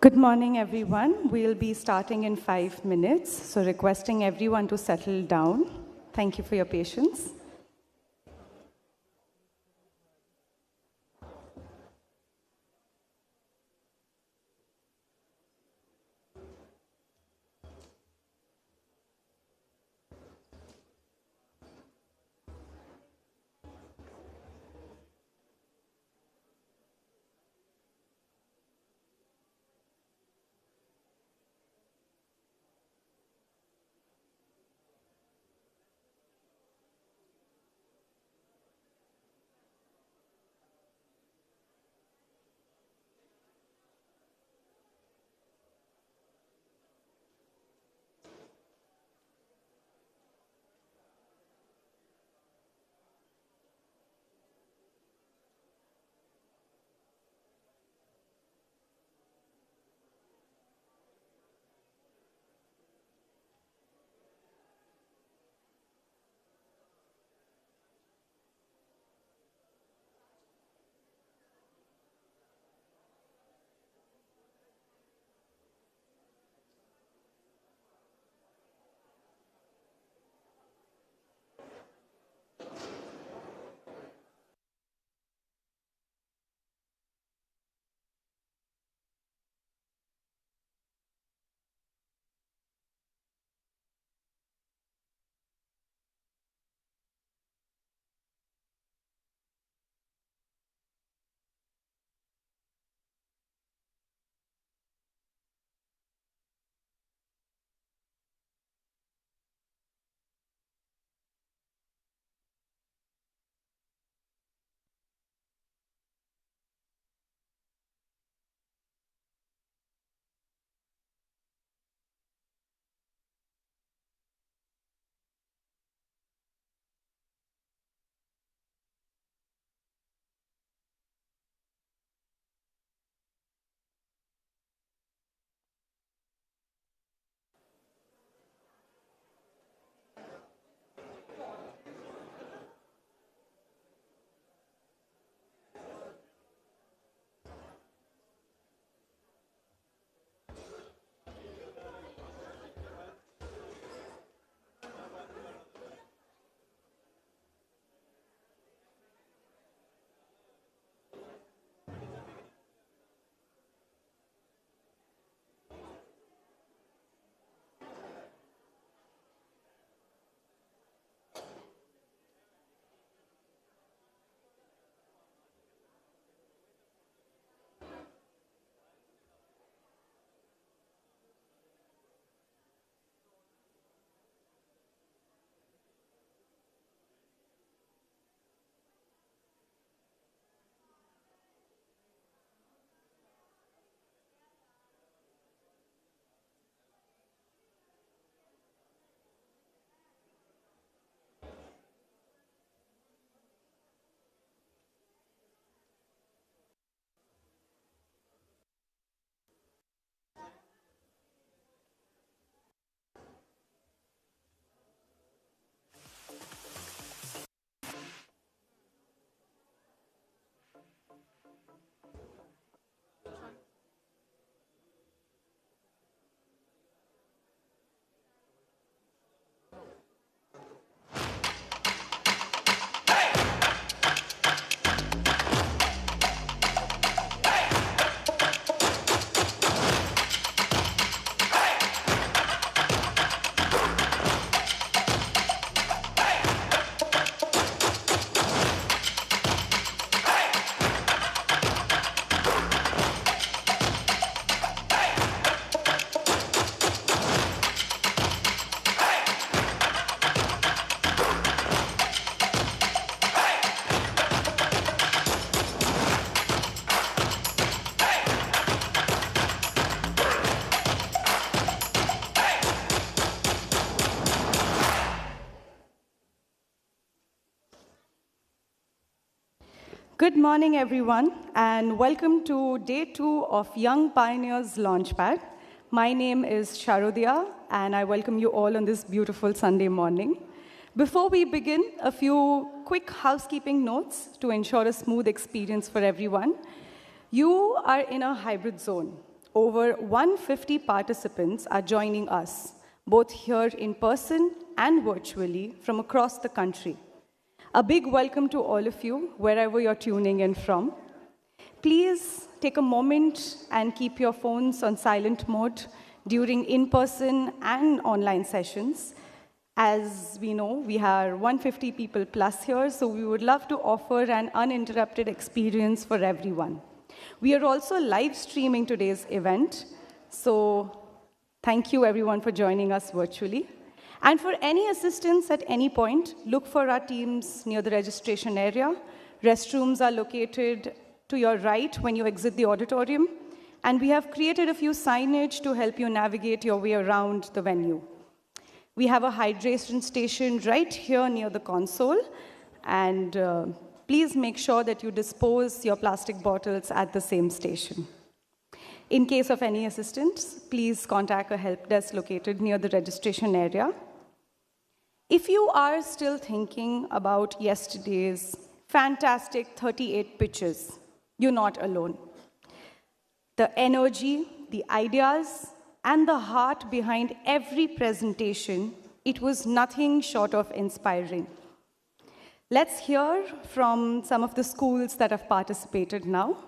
Good morning, everyone. We'll be starting in 5 minutes, so requesting everyone to settle down. Thank you for your patience. Good morning, everyone, and welcome to Day 2 of Young Pioneers Launchpad. My name is Sharodya, and I welcome you all on this beautiful Sunday morning. Before we begin, a few quick housekeeping notes to ensure a smooth experience for everyone. You are in a hybrid zone. Over 150 participants are joining us, both here in person and virtually from across the country. A big welcome to all of you, wherever you're tuning in from. Please take a moment and keep your phones on silent mode during in-person and online sessions. As we know, we are 150 people plus here, so we would love to offer an uninterrupted experience for everyone. We are also live streaming today's event, so thank you everyone for joining us virtually. And for any assistance at any point, look for our teams near the registration area. Restrooms are located to your right when you exit the auditorium, and we have created a few signage to help you navigate your way around the venue. We have a hydration station right here near the console, and please make sure that you dispose your plastic bottles at the same station. In case of any assistance, please contact a help desk located near the registration area. If you are still thinking about yesterday's fantastic 38 pitches, you're not alone. The energy, the ideas, and the heart behind every presentation, it was nothing short of inspiring. Let's hear from some of the schools that have participated now.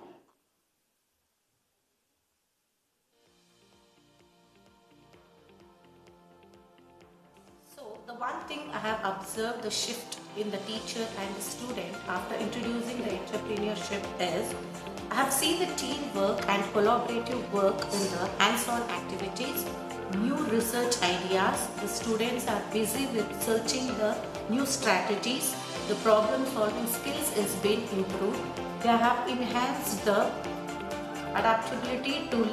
So the one thing I have observed the shift in the teacher and the student after introducing the entrepreneurship is I have seen the teamwork and collaborative work in the hands-on activities, new research ideas. The students are busy with searching the new strategies. The problem-solving skills is being improved. They have enhanced the adaptability to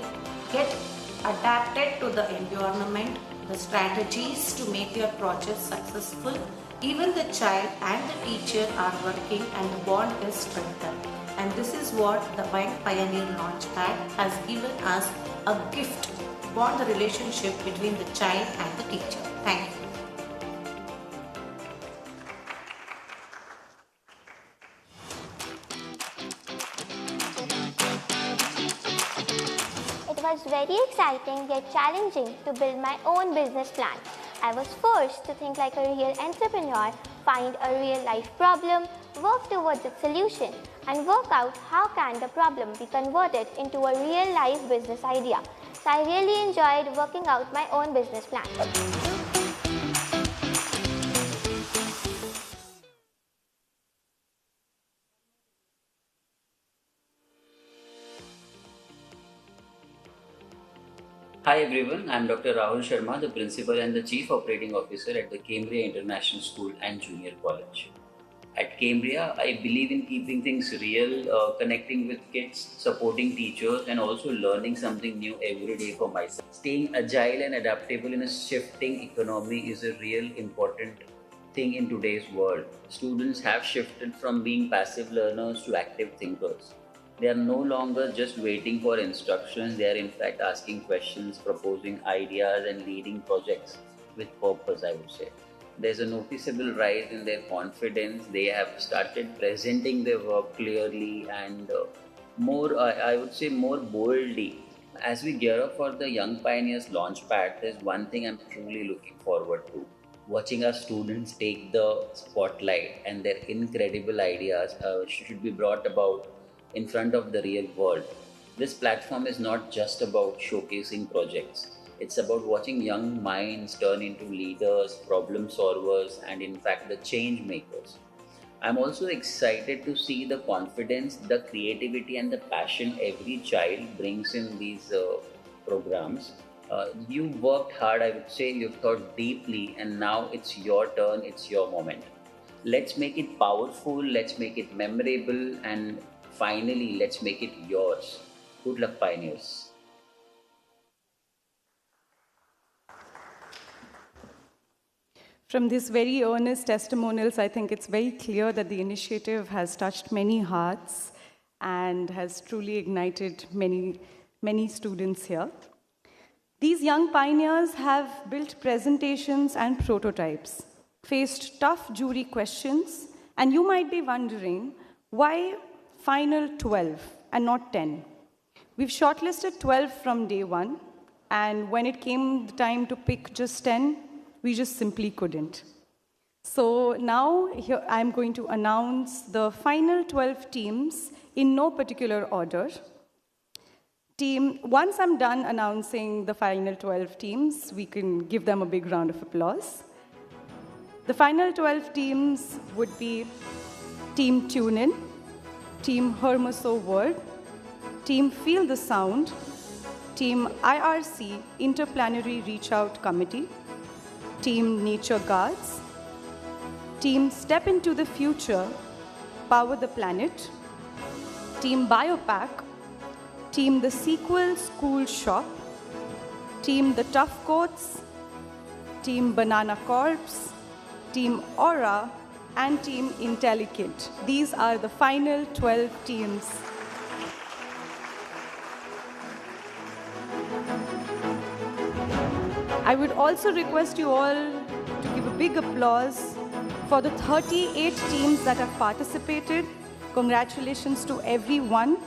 get adapted to the environment, the strategies to make their project successful. Even the child and the teacher are working and the bond is strengthened. And this is what the Pioneers Launchpad has given us a gift, bond the relationship between the child and the teacher. Thank you. It was very exciting yet challenging to build my own business plan. I was forced to think like a real entrepreneur, find a real life problem, work towards its solution, and work out how can the problem be converted into a real life business idea. So I really enjoyed working out my own business plan. Hi everyone, I am Dr. Rahul Sharma, the Principal and the Chief Operating Officer at the Cambria International School and Junior College. At Cambria, I believe in keeping things real, connecting with kids, supporting teachers, and also learning something new every day for myself. Staying agile and adaptable in a shifting economy is a real important thing in today's world. Students have shifted from being passive learners to active thinkers. They are no longer just waiting for instructions, they are in fact asking questions, proposing ideas, and leading projects with purpose, I would say. There's a noticeable rise in their confidence. They have started presenting their work clearly and I would say, more boldly. As we gear up for the Young Pioneers Launchpad, there's one thing I'm truly looking forward to. Watching our students take the spotlight and their incredible ideas should be brought about in front of the real world. This platform is not just about showcasing projects. It's about watching young minds turn into leaders, problem solvers, and in fact the change makers. I'm also excited to see the confidence, the creativity, and the passion every child brings in these programs. You worked hard, I would say, you've thought deeply, and now it's your turn, it's your moment. Let's make it powerful, let's make it memorable, and finally, let's make it yours. Good luck, Pioneers. From these very earnest testimonials, I think it's very clear that the initiative has touched many hearts and has truly ignited many students here. These young pioneers have built presentations and prototypes, faced tough jury questions, and you might be wondering, why final 12 and not 10? We've shortlisted 12 from day one, and when it came the time to pick just 10, we just simply couldn't. So now here I'm going to announce the final 12 teams in no particular order. Once I'm done announcing the final 12 teams, we can give them a big round of applause. The final 12 teams would be Team Tune In, Team Hermoso Word, Team Feel the Sound, Team IRC Interplanetary Reach Out Committee, Team Nature Guards, Team Step Into the Future, Power the Planet, Team Biopack, Team The Sequel School Shop, Team The Tough Coats, Team Banana Corps, Team Aura, and Team IntelliKit. These are the final 12 teams. I would also request you all to give a big applause for the 38 teams that have participated. Congratulations to everyone.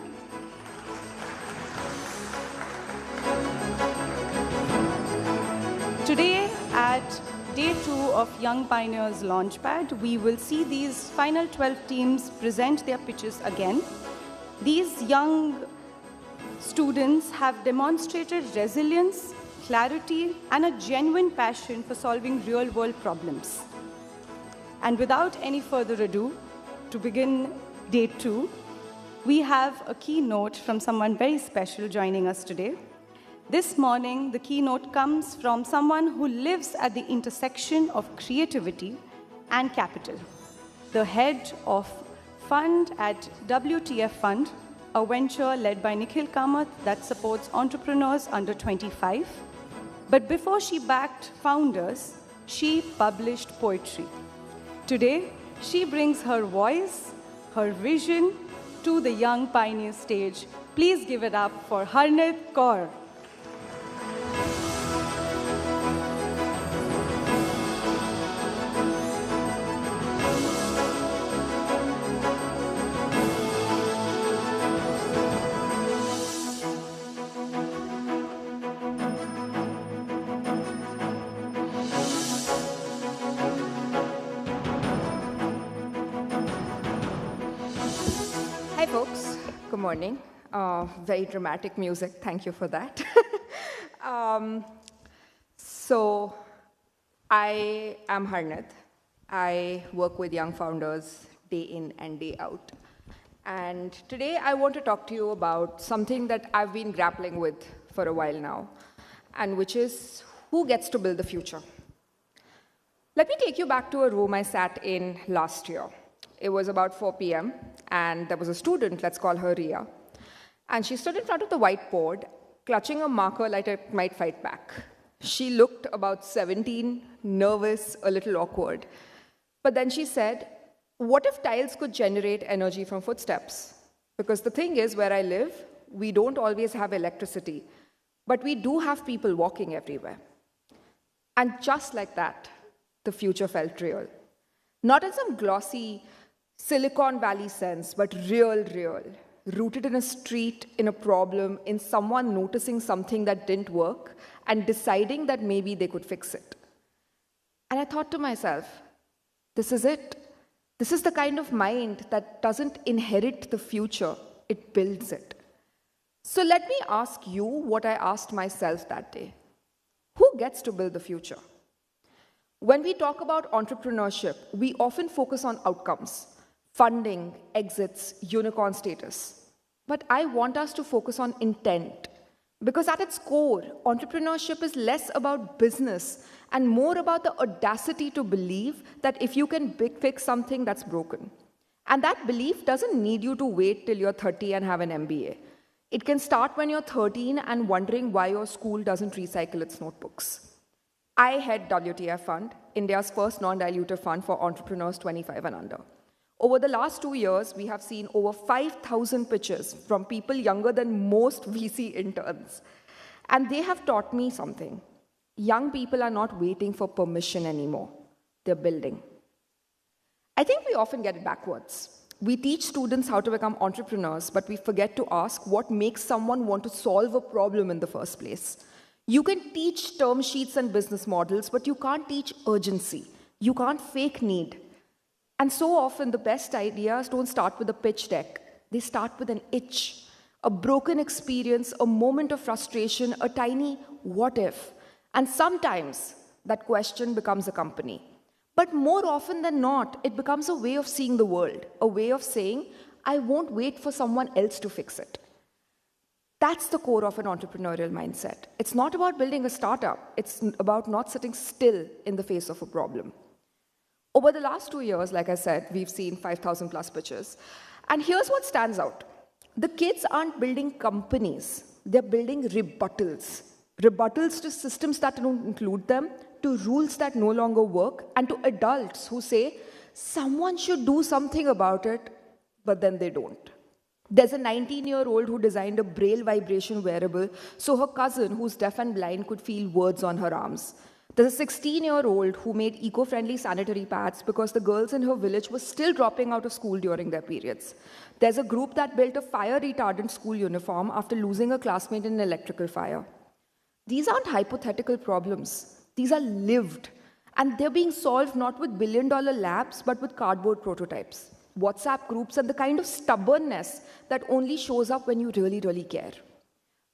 Today, at Day 2 of Young Pioneers Launchpad, we will see these final 12 teams present their pitches again. These young students have demonstrated resilience, clarity, and a genuine passion for solving real-world problems. And without any further ado, to begin Day 2, we have a keynote from someone very special joining us today. This morning, the keynote comes from someone who lives at the intersection of creativity and capital, the head of fund at WTF Fund, a venture led by Nikhil Kamath that supports entrepreneurs under 25. But before she backed founders, she published poetry. Today, she brings her voice, her vision to the Young Pioneer stage. Please give it up for Harnit Kaur. Hi, folks. Good morning. Very dramatic music. Thank you for that. So I am Harnit. I work with young founders day in and day out. And today I want to talk to you about something that I've been grappling with for a while now, and which is who gets to build the future. Let me take you back to a room I sat in last year. It was about 4 p.m., and there was a student, let's call her Ria, and she stood in front of the whiteboard, clutching a marker like it might fight back. She looked about 17, nervous, a little awkward. But then she said, what if tiles could generate energy from footsteps? Because the thing is, where I live, we don't always have electricity, but we do have people walking everywhere. And just like that, the future felt real. Not in some glossy Silicon Valley sense, but real, rooted in a street, in a problem, in someone noticing something that didn't work and deciding that maybe they could fix it. And I thought to myself, this is it. This is the kind of mind that doesn't inherit the future, it builds it. So let me ask you what I asked myself that day. Who gets to build the future? When we talk about entrepreneurship, we often focus on outcomes. Funding, exits, unicorn status. But I want us to focus on intent. Because at its core, entrepreneurship is less about business and more about the audacity to believe that if you can fix something that's broken. And that belief doesn't need you to wait till you're 30 and have an MBA. It can start when you're 13 and wondering why your school doesn't recycle its notebooks. I head WTF Fund, India's first non-dilutive fund for entrepreneurs 25 and under. Over the last 2 years, we have seen over 5,000 pitches from people younger than most VC interns. And they have taught me something. Young people are not waiting for permission anymore. They're building. I think we often get it backwards. We teach students how to become entrepreneurs, but we forget to ask what makes someone want to solve a problem in the first place. You can teach term sheets and business models, but you can't teach urgency. You can't fake need. And so often, the best ideas don't start with a pitch deck. They start with an itch, a broken experience, a moment of frustration, a tiny what if. And sometimes that question becomes a company. But more often than not, it becomes a way of seeing the world, a way of saying, I won't wait for someone else to fix it. That's the core of an entrepreneurial mindset. It's not about building a startup. It's about not sitting still in the face of a problem. Over the last 2 years, like I said, we've seen 5,000 plus pitches. And here's what stands out. The kids aren't building companies. They're building rebuttals. Rebuttals to systems that don't include them, to rules that no longer work, and to adults who say, someone should do something about it, but then they don't. There's a 19-year-old who designed a Braille vibration wearable so her cousin, who's deaf and blind, could feel words on her arms. There's a 16-year-old who made eco-friendly sanitary pads because the girls in her village were still dropping out of school during their periods. There's a group that built a fire-retardant school uniform after losing a classmate in an electrical fire. These aren't hypothetical problems. These are lived. And they're being solved not with billion-dollar labs, but with cardboard prototypes, WhatsApp groups, and the kind of stubbornness that only shows up when you really, really care.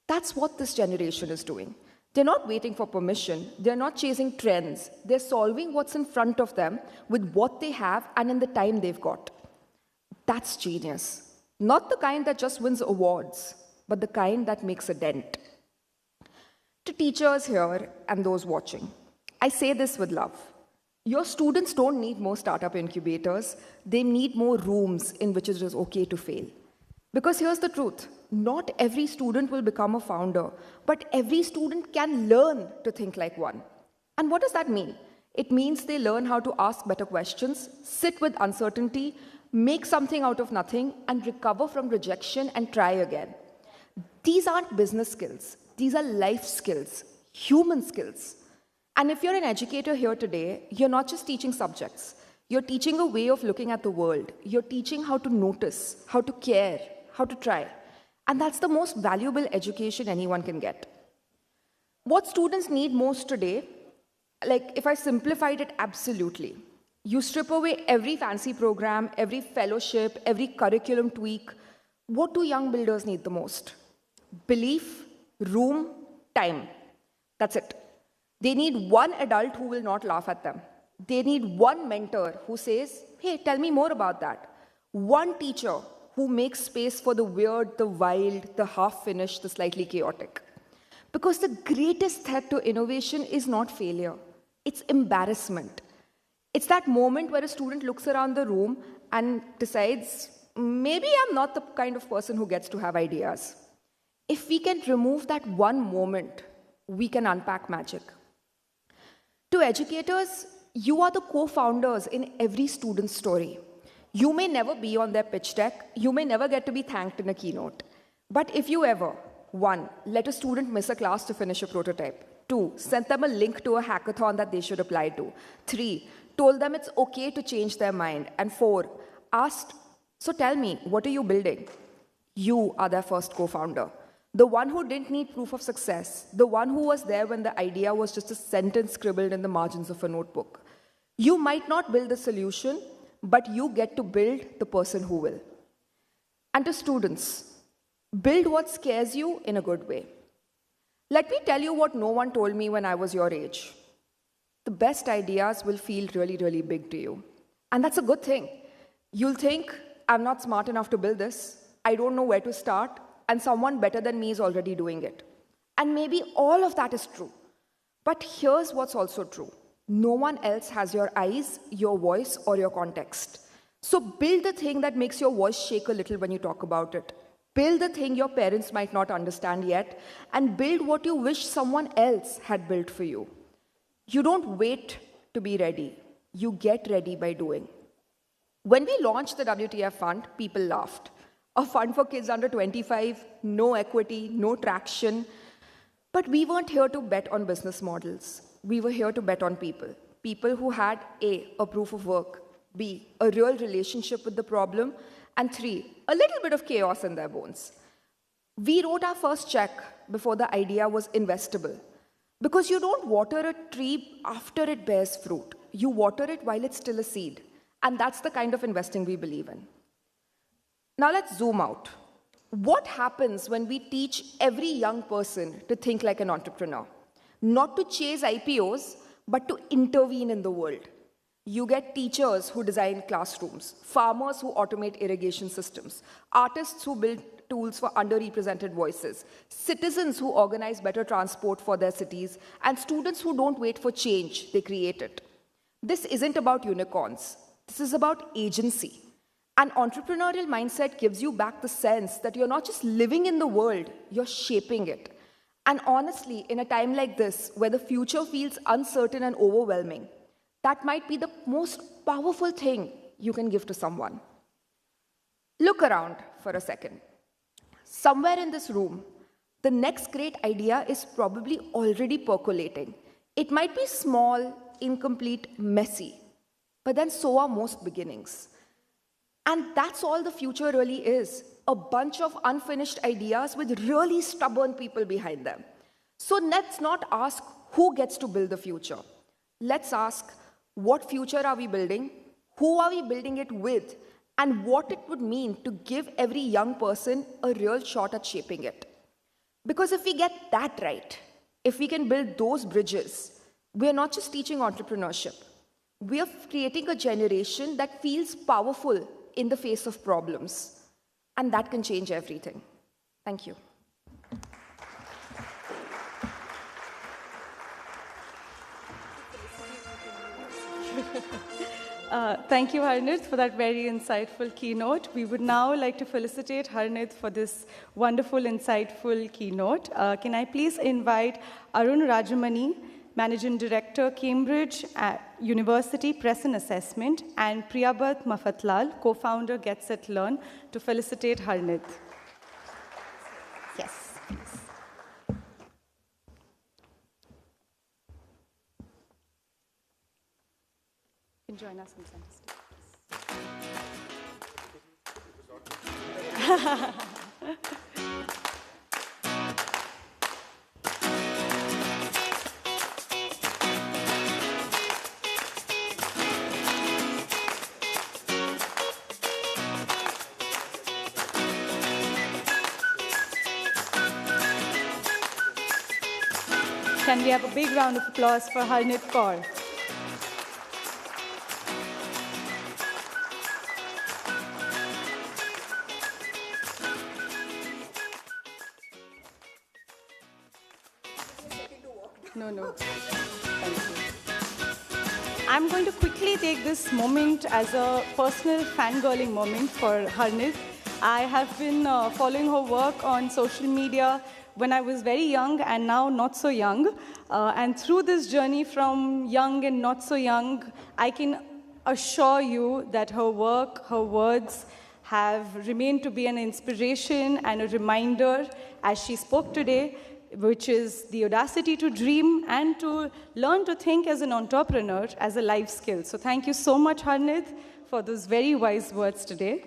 That's what this generation is doing. They're not waiting for permission. They're not chasing trends. They're solving what's in front of them with what they have and in the time they've got. That's genius. Not the kind that just wins awards, but the kind that makes a dent. To teachers here and those watching, I say this with love. Your students don't need more startup incubators. They need more rooms in which it is okay to fail. Because here's the truth. Not every student will become a founder, but every student can learn to think like one. And what does that mean? It means they learn how to ask better questions, sit with uncertainty, make something out of nothing, and recover from rejection and try again. These aren't business skills. These are life skills, human skills. And if you're an educator here today, you're not just teaching subjects. You're teaching a way of looking at the world. You're teaching how to notice, how to care, how to try. And that's the most valuable education anyone can get. What students need most today, like if I simplified it absolutely, you strip away every fancy program, every fellowship, every curriculum tweak. What do young builders need the most? Belief, room, time. That's it. They need one adult who will not laugh at them. They need one mentor who says, hey, tell me more about that. One teacher who makes space for the weird, the wild, the half-finished, the slightly chaotic. Because the greatest threat to innovation is not failure. It's embarrassment. It's that moment where a student looks around the room and decides, maybe I'm not the kind of person who gets to have ideas. If we can remove that one moment, we can unpack magic. To educators, you are the co-founders in every student's story. You may never be on their pitch deck. You may never get to be thanked in a keynote. But if you ever, 1, let a student miss a class to finish a prototype. 2, sent them a link to a hackathon that they should apply to. 3, told them it's okay to change their mind. And 4, asked, so tell me, what are you building? You are their first co-founder. The one who didn't need proof of success. The one who was there when the idea was just a sentence scribbled in the margins of a notebook. You might not build the solution, but you get to build the person who will. And to students, build what scares you in a good way. Let me tell you what no one told me when I was your age. The best ideas will feel really, really big to you. And that's a good thing. You'll think, I'm not smart enough to build this. I don't know where to start. And someone better than me is already doing it. And maybe all of that is true. But here's what's also true. No one else has your eyes, your voice, or your context. So build the thing that makes your voice shake a little when you talk about it. Build the thing your parents might not understand yet, and build what you wish someone else had built for you. You don't wait to be ready. You get ready by doing. When we launched the WTF fund, people laughed. A fund for kids under 25, no equity, no traction. But we weren't here to bet on business models. We were here to bet on people. People who had A, a proof of work, B, a real relationship with the problem, and 3, a little bit of chaos in their bones. We wrote our first check before the idea was investable. Because you don't water a tree after it bears fruit. You water it while it's still a seed. And that's the kind of investing we believe in. Now let's zoom out. What happens when we teach every young person to think like an entrepreneur? Not to chase IPOs, but to intervene in the world. You get teachers who design classrooms, farmers who automate irrigation systems, artists who build tools for underrepresented voices, citizens who organize better transport for their cities, and students who don't wait for change, they create it. This isn't about unicorns. This is about agency. An entrepreneurial mindset gives you back the sense that you're not just living in the world, you're shaping it. And honestly, in a time like this, where the future feels uncertain and overwhelming, that might be the most powerful thing you can give to someone. Look around for a second. Somewhere in this room, the next great idea is probably already percolating. It might be small, incomplete, messy, but then so are most beginnings. And that's all the future really is, a bunch of unfinished ideas with really stubborn people behind them. So let's not ask who gets to build the future. Let's ask, what future are we building? Who are we building it with? And what it would mean to give every young person a real shot at shaping it. Because if we get that right, if we can build those bridges, we're not just teaching entrepreneurship. We are creating a generation that feels powerful in the face of problems. And that can change everything. Thank you. Thank you, Harnit, for that very insightful keynote. We would now like to felicitate Harnit for this wonderful, insightful keynote. Can I please invite Arun Rajamani, Managing Director, Cambridge University Press and Assessment, and Priyabat Mafatlal, co-founder Get Set Learn, to felicitate Harnit. Yes, please. You can join us on center stage. Can we have a big round of applause for Harnit Kaur? No. Thank you. I'm going to quickly take this moment as a personal fangirling moment for Harnit. I have been following her work on social media when I was very young and now not so young. And through this journey from young and not so young, I can assure you that her work, her words have remained to be an inspiration and a reminder as she spoke today, which is the audacity to dream and to learn to think as an entrepreneur as a life skill. So thank you so much, Harnit, for those very wise words today.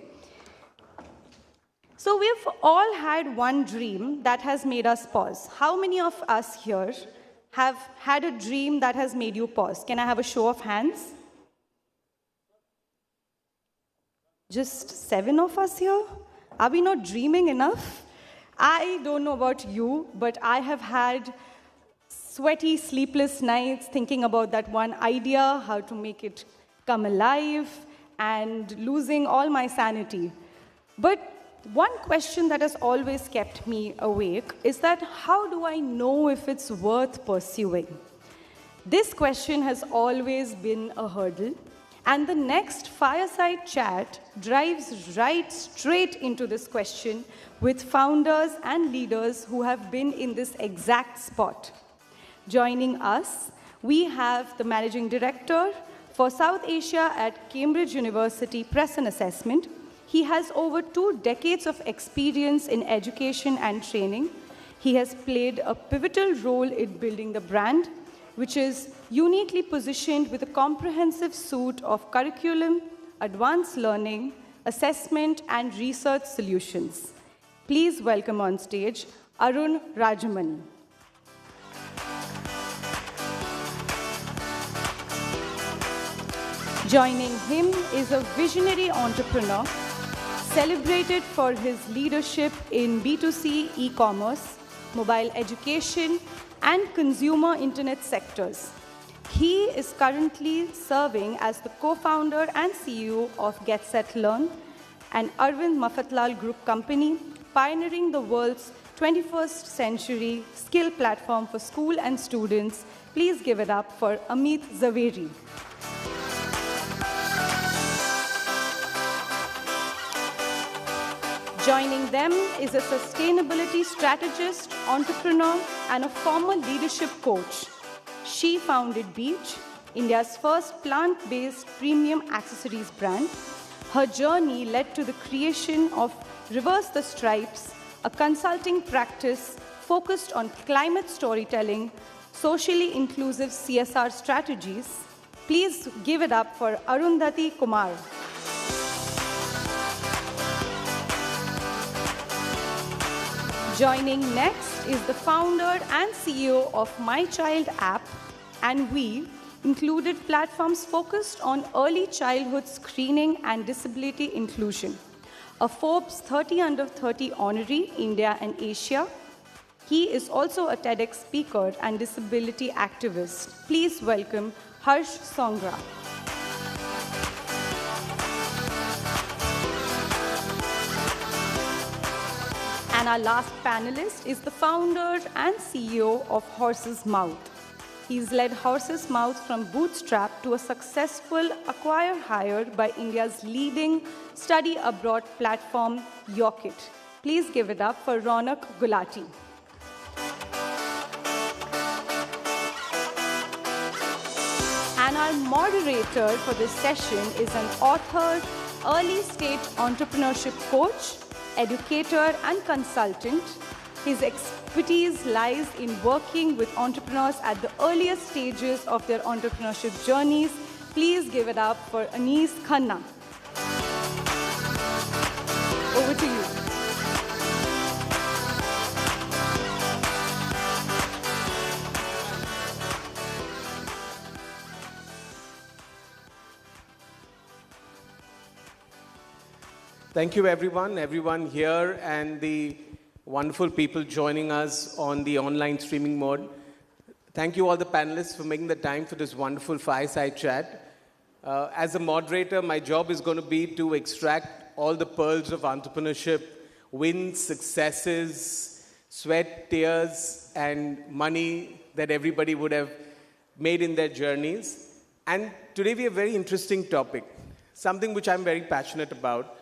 So we've all had one dream that has made us pause. How many of us here have had a dream that has made you pause? Can I have a show of hands? Just 7 of us here? Are we not dreaming enough? I don't know about you, but I have had sweaty, sleepless nights thinking about that one idea, how to make it come alive, and losing all my sanity. But one question that has always kept me awake is that how do I know if it's worth pursuing? This question has always been a hurdle, and the next fireside chat drives right straight into this question with founders and leaders who have been in this exact spot. Joining us, we have the Managing Director for South Asia at Cambridge University Press and Assessment. He has over 2 decades of experience in education and training. He has played a pivotal role in building the brand, which is uniquely positioned with a comprehensive suite of curriculum, advanced learning, assessment, and research solutions. Please welcome on stage Arun Rajamani. Joining him is a visionary entrepreneur, celebrated for his leadership in B2C e-commerce, mobile education, and consumer internet sectors. He is currently serving as the co-founder and CEO of Get Set Learn, an Arvind Mafatlal Group company pioneering the world's 21st century skill platform for school and students. Please give it up for Amit Zaveri. Joining them is a sustainability strategist, entrepreneur, and a former leadership coach. She founded Beach, India's first plant-based premium accessories brand. Her journey led to the creation of Reverse the Stripes, a consulting practice focused on climate storytelling, socially inclusive CSR strategies. Please give it up for Arundhati Kumar. Joining next is the founder and CEO of My Child app, and we included platforms focused on early childhood screening and disability inclusion. A Forbes 30 Under 30 honoree, India and Asia. He is also a TEDx speaker and disability activist. Please welcome Harsh Songra. And our last panelist is the founder and CEO of Horse's Mouth. He's led Horse's Mouth from bootstrap to a successful acquire-hire by India's leading study abroad platform, Yokit. Please give it up for Ronak Gulati. And our moderator for this session is an author, early-stage entrepreneurship coach, educator, and consultant. His expertise lies in working with entrepreneurs at the earliest stages of their entrepreneurship journeys. Please give it up for Anees Khanna. Over to you. Thank you, everyone here and the wonderful people joining us on the online streaming mode. Thank you all the panelists for making the time for this wonderful fireside chat. As a moderator, my job is going to be to extract all the pearls of entrepreneurship, wins, successes, sweat, tears, and money that everybody would have made in their journeys. And today we have a very interesting topic, something which I'm very passionate about.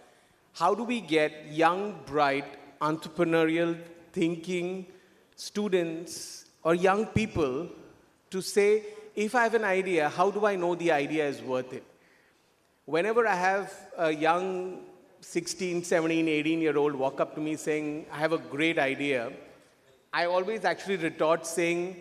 How do we get young, bright, entrepreneurial thinking students or young people to say, if I have an idea, how do I know the idea is worth it? Whenever I have a young 16, 17, 18-year-old walk up to me saying, I have a great idea, I always actually retort saying,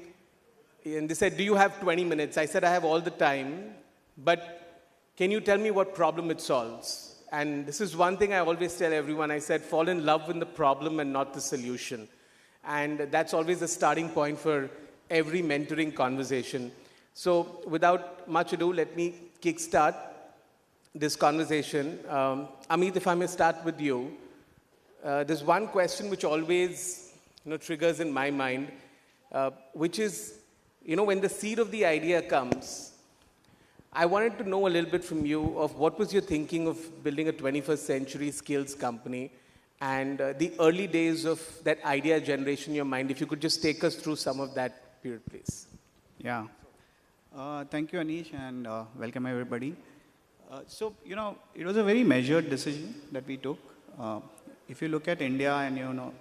and they said, do you have 20 minutes? I said, I have all the time, but can you tell me what problem it solves? And this is one thing I always tell everyone. I said, fall in love with the problem and not the solution. And that's always the starting point for every mentoring conversation. So without much ado, let me kickstart this conversation. Amit, if I may start with you. There's one question which always triggers in my mind, which is, when the seed of the idea comes, I wanted to know a little bit from you of what was your thinking of building a 21st century skills company and the early days of that idea generation in your mind. If you could just take us through some of that period, please. Yeah. Thank you, Anish, and welcome everybody. So, it was a very measured decision that we took. If you look at India and,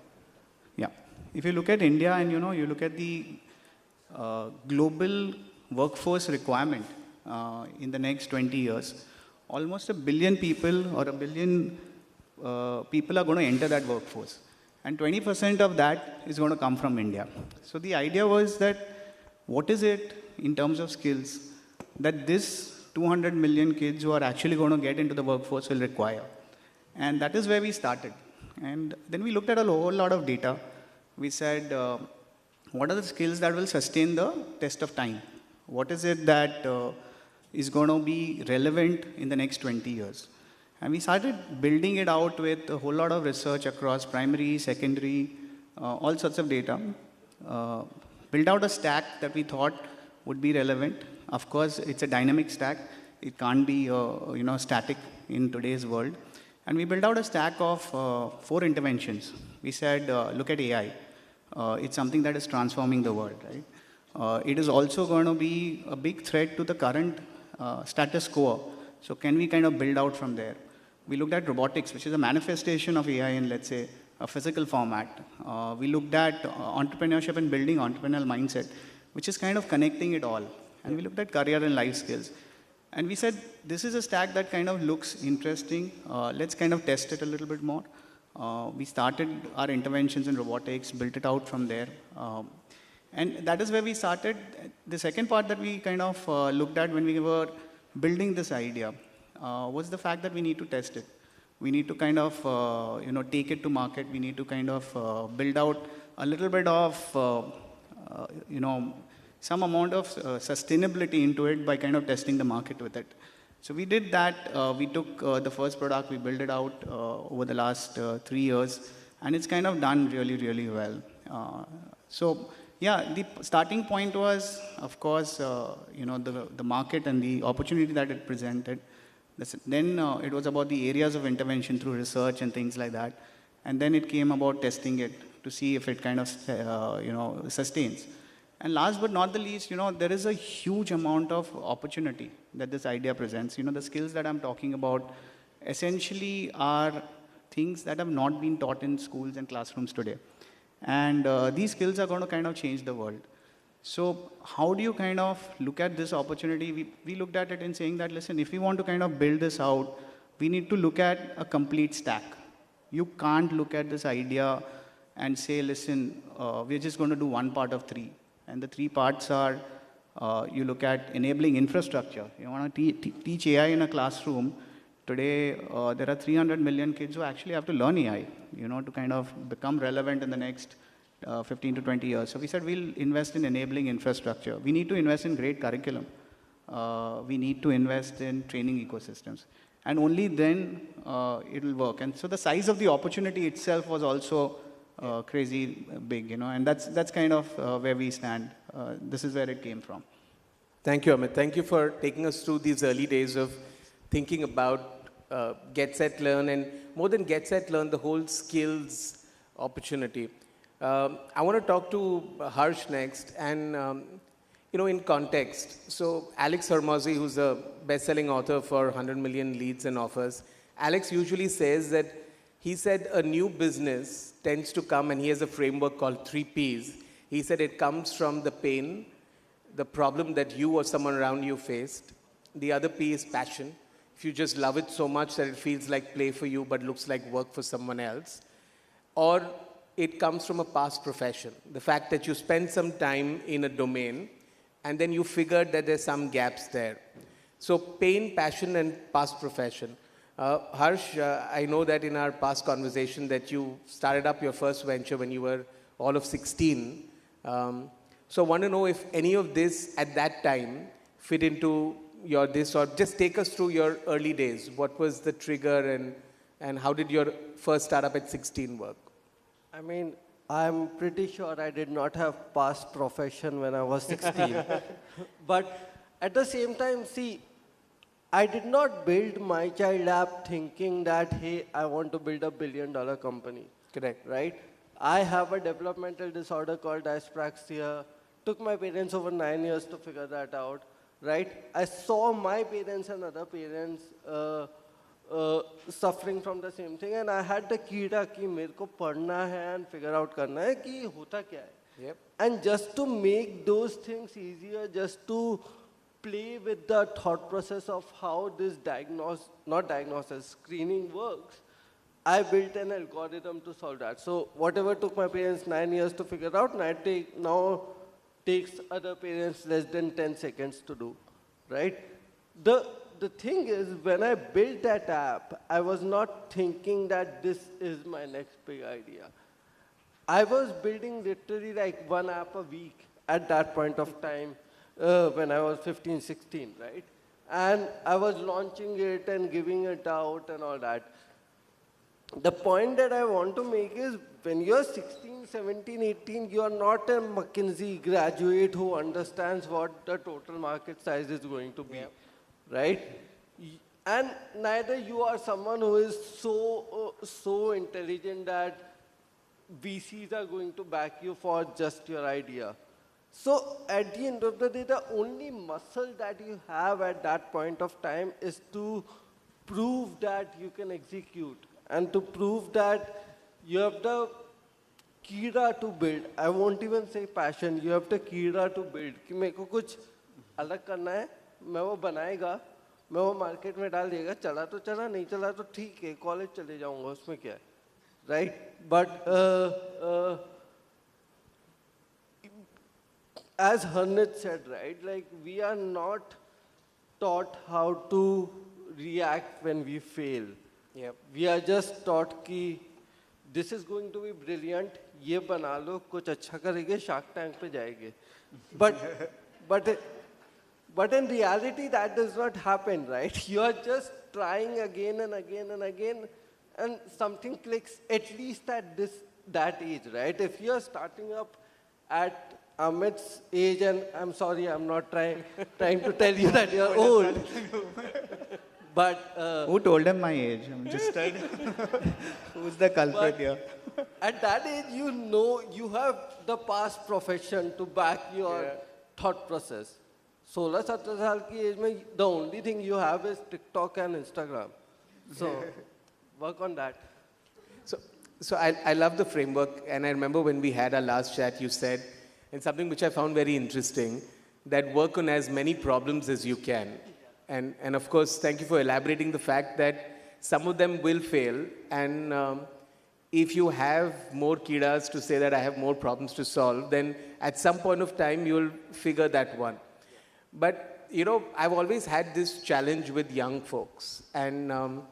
if you look at India and, you look at the global workforce requirement, in the next 20 years, almost 1 billion people or 1 billion people are going to enter that workforce. and 20% of that is going to come from India. So the idea was that what is it in terms of skills that this 200 million kids who are actually going to get into the workforce will require? And that is where we started. And then we looked at a whole lot of data. We said, what are the skills that will sustain the test of time? What is it that is going to be relevant in the next 20 years? And we started building it out with a whole lot of research across primary, secondary, all sorts of data. Built out a stack that we thought would be relevant. Of course, it's a dynamic stack. It can't be static in today's world. And we built out a stack of 4 interventions. We said, look at AI. It's something that is transforming the world, right? It is also going to be a big threat to the current status quo. So can we kind of build out from there? We looked at robotics, which is a manifestation of AI in, let's say, a physical format. We looked at entrepreneurship and building entrepreneurial mindset, which is kind of connecting it all. And we looked at career and life skills. And we said, this is a stack that kind of looks interesting. Let's kind of test it a little bit more. We started our interventions in robotics, built it out from there. And that is where we started. The second part that we kind of looked at when we were building this idea was the fact that we need to test it. We need to kind of, take it to market. We need to kind of build out a little bit of, some amount of sustainability into it by kind of testing the market with it. So we did that. We took the first product, we built it out over the last 3 years, and it's kind of done really, really well. The starting point was, of course, the market and the opportunity that it presented. Then it was about the areas of intervention through research and things like that. And then it came about testing it to see if it kind of, sustains. And last but not the least, there is a huge amount of opportunity that this idea presents. The skills that I'm talking about essentially are things that have not been taught in schools and classrooms today. And these skills are going to kind of change the world. So how do you kind of look at this opportunity? We looked at it in saying that, listen, if we want to kind of build this out, we need to look at a complete stack. You can't look at this idea and say, listen, we're just going to do one part of 3. And the 3 parts are, you look at enabling infrastructure. You want to teach AI in a classroom. Today, there are 300 million kids who actually have to learn AI, to kind of become relevant in the next 15 to 20 years. So we said we'll invest in enabling infrastructure. We need to invest in great curriculum. We need to invest in training ecosystems. And only then it will work. And so the size of the opportunity itself was also crazy big, and that's kind of where we stand. This is where it came from. Thank you, Amit. Thank you for taking us through these early days of thinking about Get, Set, Learn, and more than Get, Set, Learn, the whole skills opportunity. I want to talk to Harsh next, and in context. So Alex Hormozi, who's a best-selling author for 100 Million Leads and Offers, Alex usually says that he said a new business tends to come, and he has a framework called 3 Ps. He said it comes from the pain, the problem that you or someone around you faced. The other P is passion. If you just love it so much that it feels like play for you but looks like work for someone else. Or it comes from a past profession. The fact that you spend some time in a domain and then you figured that there's some gaps there. So pain, passion, and past profession. Harsh, I know that in our past conversation that you started up your first venture when you were all of 16. So I want to know if any of this at that time fit into your this, or just take us through your early days. What was the trigger and how did your first startup at 16 work? I mean, I'm pretty sure I did not have past profession when I was 16. But at the same time, see, I did not build my child app thinking that, hey, I want to build a $1 billion company. Correct. Right? I have a developmental disorder called dyspraxia. Took my parents over 9 years to figure that out. Right? I saw my parents and other parents suffering from the same thing, and I had the कीड़ा कि मेरे को पढ़ना है and figure out करना है कि होता क्या है. Yep. And just to make those things easier, just to play with the thought process of how this screening works, I built an algorithm to solve that. So whatever took my parents 9 years to figure out, now takes other parents less than 10 seconds to do, right? The thing is, when I built that app, I was not thinking that this is my next big idea. I was building literally like one app a week at that point of time when I was 15, 16, right? And I was launching it and giving it out and all that. The point that I want to make is when you're 16, 17, 18, you're not a McKinsey graduate who understands what the total market size is going to be, right? And neither you are someone who is so intelligent that VCs are going to back you for just your idea. So at the end of the day, the only muscle that you have at that point of time is to prove that you can execute and to prove that you have the कीड़ा to build. I won't even say passion. You have the कीड़ा to build. कि मेरे को कुछ अलग करना है, मैं वो बनाएगा, मैं वो मार्केट में डाल देगा, चला तो चला, नहीं चला तो ठीक है, कॉलेज चले जाऊँगा, उसमें क्या है, right? But as Harnit said, right, like we are not taught how to react when we fail. Yep. We are just taught कि this is going to be brilliant, ये बना लो, कुछ अच्छा करेंगे, Shark Tank पे जाएंगे. But in reality, that does not happen, right? You are just trying again and again and again, and something clicks at least at that age, right? If you are starting up at Amit's age, and I'm sorry, I'm not trying to tell you that you're old. But who told him my age? I'm just telling. Who's the culprit here? At that age, you know you have the past profession to back your thought process. 16-17 साल की age में the only thing you have is TikTok and Instagram. So work on that. So I love the framework, and I remember when we had our last chat, you said, and something which I found very interesting, that work on as many problems as you can. And of course, thank you for elaborating the fact that some of them will fail, and if you have more kidas to say that I have more problems to solve, then at some point of time, you'll figure that one. But, you know, I've always had this challenge with young folks, and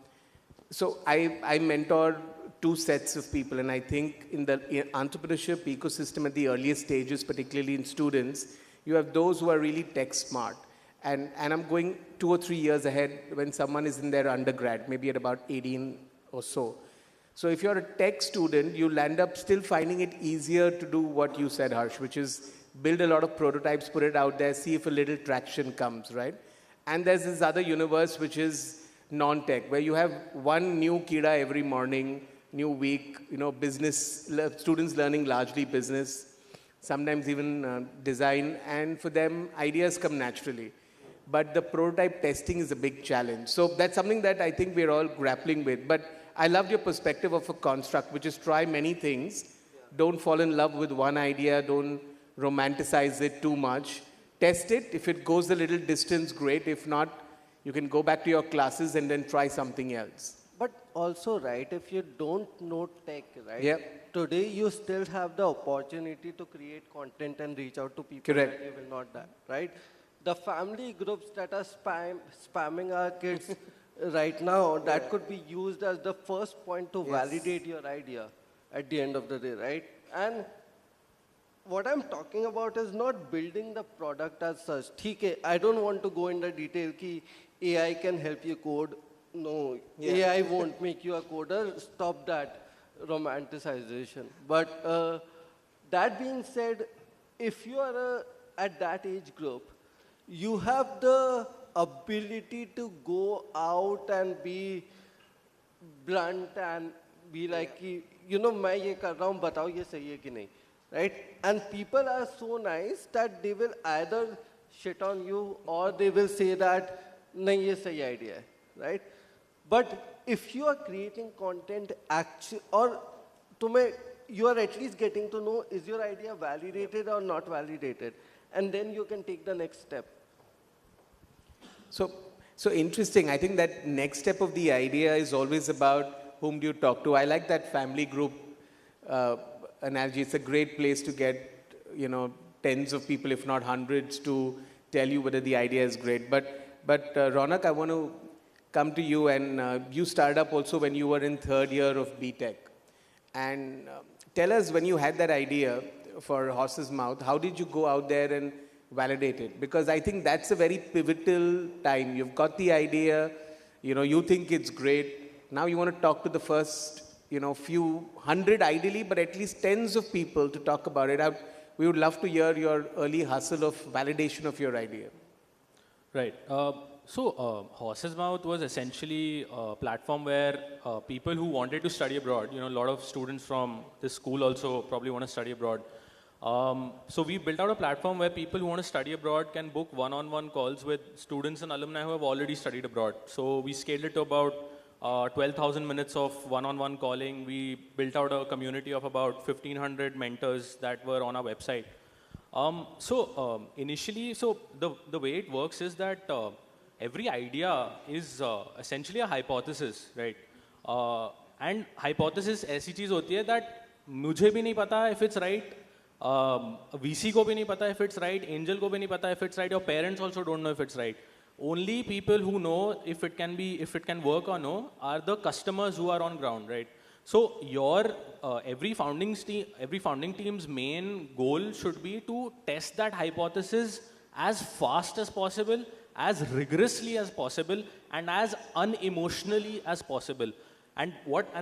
so I mentor two sets of people, and I think in the entrepreneurship ecosystem at the earliest stages, particularly in students, you have those who are really tech smart. And I'm going 2 or 3 years ahead when someone is in their undergrad, maybe at about 18 or so. So if you're a tech student, you'll end up still finding it easier to do what you said, Harsh, which is build a lot of prototypes, put it out there, see if a little traction comes, right? And there's this other universe which is non-tech, where you have one new kida every morning, new week, you know, business, students learning largely business, sometimes even design, and for them, ideas come naturally. But the prototype testing is a big challenge. So that's something that I think we're all grappling with. But I loved your perspective of a construct, which is try many things. Don't fall in love with one idea. Don't romanticize it too much. Test it. If it goes a little distance, great. If not, you can go back to your classes and then try something else. But also, right, if you don't know tech, right, Yep. today you still have the opportunity to create content and reach out to people. Correct. That you will not die, right? The family groups that are spamming our kids right now, that could be used as the first point to validate your idea at the end of the day, right? And what I'm talking about is not building the product as such. Okay, I don't want to go into detail that AI can help you code. No, AI won't make you a coder. Stop that romanticization. But that being said, if you are at that age group, you have the ability to go out and be blunt and be like, you know, मैं ये कर रहा हूँ, बताओ ये सही है कि नहीं, right? And people are so nice that they will either shit on you or they will say that नहीं ये सही idea है, right? But if you are creating content, or you are at least getting to know is your idea validated or not validated, and then you can take the next step. So interesting. I think that next step of the idea is always about whom do you talk to? I like that family group analogy. It's a great place to get, tens of people, if not hundreds, to tell you whether the idea is great. But Ronak, I want to come to you, and you started up also when you were in third year of BTech. And tell us, when you had that idea for Horse's Mouth, how did you go out there and validate it? Because I think that's a very pivotal time. You've got the idea, you think it's great. Now you want to talk to the first, few hundred ideally, but at least tens of people to talk about it. We would love to hear your early hustle of validation of your idea. Right. So Horse's Mouth was essentially a platform where people who wanted to study abroad, a lot of students from this school also probably want to study abroad. So we built out a platform where people who want to study abroad can book one-on-one calls with students and alumni who have already studied abroad. So we scaled it to about 12,000 minutes of one-on-one calling. We built out a community of about 1,500 mentors that were on our website. Initially, the way it works is that every idea is essentially a hypothesis, right? And hypothesis ऐसी चीज़ होती है that मुझे भी नहीं पता if it's right, VC को भी नहीं पता if it's right, angel को भी नहीं पता if it's right, your parents also don't know if it's right. Only people who know if it can work or no are the customers who are on ground, right? So your every founding team's main goal should be to test that hypothesis as fast as possible, as rigorously as possible, and as unemotionally as possible. And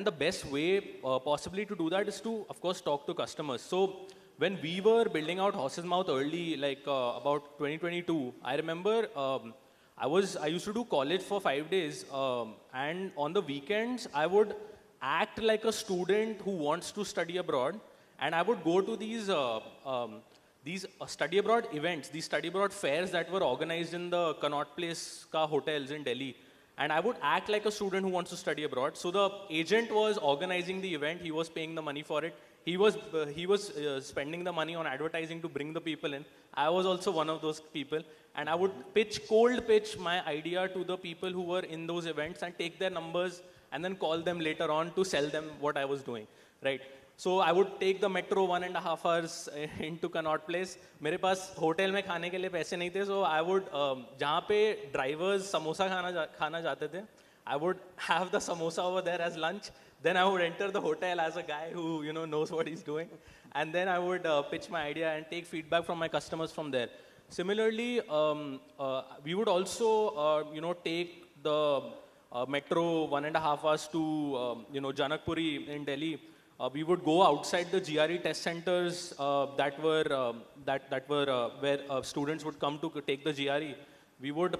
the best way possibly to do that is to, of course, talk to customers. So when we were building out Horse's Mouth early, like about 2022, I remember I used to do college for 5 days, and on the weekends I would act like a student who wants to study abroad, and I would go to these study abroad events, these study abroad fairs that were organized in the Connaught Place ka hotels in Delhi. And I would act like a student who wants to study abroad. So the agent was organizing the event. He was paying the money for it. He was spending the money on advertising to bring the people in. I was also one of those people. And I would cold pitch my idea to the people who were in those events and take their numbers and then call them later on to sell them what I was doing, right? So I would take the metro 1.5 hours into Connaught Place. मेरे पास hotel में खाने के लिए पैसे नहीं थे, so I would जहाँ पे drivers समोसा खाना जाते थे, I would have the samosa over there as lunch. Then I would enter the hotel as a guy who knows what he's doing, and then I would pitch my idea and take feedback from my customers from there. Similarly, we would also take the metro 1.5 hours to Janakpuri in Delhi. We would go outside the GRE test centers that were where students would come to take the GRE. We would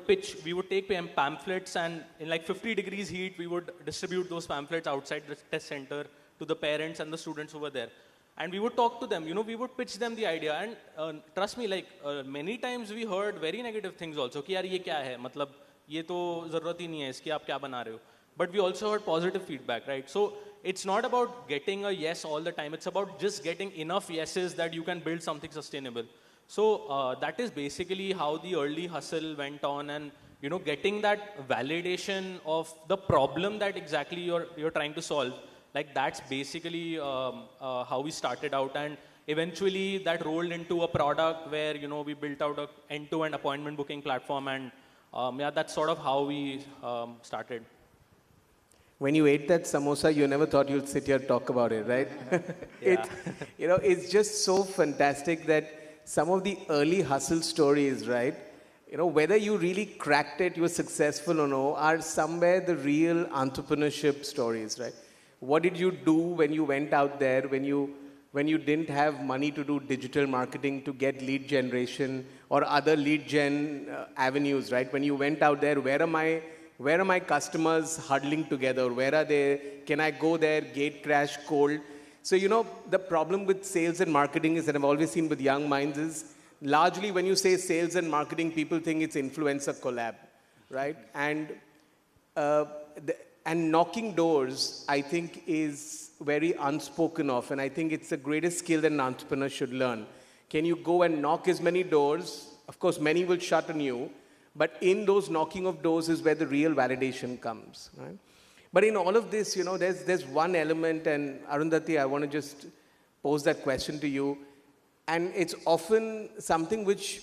take pamphlets, and in like 50 degrees heat, we would distribute those pamphlets outside the test center to the parents and the students who were there. And we would talk to them, we would pitch them the idea. And trust me, like many times we heard very negative things also. कि यार ये क्या है? मतलब ये तो ज़रूरत ही नहीं है इसकी, आप क्या बना रहे हो? But we also heard positive feedback, right? So it's not about getting a yes all the time. It's about just getting enough yeses that you can build something sustainable. So that is basically how the early hustle went on, and getting that validation of the problem that exactly you're trying to solve. Like that's basically how we started out, and eventually that rolled into a product where we built out an end-to-end appointment booking platform, and that's sort of how we started. When you ate that samosa, you never thought you'd sit here and talk about it, right? Yeah. It's just so fantastic that some of the early hustle stories, right? Whether you really cracked it, you were successful or no, are somewhere the real entrepreneurship stories, right? What did you do when you went out there, when you didn't have money to do digital marketing to get lead generation or other lead gen avenues, right? When you went out there, where are my customers huddling together? Where are they? Can I go there, gate crash, cold? So, the problem with sales and marketing is that I've always seen with young minds is largely when you say sales and marketing, people think it's influencer collab, right? And knocking doors, I think, is very unspoken of. And I think it's the greatest skill that an entrepreneur should learn. Can you go and knock as many doors? Of course, many will shut on you. But in those knocking of doors is where the real validation comes, right? But in all of this, there's one element, and Arundhati, I want to just pose that question to you. And it's often something which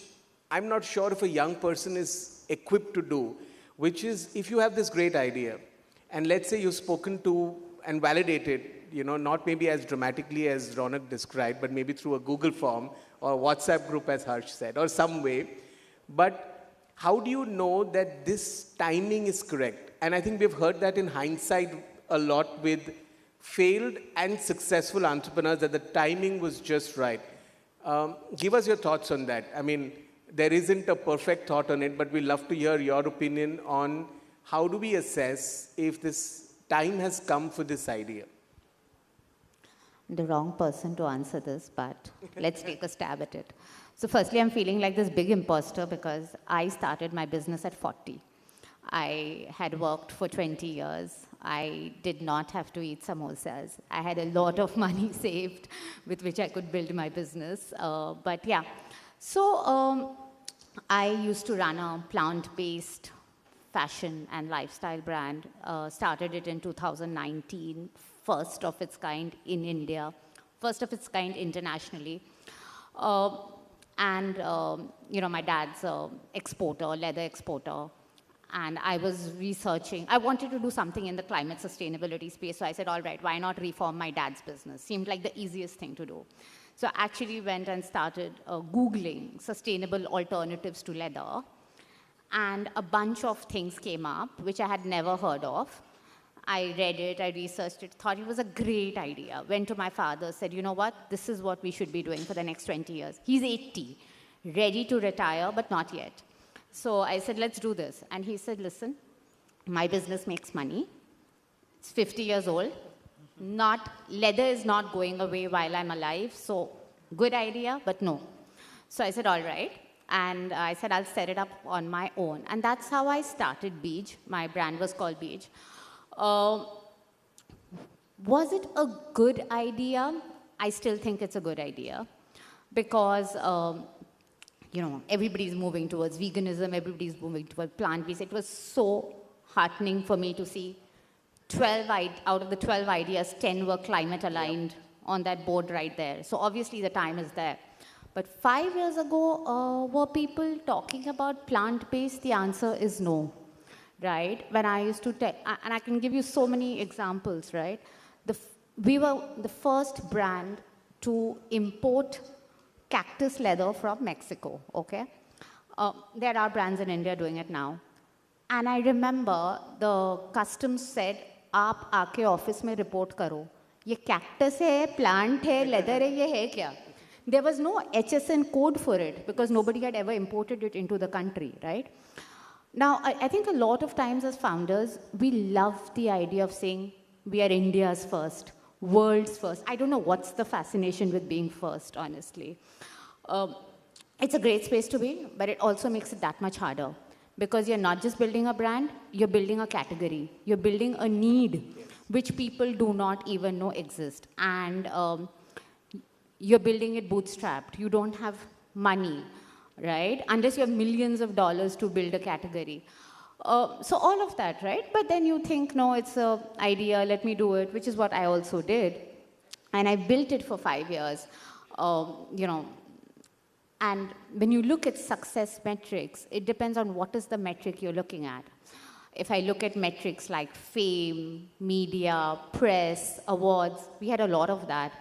I'm not sure if a young person is equipped to do, which is if you have this great idea, and let's say you've spoken to and validated, not maybe as dramatically as Ronak described, but maybe through a Google form or a WhatsApp group, as Harsh said, or some way. But how do you know that this timing is correct? And I think we've heard that in hindsight a lot with failed and successful entrepreneurs, that the timing was just right. Give us your thoughts on that. I mean, there isn't a perfect thought on it, but we'd love to hear your opinion on how do we assess if this time has come for this idea. The wrong person to answer this, but let's take a stab at it. So firstly, I'm feeling like this big imposter because I started my business at 40. I had worked for 20 years. I did not have to eat samosas. I had a lot of money saved with which I could build my business. But yeah, so I used to run a plant-based fashion and lifestyle brand. Started it in 2019, first of its kind in India, first of its kind internationally. My dad's exporter, leather exporter. And I was researching. I wanted to do something in the climate sustainability space. So I said, all right, why not reform my dad's business? Seemed like the easiest thing to do. So I actually went and started Googling sustainable alternatives to leather. And a bunch of things came up, which I had never heard of. I read it, I researched it, thought it was a great idea. Went to my father, said, you know what? This is what we should be doing for the next 20 years. He's 80, ready to retire, but not yet. So I said, let's do this. And he said, listen, my business makes money. It's 50 years old. Leather is not going away while I'm alive. So good idea, but no. So I said, all right. And I said, I'll set it up on my own. And that's how I started Beej. My brand was called Beej. Was it a good idea? I still think it's a good idea. Because everybody's moving towards veganism, everybody's moving towards plant-based. It was so heartening for me to see 12 out of the 12 ideas, 10 were climate aligned on that board right there. So obviously the time is there. But 5 years ago, were people talking about plant-based? The answer is no, right? When I used to and I can give you so many examples, right? We were the first brand to import cactus leather from Mexico, okay? There are brands in India doing it now. And I remember the customs said, आप आके office में report करो, ये cactus है, plant है, leather है, ये है क्या? There was no HSN code for it because nobody had ever imported it into the country, right? Now, I think a lot of times as founders, we love the idea of saying we are India's first, world's first. I don't know what's the fascination with being first, honestly. It's a great space to be, but it also makes it that much harder because you're not just building a brand, you're building a category. You're building a need which people do not even know exist. And you're building it bootstrapped. You don't have money, right? Unless you have millions of dollars to build a category. So all of that, right? But then you think, no, it's an idea, let me do it, which is what I also did. And I built it for 5 years, And when you look at success metrics, it depends on what is the metric you're looking at. If I look at metrics like fame, media, press, awards, we had a lot of that.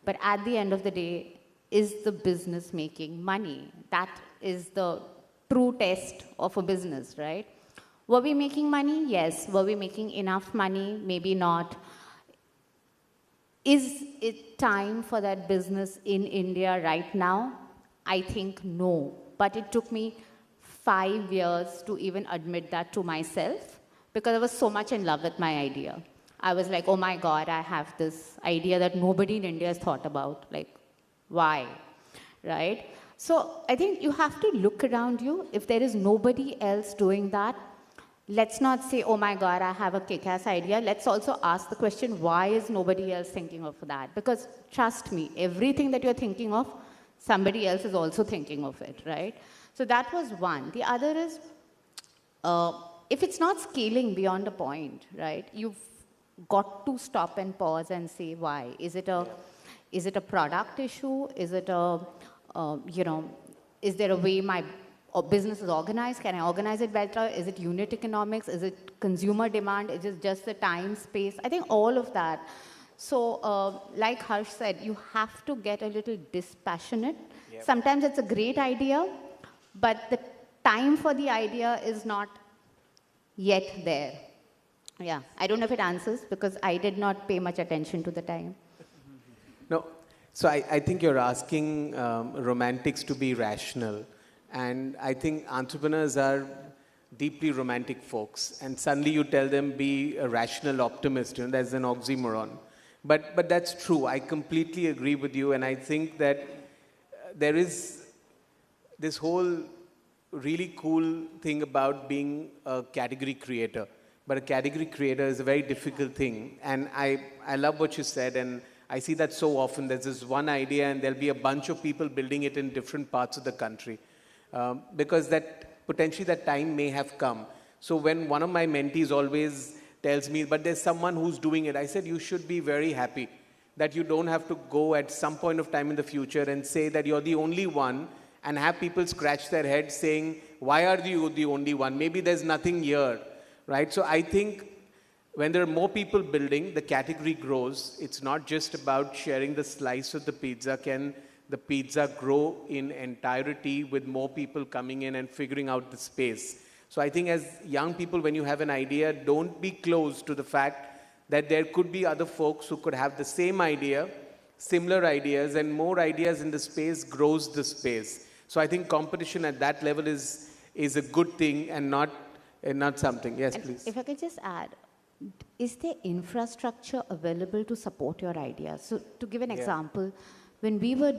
But at the end of the day, is the business making money? That is the true test of a business, right? Were we making money? Yes. Were we making enough money? Maybe not. Is it time for that business in India right now? I think no. But it took me 5 years to even admit that to myself because I was so much in love with my idea. I was like, oh my God, I have this idea that nobody in India has thought about. Like, why? Right? So I think you have to look around you. If there is nobody else doing that, let's not say, oh my God, I have a kick-ass idea. Let's also ask the question, why is nobody else thinking of that? Because trust me, everything that you're thinking of, somebody else is also thinking of it, right? So that was one. The other is, if it's not scaling beyond a point, right? got to stop and pause and say why. Is it a product issue? Is it a, is there a way my business is organized? Can I organize it better? Is it unit economics? Is it consumer demand? Is it just the time, space? I think all of that. So like Harsh said, you have to get a little dispassionate. Yep. Sometimes it's a great idea, but the time for the idea is not yet there. Yeah, I don't know if it answers because I did not pay much attention to the time. No, so I think you're asking romantics to be rational. And I think entrepreneurs are deeply romantic folks. And suddenly you tell them be a rational optimist, that's an oxymoron. But that's true. I completely agree with you. And I think that there is this whole really cool thing about being a category creator. But a category creator is a very difficult thing. And I love what you said. And I see that so often. There's this one idea and there'll be a bunch of people building it in different parts of the country. Because potentially that time may have come. So when one of my mentees always tells me, but there's someone who's doing it, I said, you should be very happy that you don't have to go at some point of time in the future and say that you're the only one and have people scratch their heads saying, why are you the only one? Maybe there's nothing here, right? So I think when there are more people building, the category grows. It's not just about sharing the slice of the pizza. Can the pizza grow in entirety with more people coming in and figuring out the space? So I think as young people, when you have an idea, don't be close to the fact that there could be other folks who could have the same idea, similar ideas, and more ideas in the space grows the space. So I think competition at that level is a good thing and not something. Yes, and please. If I could just add, is there infrastructure available to support your idea? So to give an example, when we were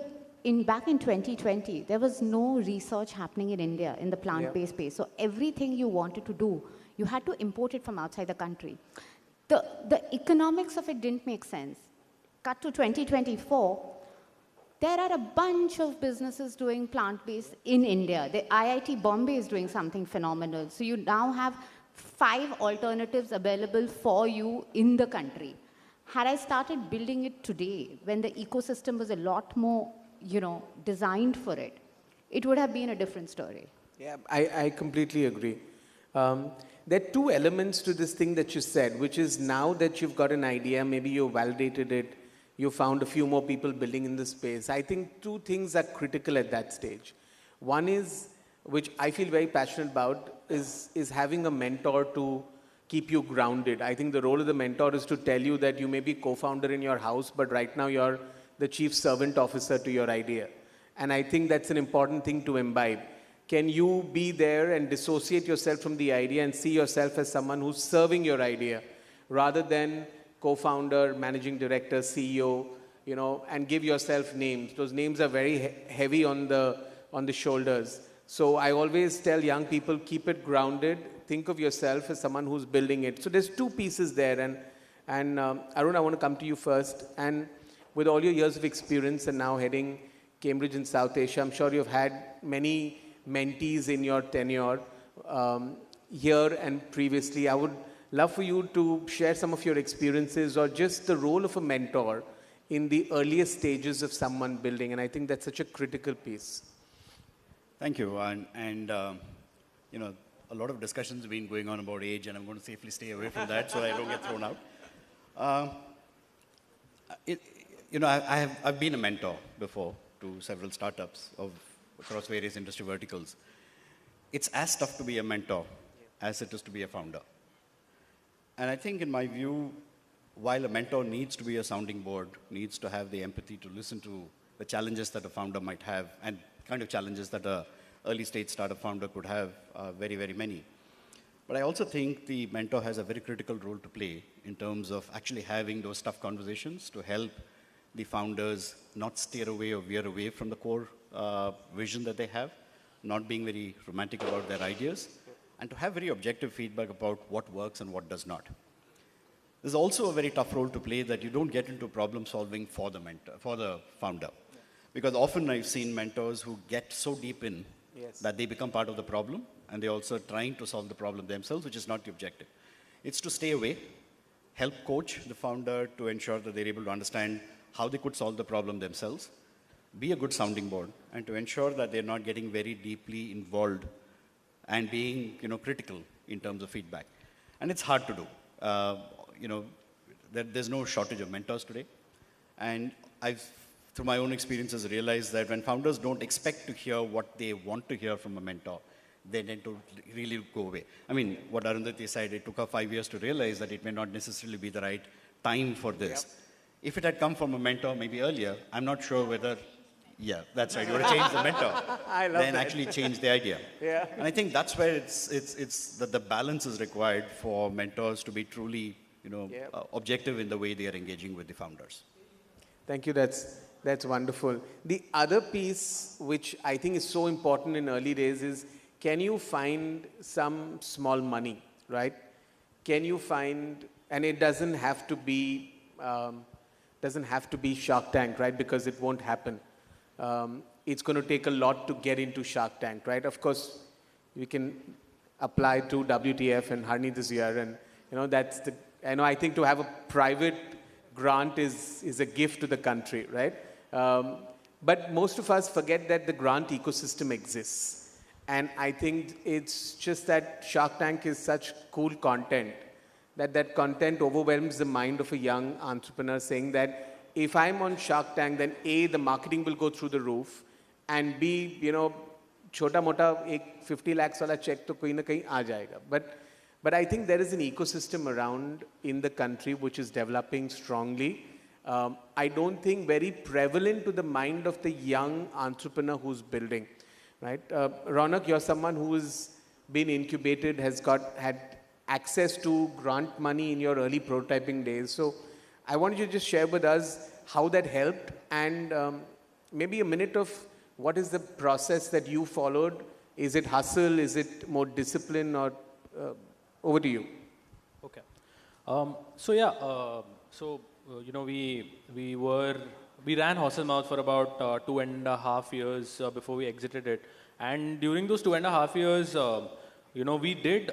back in 2020, there was no research happening in India in the plant-based space. So everything you wanted to do, you had to import it from outside the country. The economics of it didn't make sense. Cut to 2024, there are a bunch of businesses doing plant-based in India. The IIT Bombay is doing something phenomenal. So you now have 5 alternatives available for you in the country. Had I started building it today, when the ecosystem was a lot more, designed for it, it would have been a different story. Yeah, I completely agree. There are 2 elements to this thing that you said, which is now that you've got an idea, maybe you validated it, you found a few more people building in the space. I think 2 things are critical at that stage. One is, which I feel very passionate about, is having a mentor to keep you grounded. I think the role of the mentor is to tell you that you may be co-founder in your house, but right now you're the chief servant officer to your idea. And I think that's an important thing to imbibe. Can you be there and dissociate yourself from the idea and see yourself as someone who's serving your idea rather than co-founder, managing director, CEO, and give yourself names. Those names are very heavy on the shoulders. So I always tell young people, keep it grounded. Think of yourself as someone who's building it. So there's 2 pieces there. And Arun, I want to come to you first. And with all your years of experience and now heading Cambridge in South Asia, I'm sure you've had many mentees in your tenure here and previously. I would love for you to share some of your experiences or just the role of a mentor in the earliest stages of someone building. And I think that's such a critical piece. Thank you. And a lot of discussions have been going on about age, and I'm going to safely stay away from that so I don't get thrown out. I've been a mentor before to several startups across various industry verticals. It's as tough to be a mentor as it is to be a founder. And I think in my view, while a mentor needs to be a sounding board, needs to have the empathy to listen to the challenges that a founder might have and kind of challenges that a early stage startup founder could have, very, very many. But I also think the mentor has a very critical role to play in terms of actually having those tough conversations to help the founders not steer away or veer away from the core vision that they have, not being very romantic about their ideas, and to have very objective feedback about what works and what does not. There's also a very tough role to play that you don't get into problem solving for the founder. Because often I've seen mentors who get so deep in that they become part of the problem, and they're also trying to solve the problem themselves, which is not the objective. It's to stay away, help coach the founder to ensure that they're able to understand how they could solve the problem themselves, be a good sounding board, and to ensure that they're not getting very deeply involved and being, critical in terms of feedback. And it's hard to do. There's no shortage of mentors today. And I've, through my own experiences, realized that when founders don't expect to hear what they want to hear from a mentor, they tend to really go away. I mean, what Arundhati said, it took her 5 years to realize that it may not necessarily be the right time for this. Yep. If it had come from a mentor maybe earlier, I'm not sure whether, yeah, that's right, you would have changed the mentor. I love then that. Actually change the idea. Yeah. And I think that's where it's that the balance is required for mentors to be truly, objective in the way they are engaging with the founders. Thank you. That's wonderful. The other piece, which I think is so important in early days, is can you find some small money, right? Can you find, and it doesn't have to be Shark Tank, right? Because it won't happen. It's going to take a lot to get into Shark Tank, right? Of course, we can apply to WTF and Harni this year, and that's the. I think to have a private grant is a gift to the country, right? But most of us forget that the grant ecosystem exists. And I think it's just that Shark Tank is such cool content that content overwhelms the mind of a young entrepreneur, saying that if I'm on Shark Tank, then A, the marketing will go through the roof, and B, chota mota ek 50 lakhs wala check to koi na kahin aa jayega. But I think there is an ecosystem around in the country which is developing strongly. I don't think very prevalent to the mind of the young entrepreneur who's building. Right, Ronak, you're someone who has been incubated, had access to grant money in your early prototyping days. So I wanted you to just share with us how that helped, and maybe a minute of what is the process that you followed. Is it hustle? Is it more discipline? Or over to you. Okay. We ran Horse's Mouth for about 2.5 years before we exited it. And during those 2.5 years, we did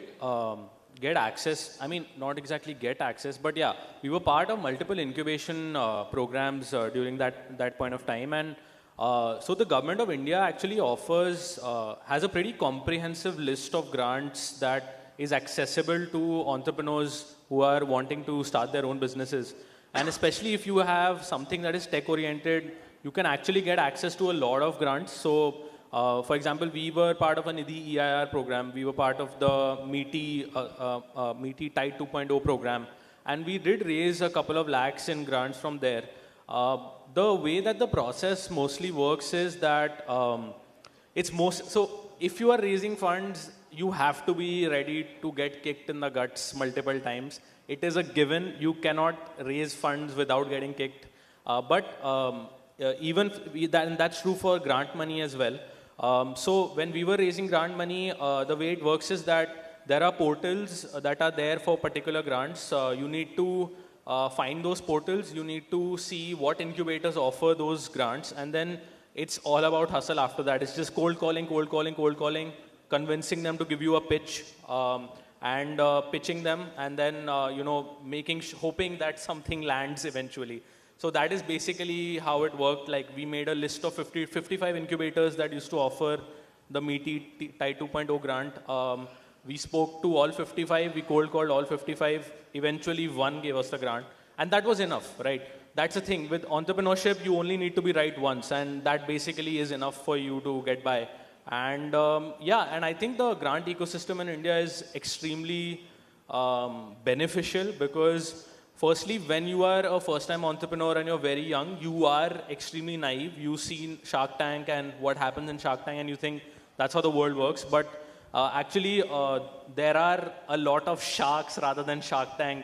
get access. I mean, not exactly get access, but yeah, we were part of multiple incubation programs during that point of time. And so the government of India actually has a pretty comprehensive list of grants that is accessible to entrepreneurs who are wanting to start their own businesses. And especially if you have something that is tech-oriented, you can actually get access to a lot of grants. So, for example, we were part of a Nidhi EIR program. We were part of the Meaty Tide 2.0 program. And we did raise a couple of lakhs in grants from there. The way that the process mostly works is that so if you are raising funds, you have to be ready to get kicked in the guts multiple times. It is a given. You cannot raise funds without getting kicked. That's true for grant money as well. So when we were raising grant money, the way it works is that there are portals that are there for particular grants. You need to find those portals. You need to see what incubators offer those grants. And then it's all about hustle after that. It's just cold calling, convincing them to give you a pitch. And pitching them, and then hoping that something lands eventually. So that is basically how it worked. Like, we made a list of 55 incubators that used to offer the Meaty Tide 2.0 grant. We spoke to all 55. We cold called all 55. Eventually, one gave us the grant, and that was enough, right? That's the thing with entrepreneurship. You only need to be right once, and that basically is enough for you to get by. And and I think the grant ecosystem in India is extremely beneficial because, firstly, when you are a first-time entrepreneur and you're very young, you are extremely naive. You see Shark Tank and what happens in Shark Tank, and you think that's how the world works. But actually, there are a lot of sharks rather than Shark Tank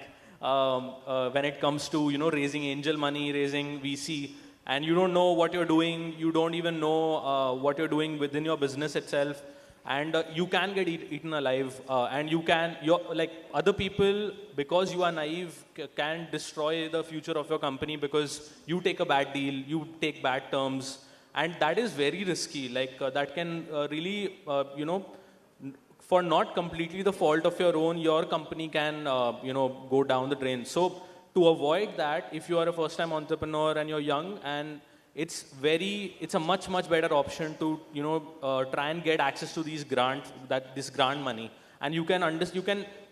when it comes to raising angel money, raising VC. And you don't know what you're doing. You don't even know what you're doing within your business itself. And you can get eaten alive. And other people, because you are naive, can destroy the future of your company because you take a bad deal, you take bad terms. And that is very risky. That can really, for not completely the fault of your own, your company can, go down the drain. So to avoid that, if you are a first-time entrepreneur and you're young, and it's a much better option to try and get access to these this grant money, and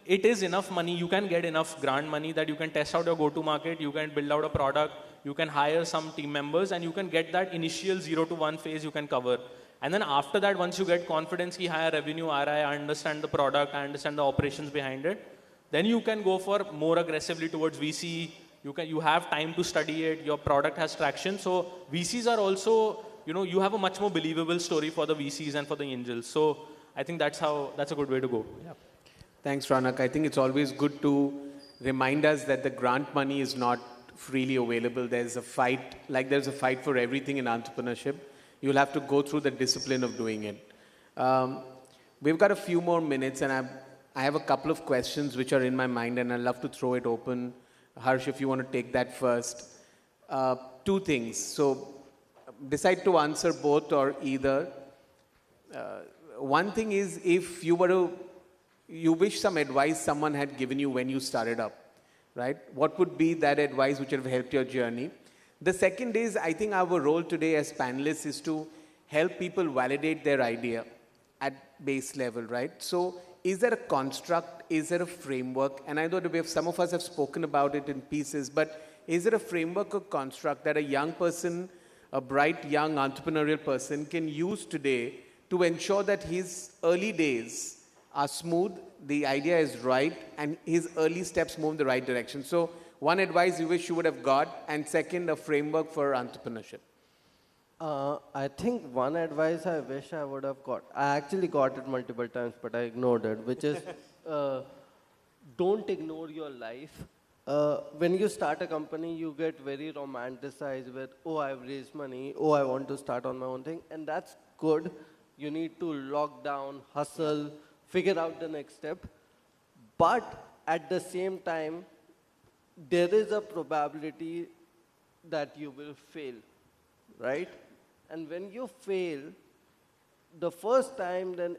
it is enough money. You can get enough grant money that you can test out your go-to-market, you can build out a product, you can hire some team members, and you can get that initial 0 to 1 phase you can cover. And then after that, once you get confidence, higher revenue, RI, I understand the product, I understand the operations behind it, then you can go for more aggressively towards VC. You have time to study it, your product has traction. So VCs are also, you have a much more believable story for the VCs and for the angels. So I think that's a good way to go. Yeah. Thanks, Ronak. I think it's always good to remind us that the grant money is not freely available. There's a fight, like there's a fight for everything in entrepreneurship. You'll have to go through the discipline of doing it. We've got a few more minutes, and I have a couple of questions which are in my mind, and I'd love to throw it open. Harsh, if you want to take that first. Two things. So decide to answer both or either. One thing is, if you wish some advice someone had given you when you started up, right? What would be that advice which would have helped your journey? The second is, I think our role today as panelists is to help people validate their idea at base level, right? So is there a construct? Is there a framework? And I know that some of us have spoken about it in pieces, but is there a framework or construct that a young person, a bright young entrepreneurial person can use today to ensure that his early days are smooth, the idea is right, and his early steps move in the right direction? So one advice you wish you would have got, and second, a framework for entrepreneurship. I think one advice I wish I would have got, I actually got it multiple times, but I ignored it, which is don't ignore your life. When you start a company, you get very romanticized with, oh, I've raised money, oh, I want to start on my own thing, and that's good. You need to lock down, hustle, figure out the next step. But at the same time, there is a probability that you will fail, right? And when you fail, the first time, then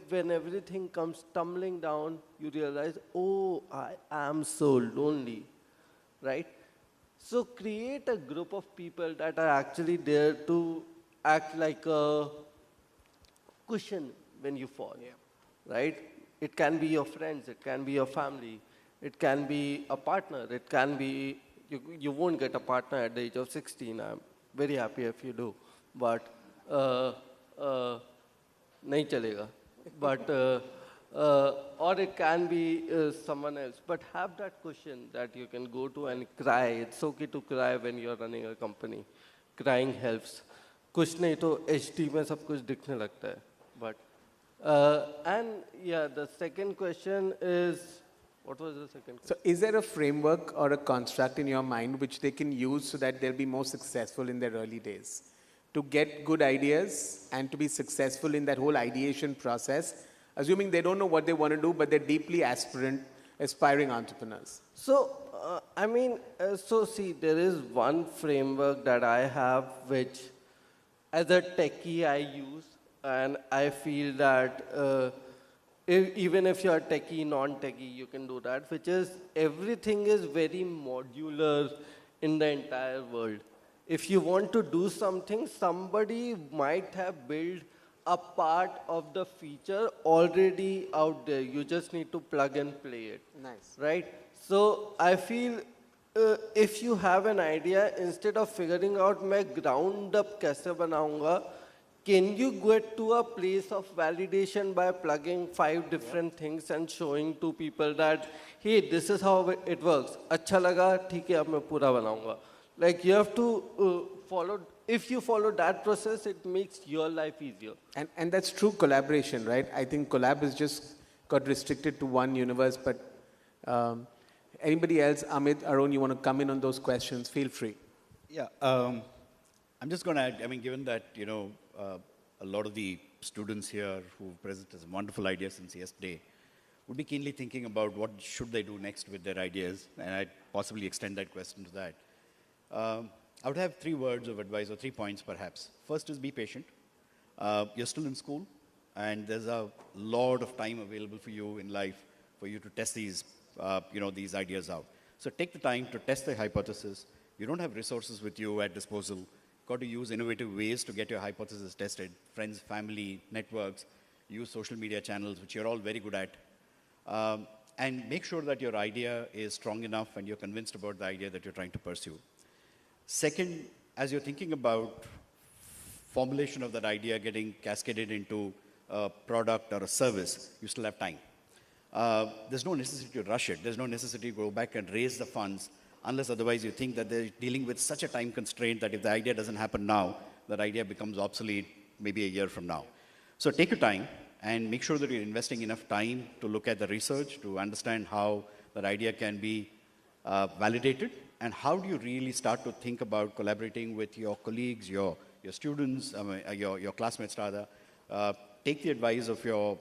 when everything comes tumbling down, you realize, oh, I am so lonely, right? So create a group of people that are actually there to act like a cushion when you fall, right? It can be your friends, it can be your family, it can be a partner, it can be, you won't get a partner at the age of 16. I'm very happy if you do, but nahi chalega. But, or it can be someone else, but have that cushion that you can go to and cry. It's okay to cry when you're running a company. Crying helps. कुछ नहीं तो HD में सब कुछ दिखने लगता है. But, and yeah, the second question is, what was the second question? So is there a framework or a construct in your mind which they can use so that they'll be more successful in their early days? To get good ideas and to be successful in that whole ideation process, assuming they don't know what they want to do, but they're deeply aspiring entrepreneurs. So, so see, there is one framework that I have which, as a techie, I use, and I feel that even if you're techie, non-techie, you can do that, which is everything is very modular in the entire world. If you want to do something, somebody might have built a part of the feature already out there. You just need to plug and play it. Nice. Right? So I feel if you have an idea, instead of figuring out मैं ground up कैसे बनाऊंगा, can you get to a place of validation by plugging 5 different things and showing to people that, hey, this is how it works. अच्छा लगा, ठीक है, अब मैं पूरा बनाऊंगा. Like you have to follow, if you follow that process, it makes your life easier. And that's true collaboration, right? I think collab is just got restricted to one universe, but anybody else, Amit, Arun, you want to come in on those questions, feel free. Yeah, I'm just going to add, given that, a lot of the students here who presented some wonderful ideas since yesterday would be keenly thinking about what should they do next with their ideas, and I'd possibly extend that question to that. I would have 3 words of advice, or 3 points perhaps. First is be patient. You're still in school. And there's a lot of time available for you in life for you to test these, these ideas out. So take the time to test the hypothesis. You don't have resources with you at disposal. You've got to use innovative ways to get your hypothesis tested. Friends, family, networks, use social media channels, which you're all very good at. And make sure that your idea is strong enough and you're convinced about the idea that you're trying to pursue. Second, as you're thinking about formulation of that idea getting cascaded into a product or a service, you still have time. There's no necessity to rush it. There's no necessity to go back and raise the funds unless otherwise you think that they're dealing with such a time constraint that if the idea doesn't happen now, that idea becomes obsolete maybe a year from now. So take your time and make sure that you're investing enough time to look at the research, to understand how that idea can be validated, and how do you really start to think about collaborating with your colleagues, your students, your classmates rather. Take the advice of your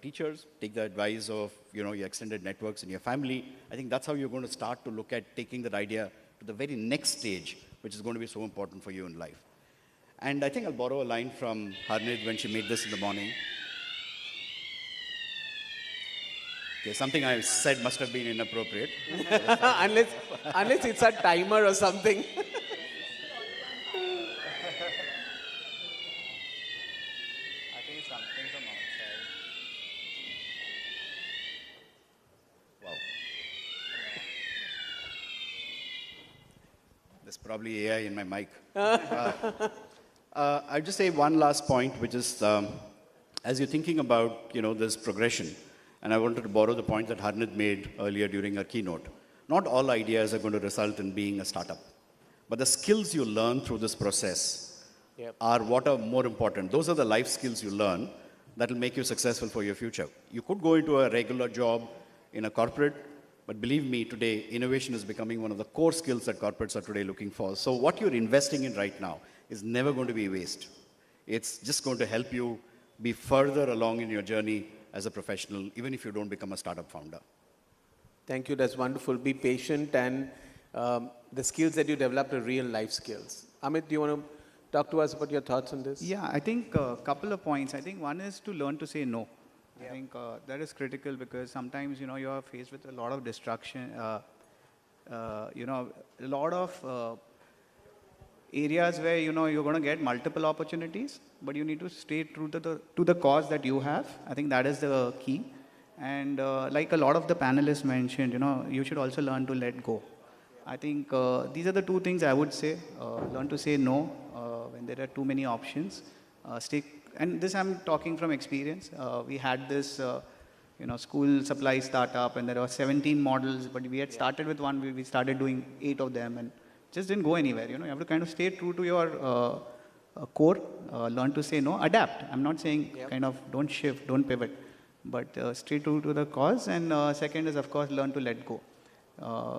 teachers, take the advice of your extended networks in your family. I think that's how you're going to start to look at taking that idea to the very next stage, which is going to be so important for you in life. And I think I'll borrow a line from Harnit when she made this in the morning. Okay, something I said must have been inappropriate. unless it's a timer or something. There's probably AI in my mic. I'll just say one last point, which is as you're thinking about this progression, and I wanted to borrow the point that Harnit made earlier during our keynote. Not all ideas are going to result in being a startup, but the skills you learn through this process are what are more important. Those are the life skills you learn that will make you successful for your future. You could go into a regular job in a corporate, but believe me, today, innovation is becoming one of the core skills that corporates are today looking for. So what you're investing in right now is never going to be waste. It's just going to help you be further along in your journey as a professional, even if you don't become a startup founder. Thank you, that's wonderful. Be patient, and the skills that you develop are real life skills. Amit, do you want to talk to us about your thoughts on this? Yeah, I think a couple of points. I think one is to learn to say no. I think that is critical because sometimes, you are faced with a lot of distraction, a lot of areas where, you're going to get multiple opportunities, but you need to stay true to the cause that you have. I think that is the key. And like a lot of the panelists mentioned, you should also learn to let go. I think these are the two things I would say. Learn to say no when there are too many options. And this I'm talking from experience. We had this, school supply startup, and there were 17 models, but we had started with one. We started doing 8 of them, and just didn't go anywhere. You have to kind of stay true to your core. Learn to say no. Adapt. I'm not saying kind of don't shift, don't pivot, but stay true to the cause. And second is, of course, learn to let go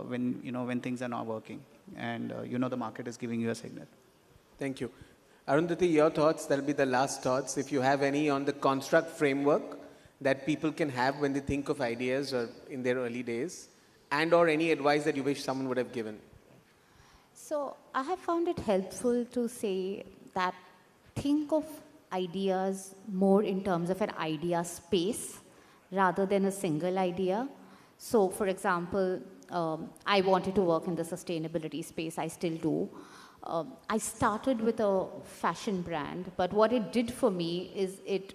when things are not working, and the market is giving you a signal. Thank you. Arundhati, your thoughts, that'll be the last thoughts. If you have any on the construct framework that people can have when they think of ideas or in their early days, and or any advice that you wish someone would have given. So I have found it helpful to say that think of ideas more in terms of an idea space rather than a single idea. So for example, I wanted to work in the sustainability space, I still do. I started with a fashion brand, but what it did for me is it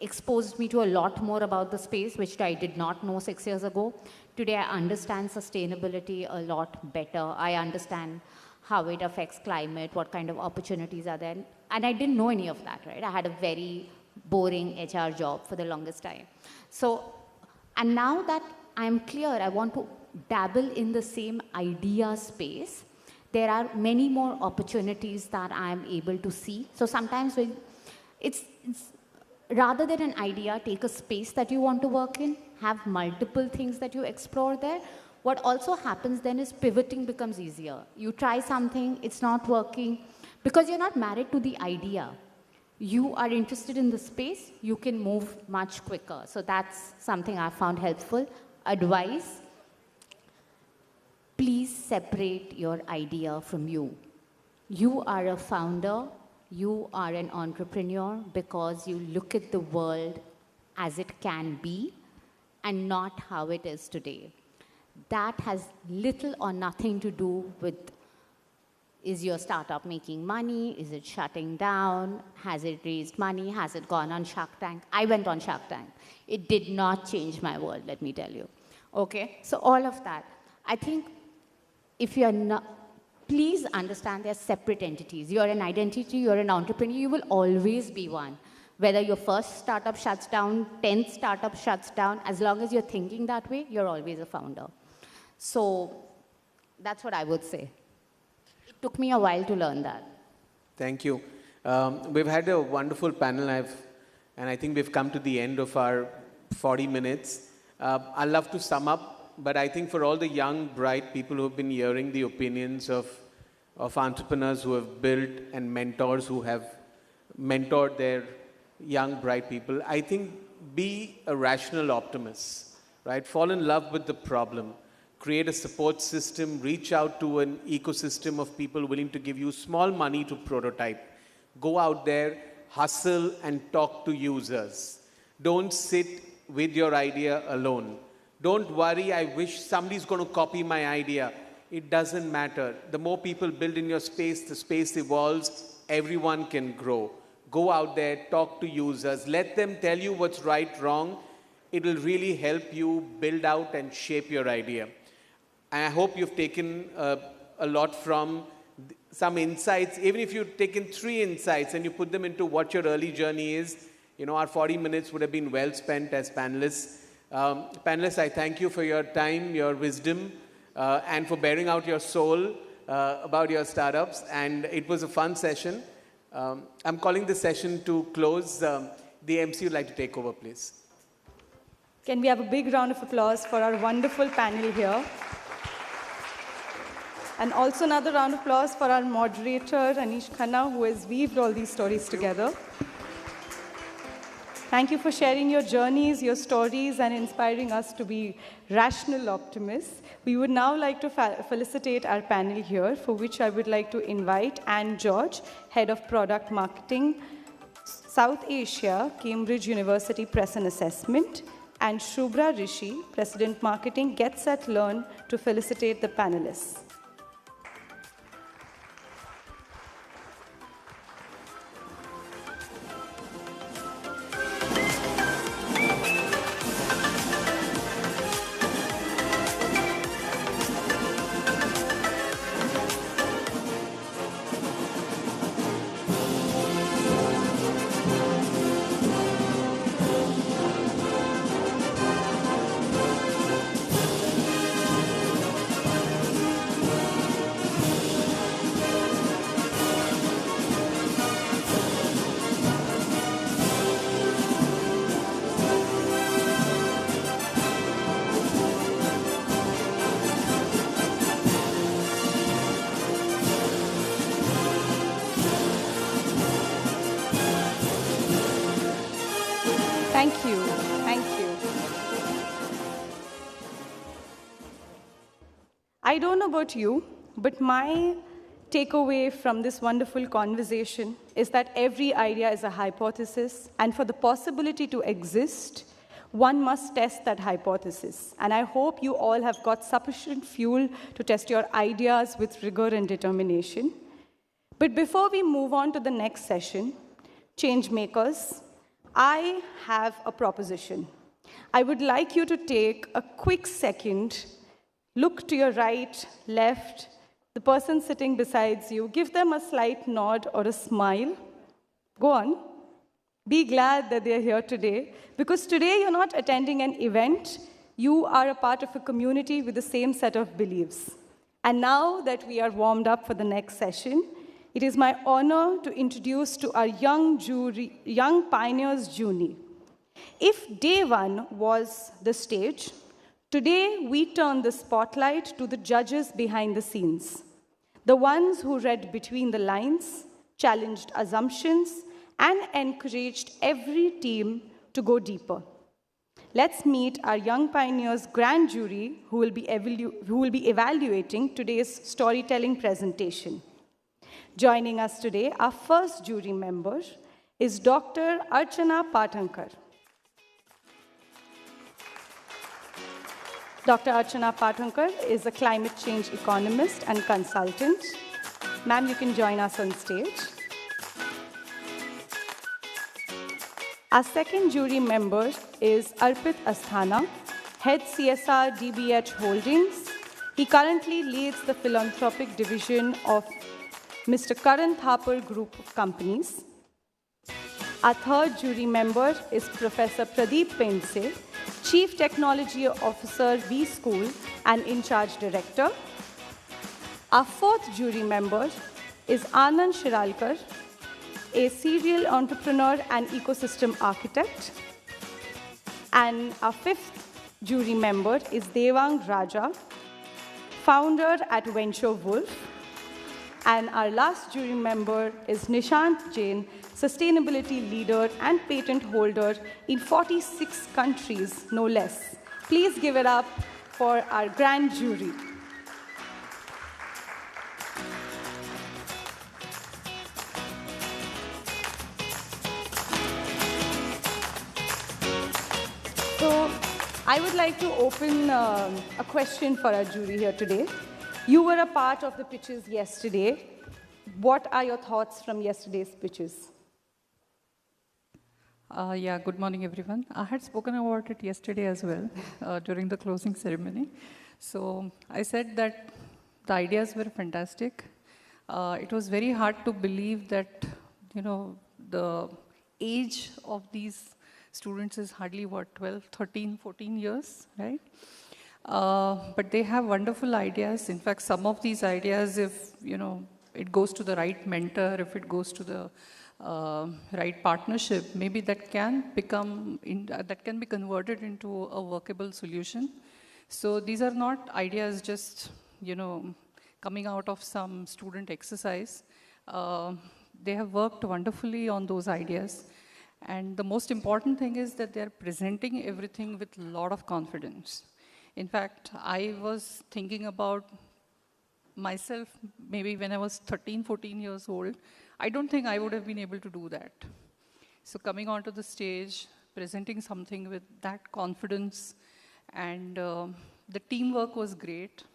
exposed me to a lot more about the space, which I did not know 6 years ago. Today, I understand sustainability a lot better. I understand how it affects climate, what kind of opportunities are there. And I didn't know any of that, right? I had a very boring HR job for the longest time. So, and now that I'm clear, I want to dabble in the same idea space. There are many more opportunities that I'm able to see. So sometimes it's rather than an idea, take a space that you want to work in, have multiple things that you explore there. What also happens then is pivoting becomes easier. You try something, it's not working, because you're not married to the idea. You are interested in the space, you can move much quicker. So that's something I found helpful. Advice. Please separate your idea from you. You are a founder. You are an entrepreneur because you look at the world as it can be and not how it is today. That has little or nothing to do with, is your startup making money? Is it shutting down? Has it raised money? Has it gone on Shark Tank? I went on Shark Tank. It did not change my world, let me tell you. Okay, so all of that. I think if you're not, please understand they're separate entities. You're an identity, you're an entrepreneur, you will always be one. Whether your first startup shuts down, 10th startup shuts down, as long as you're thinking that way, you're always a founder. So that's what I would say. It took me a while to learn that. Thank you. We've had a wonderful panel, and I think we've come to the end of our 40 minutes. I'd love to sum up, but I think for all the young, bright people who have been hearing the opinions of entrepreneurs who have built and mentors who have mentored their young, bright people, I think be a rational optimist, right? Fall in love with the problem. Create a support system, reach out to an ecosystem of people willing to give you small money to prototype. Go out there, hustle, and talk to users. Don't sit with your idea alone. Don't worry, I wish somebody's going to copy my idea. It doesn't matter. The more people build in your space, the space evolves, everyone can grow. Go out there, talk to users, let them tell you what's right, wrong. It will really help you build out and shape your idea. I hope you've taken a lot from some insights. Even if you've taken 3 insights and you put them into what your early journey is, you know, our 40 minutes would have been well spent as panelists. Panelists, I thank you for your time, your wisdom, and for bearing out your soul about your startups. And it was a fun session. I'm calling the session to close. The MC would like to take over, please. Can we have a big round of applause for our wonderful panel here? And also another round of applause for our moderator, Anish Khanna, who has weaved all these stories together. Thank you for sharing your journeys, your stories, and inspiring us to be rational optimists. We would now like to felicitate our panel here, for which I would like to invite Anne George, Head of Product Marketing, South Asia, Cambridge University Press and Assessment, and Shubhra Rishi, President Marketing, Get Set Learn, to felicitate the panelists. Thank you. Thank you. I don't know about you, but my takeaway from this wonderful conversation is that every idea is a hypothesis, and for the possibility to exist, one must test that hypothesis. And I hope you all have got sufficient fuel to test your ideas with rigor and determination. But before we move on to the next session, change makers, I have a proposition. I would like you to take a quick second, look to your right, left, the person sitting beside you, give them a slight nod or a smile. Go on. Be glad that they're here today, because today you're not attending an event, you are a part of a community with the same set of beliefs. And now that we are warmed up for the next session, it is my honor to introduce to our young Pioneers journey. If day one was the stage, today we turn the spotlight to the judges behind the scenes, the ones who read between the lines, challenged assumptions, and encouraged every team to go deeper. Let's meet our Young Pioneers grand jury who will be evaluating today's storytelling presentation. Joining us today, our first jury member is Dr. Archana Patankar. Dr. Archana Patankar is a climate change economist and consultant. Ma'am, you can join us on stage. Our second jury member is Arpit Asthana, Head CSR DBH Holdings. He currently leads the philanthropic division of Mr. Karan Thapar Group of Companies. Our third jury member is Professor Pradeep Pense, Chief Technology Officer, V School, and In-Charge Director. Our fourth jury member is Anand Shiralkar, a serial entrepreneur and ecosystem architect. And our fifth jury member is Devang Raja, founder at Venture Wolf. And our last jury member is Nishant Jain, sustainability leader and patent holder in 46 countries, no less. Please give it up for our grand jury. So I would like to open a question for our jury here today. You were a part of the pitches yesterday. What are your thoughts from yesterday's pitches? Yeah, good morning, everyone. I had spoken about it yesterday as well during the closing ceremony. So I said that the ideas were fantastic. It was very hard to believe that, the age of these students is hardly, 12, 13, 14 years, right? But they have wonderful ideas. In fact, some of these ideas, if, it goes to the right mentor, if it goes to the right partnership, maybe that can become, that can be converted into a workable solution. So these are not ideas just, coming out of some student exercise. They have worked wonderfully on those ideas. And the most important thing is that they're presenting everything with a lot of confidence. In fact, I was thinking about myself, maybe when I was 13, 14 years old, I don't think I would have been able to do that. So coming onto the stage, presenting something with that confidence, and the teamwork was great.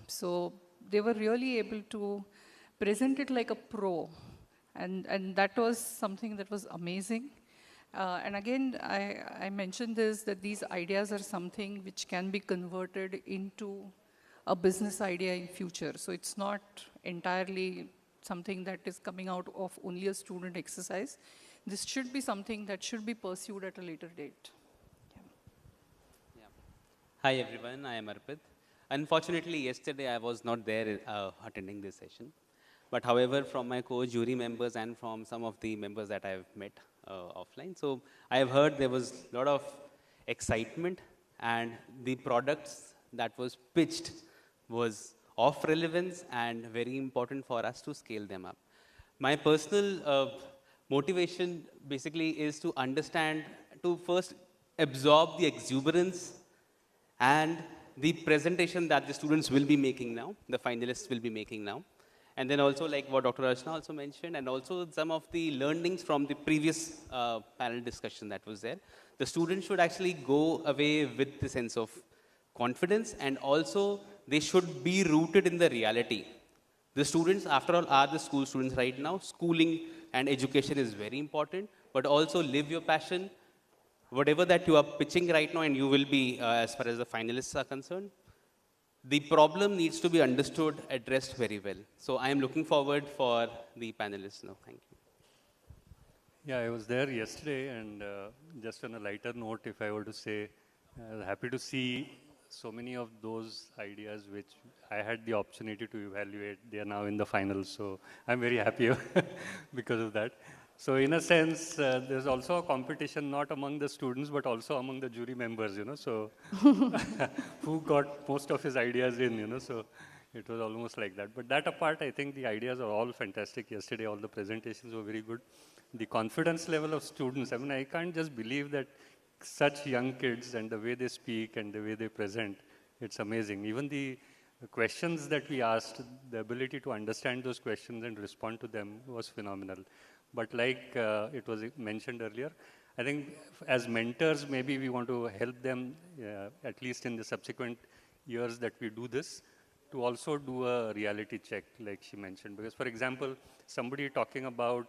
So they were really able to present it like a pro. And that was something that was amazing. And again, I mentioned this, that these ideas are something which can be converted into a business idea in future. So it's not entirely something that is coming out of only a student exercise. This should be something that should be pursued at a later date. Yeah. Hi everyone, I am Arpit. Unfortunately, yesterday I was not there attending this session. But however, from my co-jury members and from some of the members that I have met offline, so I have heard there was a lot of excitement, and the products that was pitched was of relevance and very important for us to scale them up. My personal motivation basically is to understand, to first absorb the exuberance and the presentation that the students will be making now, the finalists will be making now. And then also like what Dr. Archana also mentioned, and also some of the learnings from the previous panel discussion that was there. The students should actually go away with the sense of confidence, and also they should be rooted in the reality. The students, after all, are the school students right now. Schooling and education is very important, but also live your passion. Whatever that you are pitching right now, and you will be, as far as the finalists are concerned, the problem needs to be understood, addressed very well. So I am looking forward for the panelists now. Thank you. Yeah, I was there yesterday, and just on a lighter note, if I were to say, happy to see so many of those ideas which I had the opportunity to evaluate. They are now in the finals, so I'm very happy because of that. So in a sense, there's also a competition not among the students, but also among the jury members, so who got most of his ideas in, so it was almost like that. But that apart, I think the ideas are all fantastic. Yesterday, all the presentations were very good. The confidence level of students, I mean, I can't just believe that such young kids and the way they speak and the way they present, it's amazing. Even the The questions that we asked, the ability to understand those questions and respond to them was phenomenal. But like it was mentioned earlier, I think as mentors, maybe we want to help them, at least in the subsequent years that we do this, to also do a reality check, like she mentioned. Because, for example, somebody talking about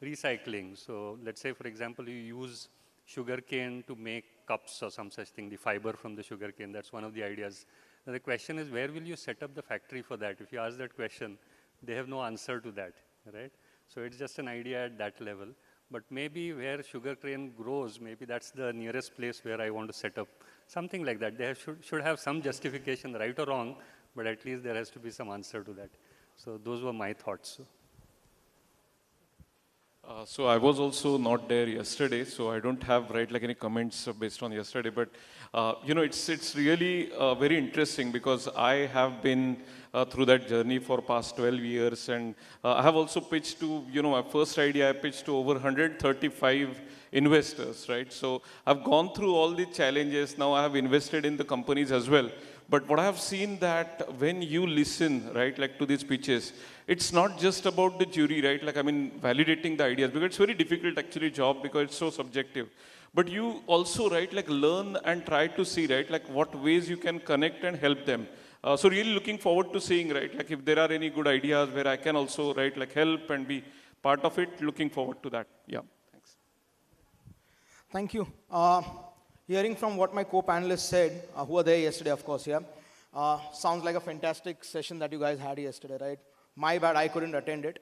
recycling. So let's say, for example, you use sugarcane to make cups or some such thing, the fiber from the sugarcane. That's one of the ideas. Now, the question is, where will you set up the factory for that? If you ask that question, they have no answer to that, right? So it's just an idea at that level. But maybe where sugarcane grows, maybe that's the nearest place where I want to set up something like that. They should have some justification, right or wrong, but at least there has to be some answer to that. So those were my thoughts. So I was also not there yesterday, so I don't have any comments based on yesterday. But it's really very interesting because I have been through that journey for past 12 years, and I have also pitched to my first idea. I pitched to over 135 investors, right? So I've gone through all the challenges. Now I have invested in the companies as well. But what I have seen that when you listen, right, to these pitches, it's not just about the jury, right? Validating the ideas, because it's very difficult actually job because it's so subjective. But you also, right, learn and try to see, right, what ways you can connect and help them. So really looking forward to seeing, right, if there are any good ideas where I can also, right, help and be part of it, looking forward to that. Yeah, thanks. Thank you. Hearing from what my co-panelists said, who were there yesterday, of course, yeah, sounds like a fantastic session that you guys had yesterday, right? My bad, I couldn't attend it.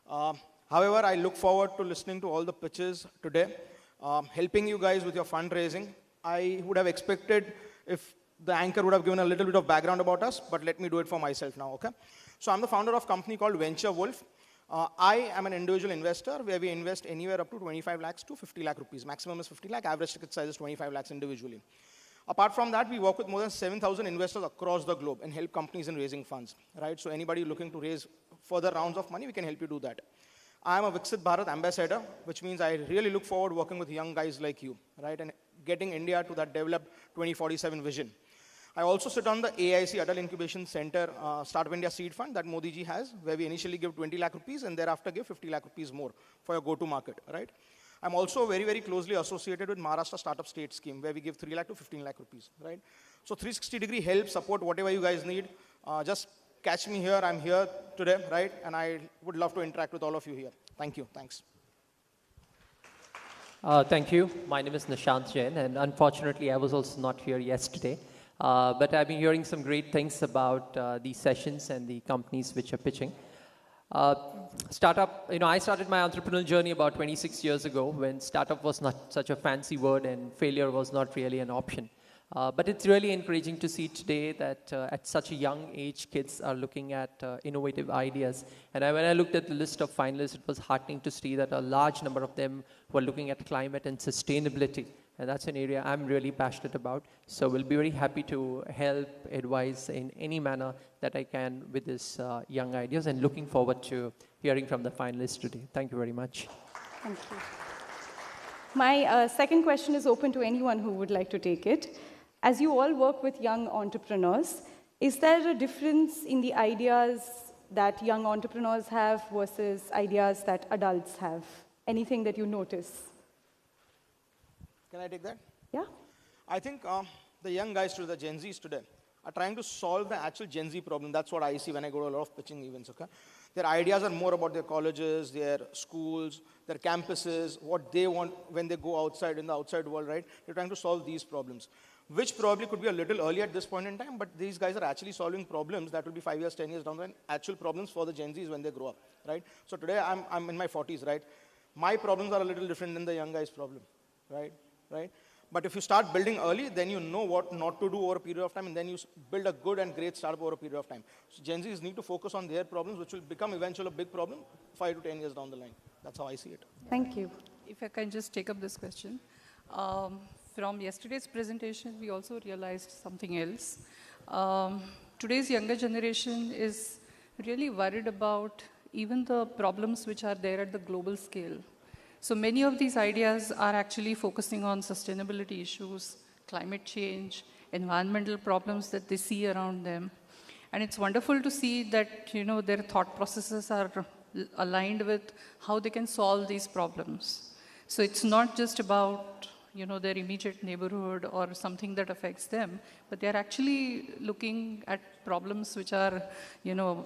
However, I look forward to listening to all the pitches today, helping you guys with your fundraising. I would have expected if the anchor would have given a little bit of background about us, but let me do it for myself now, okay? So I'm the founder of a company called Venture Wolf. I am an individual investor where we invest anywhere up to 25 lakhs to 50 lakh rupees. Maximum is 50 lakh, average ticket size is 25 lakhs individually. Apart from that, we work with more than 7,000 investors across the globe and help companies in raising funds, right? So anybody looking to raise further rounds of money, we can help you do that. I am a Viksit Bharat ambassador, which means I really look forward to working with young guys like you, right? And getting India to that developed 2047 vision. I also sit on the AIC Adult Incubation Center Startup India Seed Fund that Modi ji has, where we initially give 20 lakh rupees and thereafter give 50 lakh rupees more for your go-to market, right? I'm also very, very closely associated with Maharashtra Startup State Scheme, where we give 3 lakh to 15 lakh rupees, right? So 360-degree help, support, whatever you guys need. Just catch me here. I'm here today, right? And I would love to interact with all of you here. Thank you. Thanks. Thank you. My name is Nishant Jain, and unfortunately, I was also not here yesterday. But I've been hearing some great things about these sessions and the companies which are pitching. Startup, I started my entrepreneurial journey about 26 years ago when startup was not such a fancy word and failure was not really an option. But it's really encouraging to see today that at such a young age, kids are looking at innovative ideas. And when I looked at the list of finalists, it was heartening to see that a large number of them were looking at climate and sustainability. And that's an area I'm really passionate about. So we'll be very happy to help, advise in any manner that I can with these young ideas, and looking forward to hearing from the finalists today. Thank you very much. Thank you. My second question is open to anyone who would like to take it. As you all work with young entrepreneurs, is there a difference in the ideas that young entrepreneurs have versus ideas that adults have? Anything that you notice? Can I take that? Yeah. I think the young guys today, the Gen Zs today, are trying to solve the actual Gen Z problem. That's what I see when I go to a lot of pitching events, okay? Their ideas are more about their colleges, their schools, their campuses, what they want when they go outside in the outside world, right? They're trying to solve these problems, which probably could be a little early at this point in time, but these guys are actually solving problems that will be 5 years, 10 years down the line, actual problems for the Gen Zs when they grow up, right? So today I'm in my 40s, right? My problems are a little different than the young guy's problem, right? But if you start building early, then you know what not to do over a period of time, and then you build a good and great startup over a period of time. So Gen Zs need to focus on their problems, which will become eventually a big problem 5 to 10 years down the line. That's how I see it. Thank you. If I can just take up this question. From yesterday's presentation, we also realized something else. Today's younger generation is really worried about even the problems which are there at the global scale. So many of these ideas are actually focusing on sustainability issues, climate change, environmental problems that they see around them. And it's wonderful to see that, their thought processes are aligned with how they can solve these problems. So it's not just about, their immediate neighborhood or something that affects them, but they're actually looking at problems which are,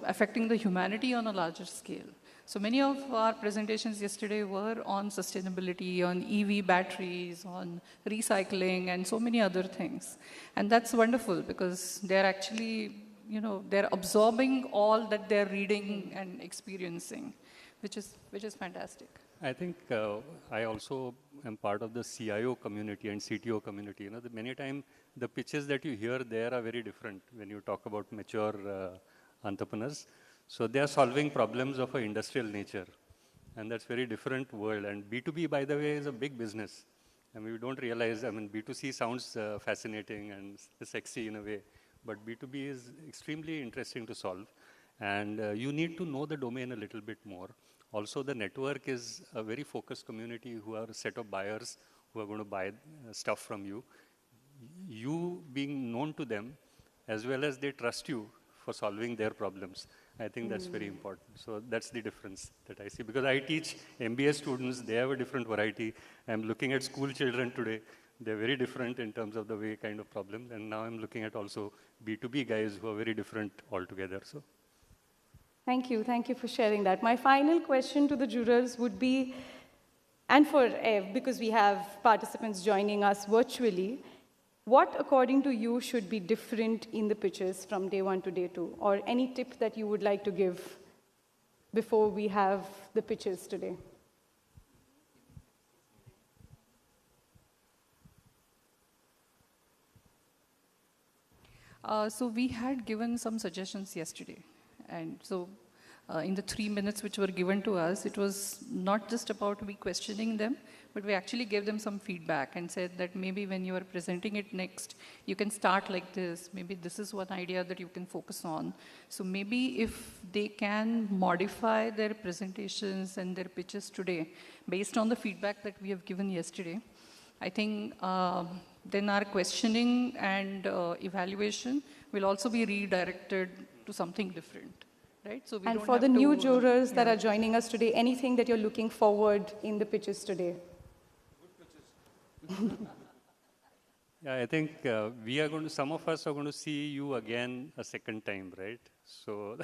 affecting the humanity on a larger scale. So many of our presentations yesterday were on sustainability, on EV batteries, on recycling, and so many other things. And that's wonderful because they're actually, they're absorbing all that they're reading and experiencing, which is fantastic. I think I also am part of the CIO community and CTO community. Many times the pitches that you hear there are very different when you talk about mature entrepreneurs. So they are solving problems of an industrial nature, and that's very different world. And B2B, by the way, is a big business. I mean, we don't realize, B2C sounds fascinating and sexy in a way, but B2B is extremely interesting to solve. And you need to know the domain a little bit more. Also, the network is a very focused community who are a set of buyers who are going to buy stuff from you. You being known to them, as well as they trust you for solving their problems. I think that's very important. So that's the difference that I see. Because I teach MBA students, they have a different variety. I'm looking at school children today. They're very different in terms of the way kind of problems. And now I'm looking at also B2B guys who are very different altogether. So. Thank you for sharing that. My final question to the jurors would be, and for Ev, because we have participants joining us virtually, what, according to you, should be different in the pitches from day 1 to day 2? Or any tip that you would like to give before we have the pitches today? So we had given some suggestions yesterday. And so in the 3 minutes which were given to us, it was not just about we questioning them, but we actually gave them some feedback and said that maybe when you are presenting it next, you can start like this. Maybe this is one idea that you can focus on. So maybe if they can modify their presentations and their pitches today based on the feedback that we have given yesterday, I think then our questioning and evaluation will also be redirected to something different. Right? So we and don't for the have new to, jurors that are joining us today, anything that you're looking forward in the pitches today? Yeah, I think some of us are going to see you again a second time, right? So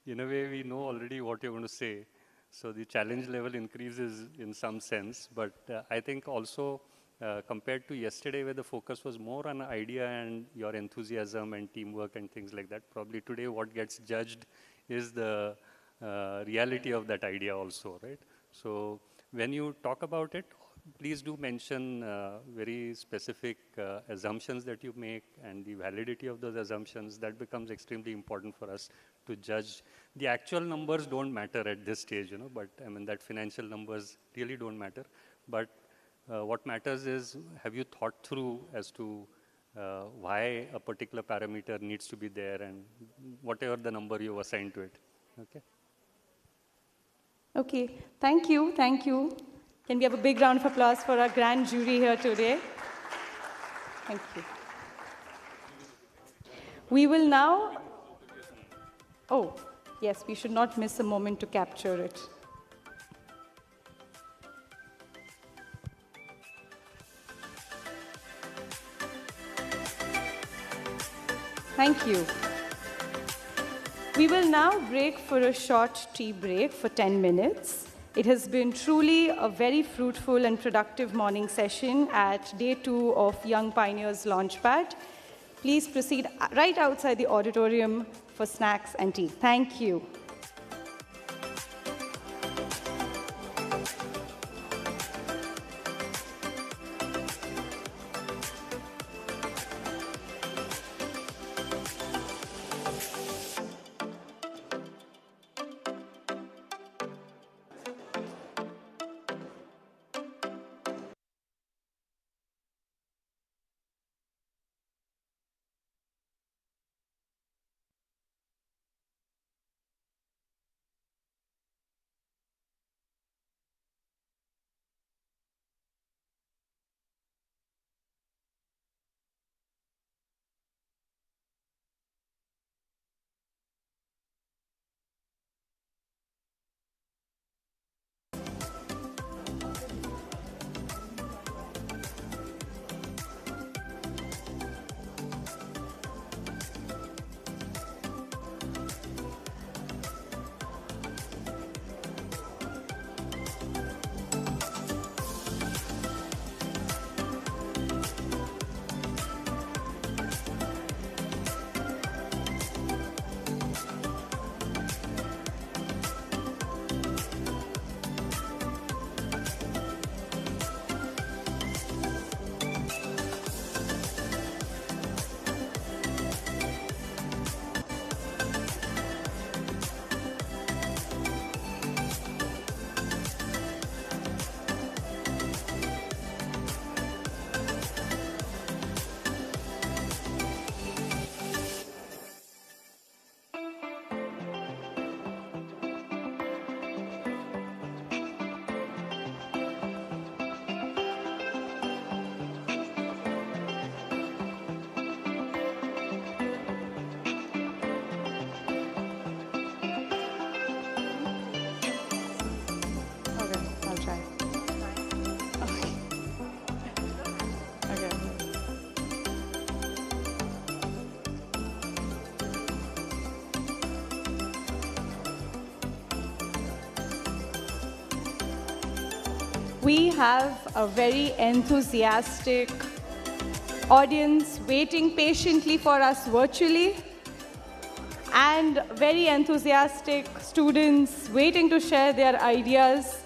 in a way, we know already what you're going to say. So the challenge level increases in some sense, but I think also compared to yesterday where the focus was more on idea and your enthusiasm and teamwork and things like that, probably today what gets judged is the reality of that idea also, right? So when you talk about it, please do mention very specific assumptions that you make and the validity of those assumptions. That becomes extremely important for us to judge. The actual numbers don't matter at this stage, but that financial numbers really don't matter. But what matters is, have you thought through as to why a particular parameter needs to be there and whatever the number you assign to it, okay? Okay, thank you. Can we have a big round of applause for our grand jury here today? Thank you. We will now, oh, yes, we should not miss a moment to capture it. Thank you. We will now break for a short tea break for 10 minutes. It has been truly a very fruitful and productive morning session at day 2 of Young Pioneers Launchpad. Please proceed right outside the auditorium for snacks and tea. Thank you. We have a very enthusiastic audience waiting patiently for us virtually, and very enthusiastic students waiting to share their ideas.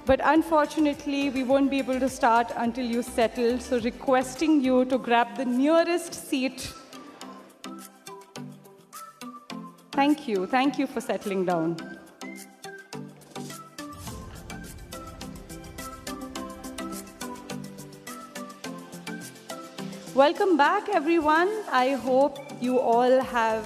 But unfortunately, we won't be able to start until you settle, so requesting you to grab the nearest seat. Thank you. Thank you for settling down. Welcome back, everyone. I hope you all have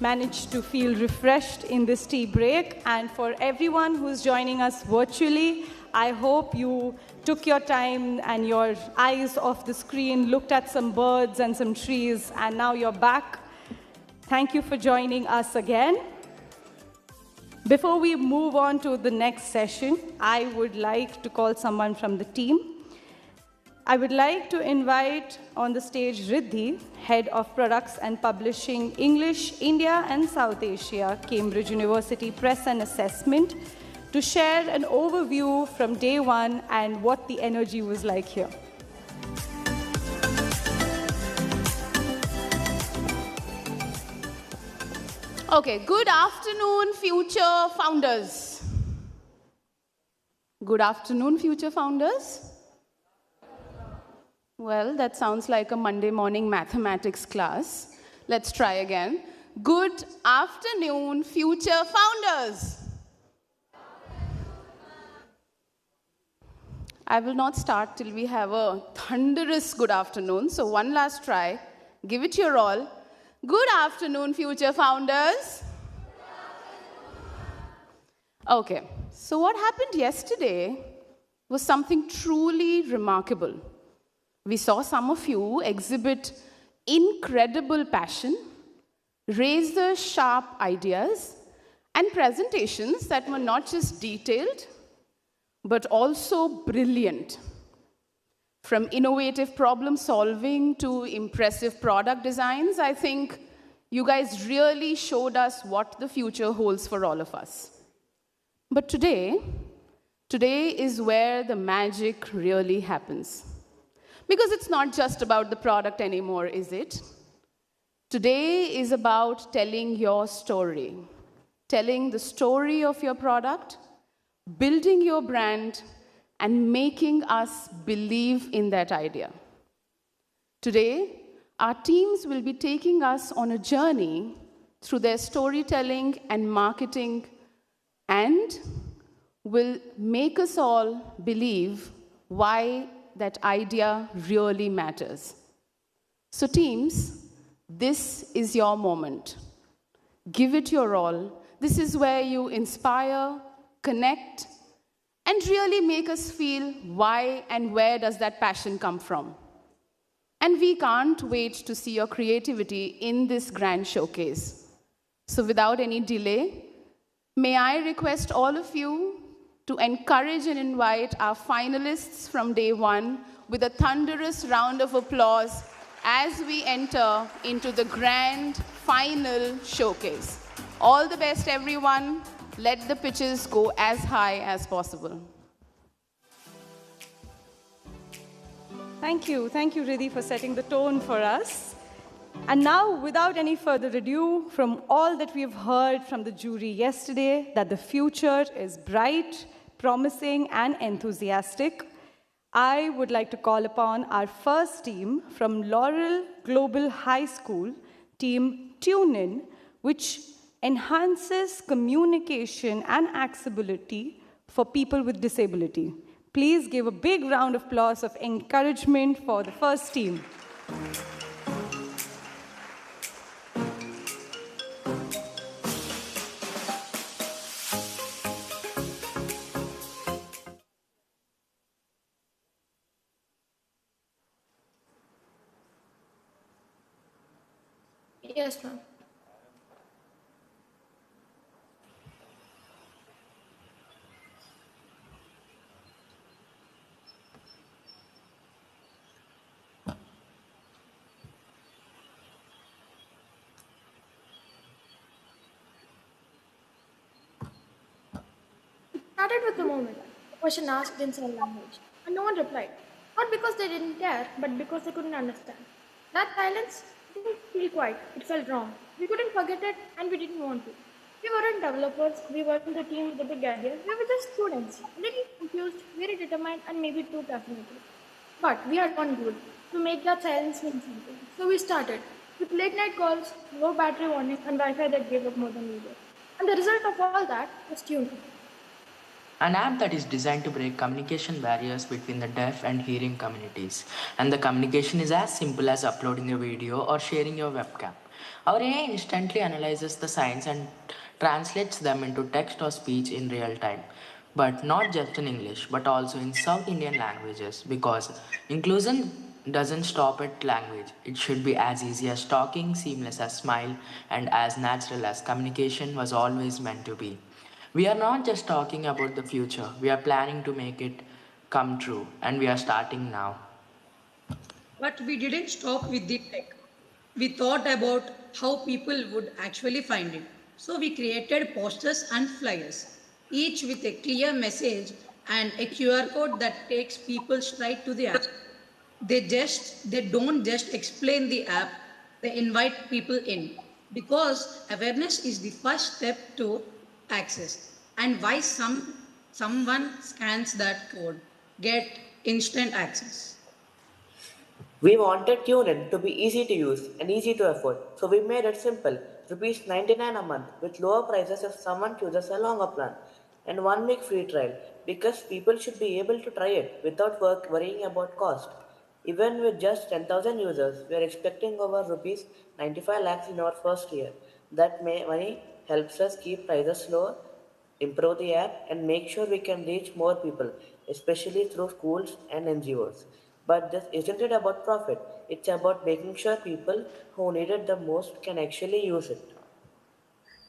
managed to feel refreshed in this tea break. And for everyone who's joining us virtually, I hope you took your time and your eyes off the screen, looked at some birds and some trees, and now you're back. Thank you for joining us again. Before we move on to the next session, I would like to call someone from the team. I would like to invite on the stage Riddhi, Head of Products and Publishing English, India and South Asia, Cambridge University Press and Assessment, to share an overview from day one and what the energy was like here. Okay, good afternoon, future founders. Good afternoon, future founders. Well, that sounds like a Monday morning mathematics class. Let's try again. Good afternoon, future founders. I will not start till we have a thunderous good afternoon. So one last try. Give it your all. Good afternoon, future founders. Okay, so what happened yesterday was something truly remarkable. We saw some of you exhibit incredible passion, razor-sharp ideas, and presentations that were not just detailed, but also brilliant. From innovative problem solving to impressive product designs, I think you guys really showed us what the future holds for all of us. But today is where the magic really happens. Because it's not just about the product anymore, is it? Today is about telling your story, telling the story of your product, building your brand, and making us believe in that idea. Today, our teams will be taking us on a journey through their storytelling and marketing, and will make us all believe why that idea really matters. So teams, this is your moment. Give it your all. This is where you inspire, connect, and really make us feel why and where does that passion come from. And we can't wait to see your creativity in this grand showcase. So without any delay, may I request all of you to encourage and invite our finalists from day one with a thunderous round of applause as we enter into the grand final showcase. All the best, everyone. Let the pitches go as high as possible. Thank you, Riddhi, for setting the tone for us. And now, without any further ado, from all that we've heard from the jury yesterday, that the future is bright, promising, and enthusiastic, I would like to call upon our first team from Laurel Global High School, Team Tune In, which enhances communication and accessibility for people with disability. Please give a big round of applause of encouragement for the first team. Yes, ma'am. Started with the moment. question asked in sign language, and no one replied. Not because they didn't care, but because they couldn't understand. That silence didn't feel quiet, it felt wrong. We couldn't forget it, and we didn't want to. We weren't developers, we weren't the team with the big ideas, we were just students, a little confused, very determined, and maybe too calculated. But we had one goal, to make that silence mean something. So we started, with late night calls, low battery warning, and Wi-Fi that gave up more than we did. And the result of all that was Tune. An app that is designed to break communication barriers between the deaf and hearing communities. And the communication is as simple as uploading a video or sharing your webcam. Our AI instantly analyzes the signs and translates them into text or speech in real time. But not just in English, but also in South Indian languages, because inclusion doesn't stop at language. It should be as easy as talking, seamless as smile, and as natural as communication was always meant to be. We are not just talking about the future, we are planning to make it come true, and we are starting now. But we didn't stop with the tech. We thought about how people would actually find it. So we created posters and flyers, each with a clear message and a QR code that takes people straight to the app. They don't just explain the app, they invite people in. Because awareness is the first step to access. And why someone scans that code, get instant access. We wanted TuneIn to be easy to use and easy to afford, so we made it simple. Rupees 99 a month with lower prices if someone chooses a longer plan, and 1 week free trial because people should be able to try it without worrying about cost. Even with just 10,000 users, we are expecting over rupees 95 lakhs in our first year. That money helps us keep prices lower, improve the app, and make sure we can reach more people, especially through schools and NGOs. But this isn't it about profit, it's about making sure people who need it the most can actually use it.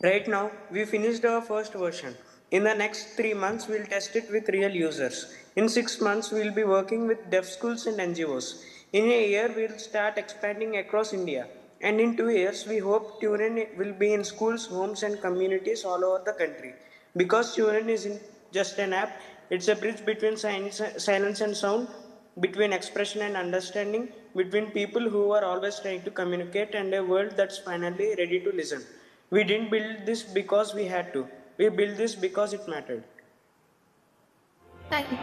Right now, we finished our first version. In the next 3 months, we'll test it with real users. In 6 months, we'll be working with deaf schools and NGOs. In a year, we'll start expanding across India. And in 2 years, we hope TuneIn will be in schools, homes, and communities all over the country. Because TuneIn isn't just an app, it's a bridge between silence and sound, between expression and understanding, between people who are always trying to communicate and a world that's finally ready to listen. We didn't build this because we had to. We built this because it mattered. Thank you.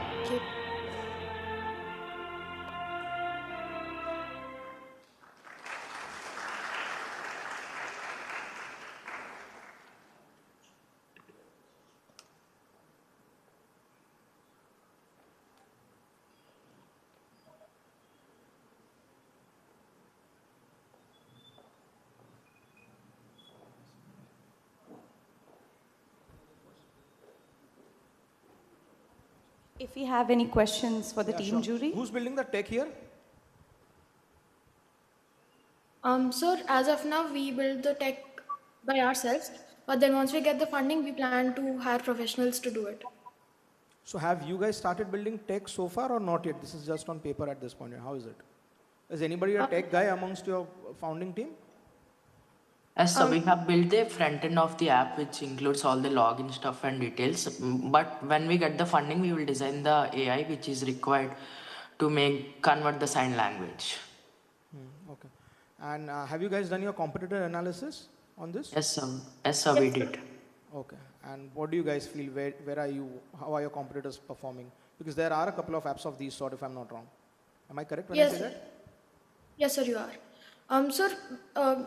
If we have any questions for the team jury. Who's building the tech here? Sir, as of now, we build the tech by ourselves, but then once we get the funding, we plan to hire professionals to do it. So have you guys started building tech so far or not yet? This is just on paper at this point. How is it? Is anybody a tech guy amongst your founding team? Yes, so we have built the front end of the app, which includes all the login stuff and details. But when we get the funding, we will design the AI, which is required to convert the sign language. Okay. And have you guys done your competitor analysis on this? Yes, sir. Yes, sir, we did. Okay. And what do you guys feel? Where are you? How are your competitors performing? Because there are a couple of apps of these sort, if I'm not wrong. Am I correct when I say that? Yes, sir, you are. Sir,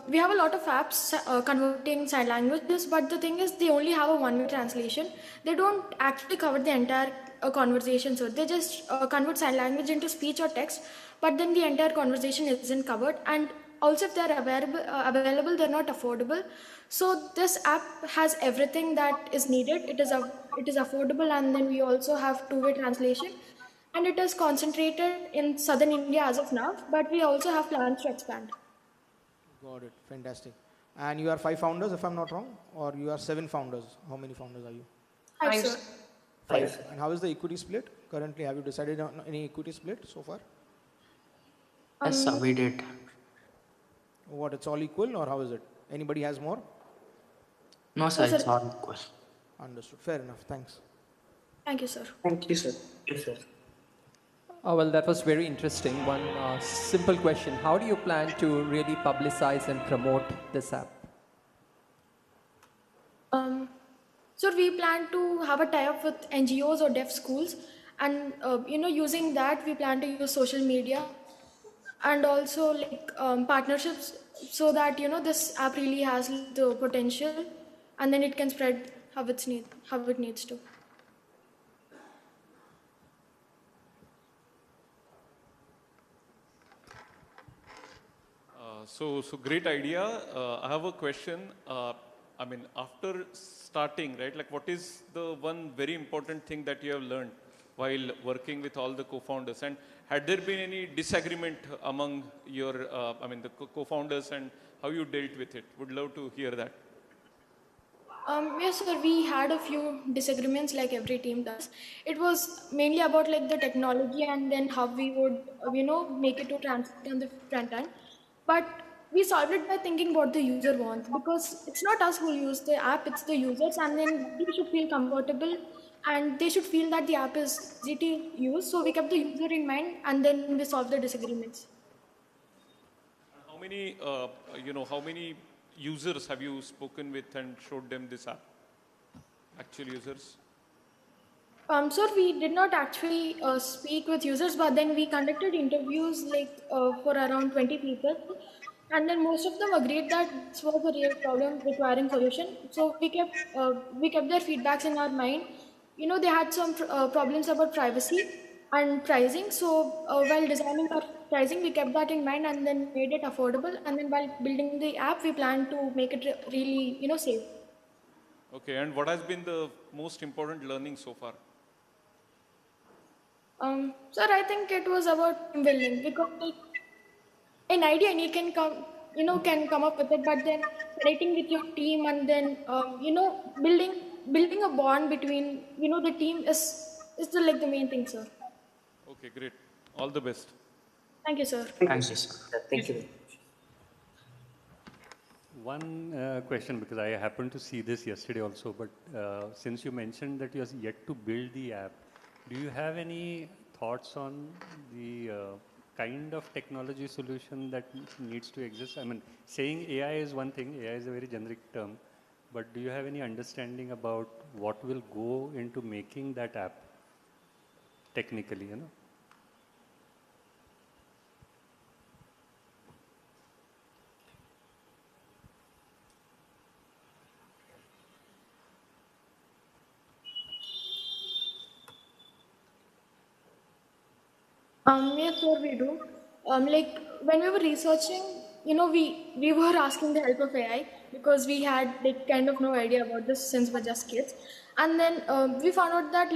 we have a lot of apps converting sign languages, but the thing is they only have a one-way translation. They don't actually cover the entire conversation, so they just convert sign language into speech or text, but then the entire conversation isn't covered. And also if they're available, they're not affordable. So this app has everything that is needed. It is affordable, and then we also have two-way translation. And it is concentrated in southern India as of now, but we also have plans to expand. Got it. Fantastic. And you are 5 founders, if I'm not wrong? Or you are 7 founders? How many founders are you? 5, sir. 5. And how is the equity split? Currently, have you decided on any equity split so far? Yes, sir, we did. What, it's all equal or how is it? Anybody has more? No, sir, it's all equal. Understood. Fair enough. Thanks. Thank you, sir. Thank you, sir. Yes, sir. Well, that was very interesting. One simple question. How do you plan to really publicize and promote this app? So we plan to have a tie-up with NGOs or deaf schools, and using that we plan to use social media and also like partnerships, so that this app really has the potential, and then it can spread how it needs to. So great idea. I have a question. I mean, after starting, right, like what is the one very important thing that you have learned while working with all the co-founders? And had there been any disagreement among your, the co-founders, and how you dealt with it? Would love to hear that. Yes, sir, we had a few disagreements like every team does. It was mainly about like the technology and then how we would, make it to translate on the front end. But we solved it by thinking what the user wants, because it's not us who use the app, it's the users, and then they should feel comfortable and they should feel that the app is easy to use. So we kept the user in mind and then we solved the disagreements. How many users have you spoken with and showed them this app? Actual users? Sir, we did not actually speak with users, but then we conducted interviews for around 20 people, and then most of them agreed that this was a real problem requiring solution. So we kept their feedbacks in our mind. They had some problems about privacy and pricing. So while designing our pricing, we kept that in mind and then made it affordable. And then while building the app, we plan to make it really safe. Okay, and what has been the most important learning so far? Sir, I think it was about team building, because an idea and you can come up with it, but then connecting with your team and then building a bond between the team is the main thing, sir. Okay, great. All the best. Thank you, sir. Thank you, sir. Thank you. One question, because I happened to see this yesterday also, but since you mentioned that you are yet to build the app, do you have any thoughts on the kind of technology solution that needs to exist? I mean, saying AI is one thing, AI is a very generic term, but do you have any understanding about what will go into making that app technically, Yes, sir, we do. When we were researching, we were asking the help of AI, because we had kind of no idea about this since we're just kids. And then we found out that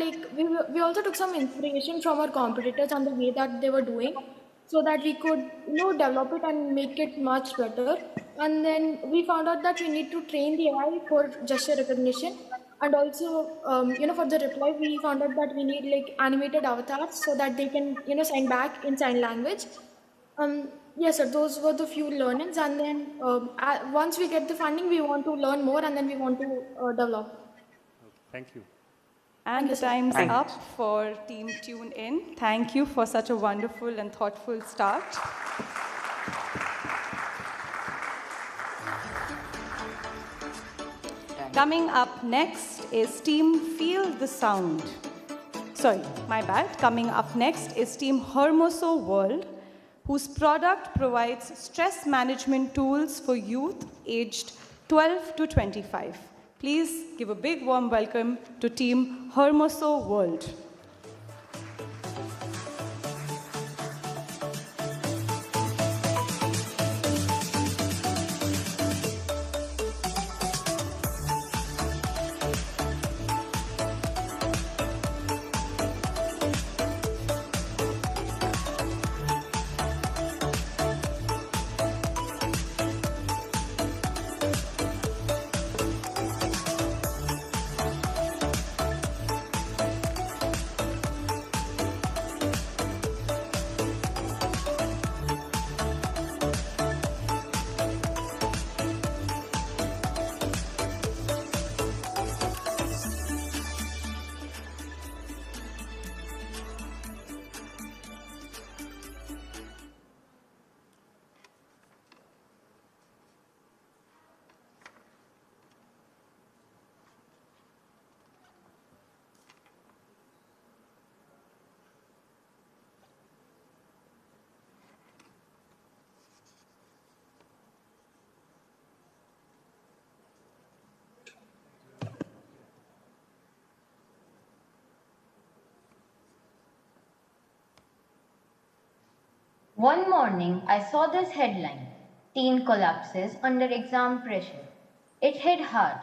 we also took some inspiration from our competitors on the way that they were doing, so that we could develop it and make it much better. And then we found out that we need to train the AI for gesture recognition. And also, for the reply, we found out that we need animated avatars so that they can, sign back in sign language. Yes, sir, those were the few learnings. And then once we get the funding, we want to learn more and then we want to develop. Okay, thank you. And the time's up for Team Tune In. Thank you for such a wonderful and thoughtful start. Coming up next is Team Feel the Sound. Sorry, my bad. Coming up next is Team Hermoso World, whose product provides stress management tools for youth aged 12 to 25. Please give a big warm welcome to Team Hermoso World. One morning, I saw this headline: Teen collapses under exam pressure. It hit hard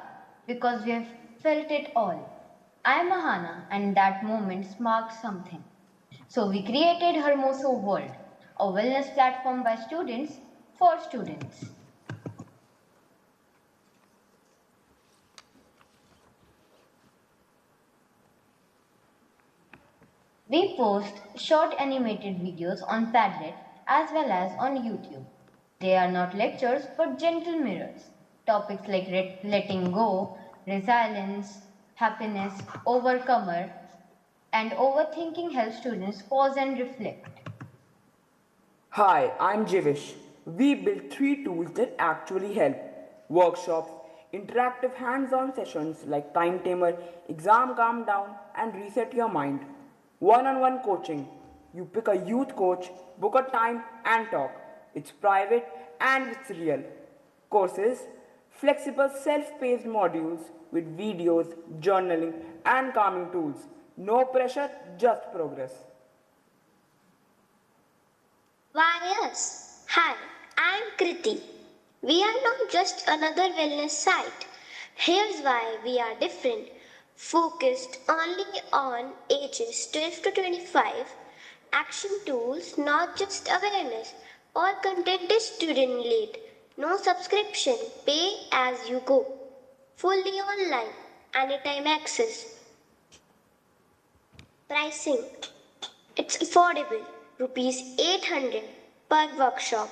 because we have felt it all. I am Mahana, and that moment sparked something. So we created Hermoso World, a wellness platform by students for students. We post short animated videos on Padlet as well as on YouTube. They are not lectures but gentle mirrors. Topics like letting go, resilience, happiness, overcomer, and overthinking help students pause and reflect. Hi, I'm Jivish. We built 3 tools that actually help: workshops, interactive hands-on sessions like time tamer, exam calm down, and reset your mind. One-on-one coaching. You pick a youth coach, book a time, and talk. It's private and it's real. Courses, flexible self-paced modules with videos, journaling, and calming tools. No pressure, just progress. Why, yes. Hi, I'm Kriti. We are not just another wellness site. Here's why we are different. Focused only on ages 12 to 25, action tools, not just awareness. All content is student led. No subscription, pay as you go. Fully online, anytime access. Pricing. It's affordable, rupees 800 per workshop.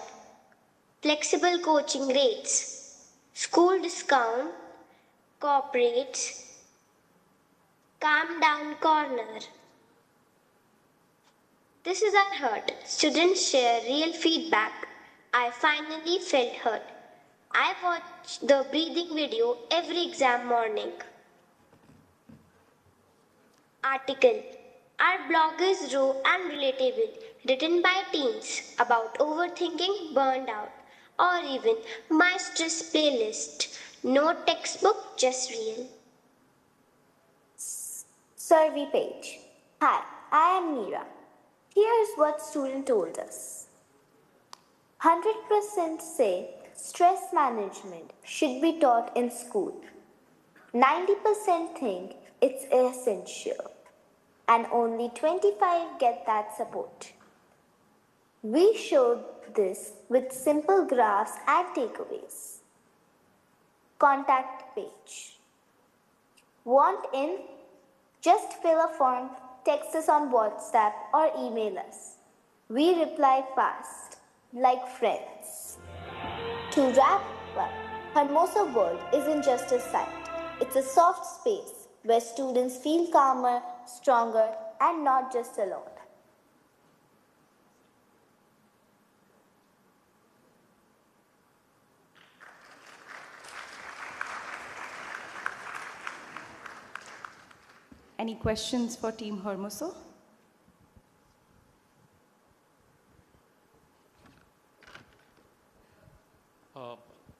Flexible coaching rates, school discount, corporates, calm down corner. This is unheard. Students share real feedback. I finally felt heard. I watch the breathing video every exam morning. Article. Our blog is raw and relatable, written by teens about overthinking, burned out, or even my stress playlist. No textbook, just real. Survey page. Hi, I am Meera. Here's what student told us. 100% say stress management should be taught in school. 90% think it's essential. And only 25 get that support. We showed this with simple graphs and takeaways. Contact page. Want in? Just fill a form, text us on WhatsApp or email us. We reply fast, like friends. To wrap up, Hermosa World isn't just a site. It's a soft space where students feel calmer, stronger, and not just alone. Any questions for Team Hermoso?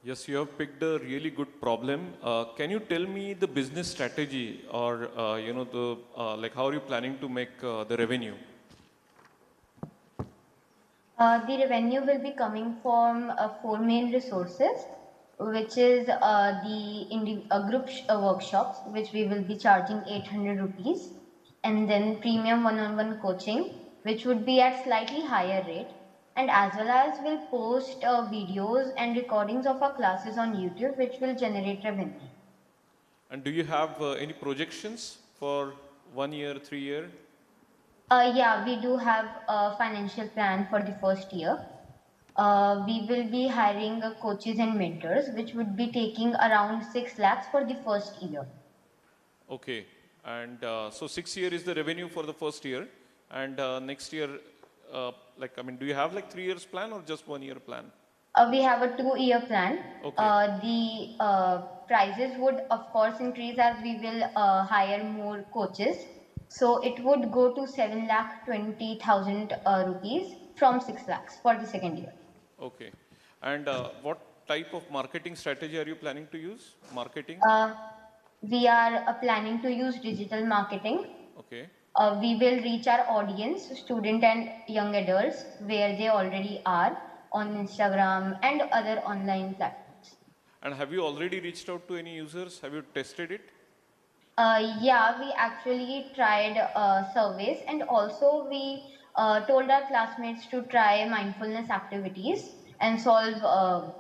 Yes, you have picked a really good problem. Can you tell me the business strategy, or like how are you planning to make the revenue? The revenue will be coming from 4 main resources, which is the group workshops, which we will be charging 800 rupees, and then premium one-on-one coaching, which would be at slightly higher rate, and as well as we'll post videos and recordings of our classes on YouTube, which will generate revenue. And do you have any projections for 1 year, 3 year? Yeah, we do have a financial plan for the first year. We will be hiring coaches and mentors, which would be taking around 6 lakhs for the first year. Okay. And so 6 year is the revenue for the first year. And next year, do you have like 3 years plan or just 1 year plan? We have a 2-year plan. Okay. The prices would of course increase as we will hire more coaches. So it would go to 7,20,000 rupees from 6 lakhs for the second year. Okay. And what type of marketing strategy are you planning to use? Marketing? We are planning to use digital marketing. Okay. We will reach our audience, student and young adults, where they already are on Instagram and other online platforms. And have you already reached out to any users? Have you tested it? Yeah, we actually tried surveys, and also we told our classmates to try mindfulness activities and solve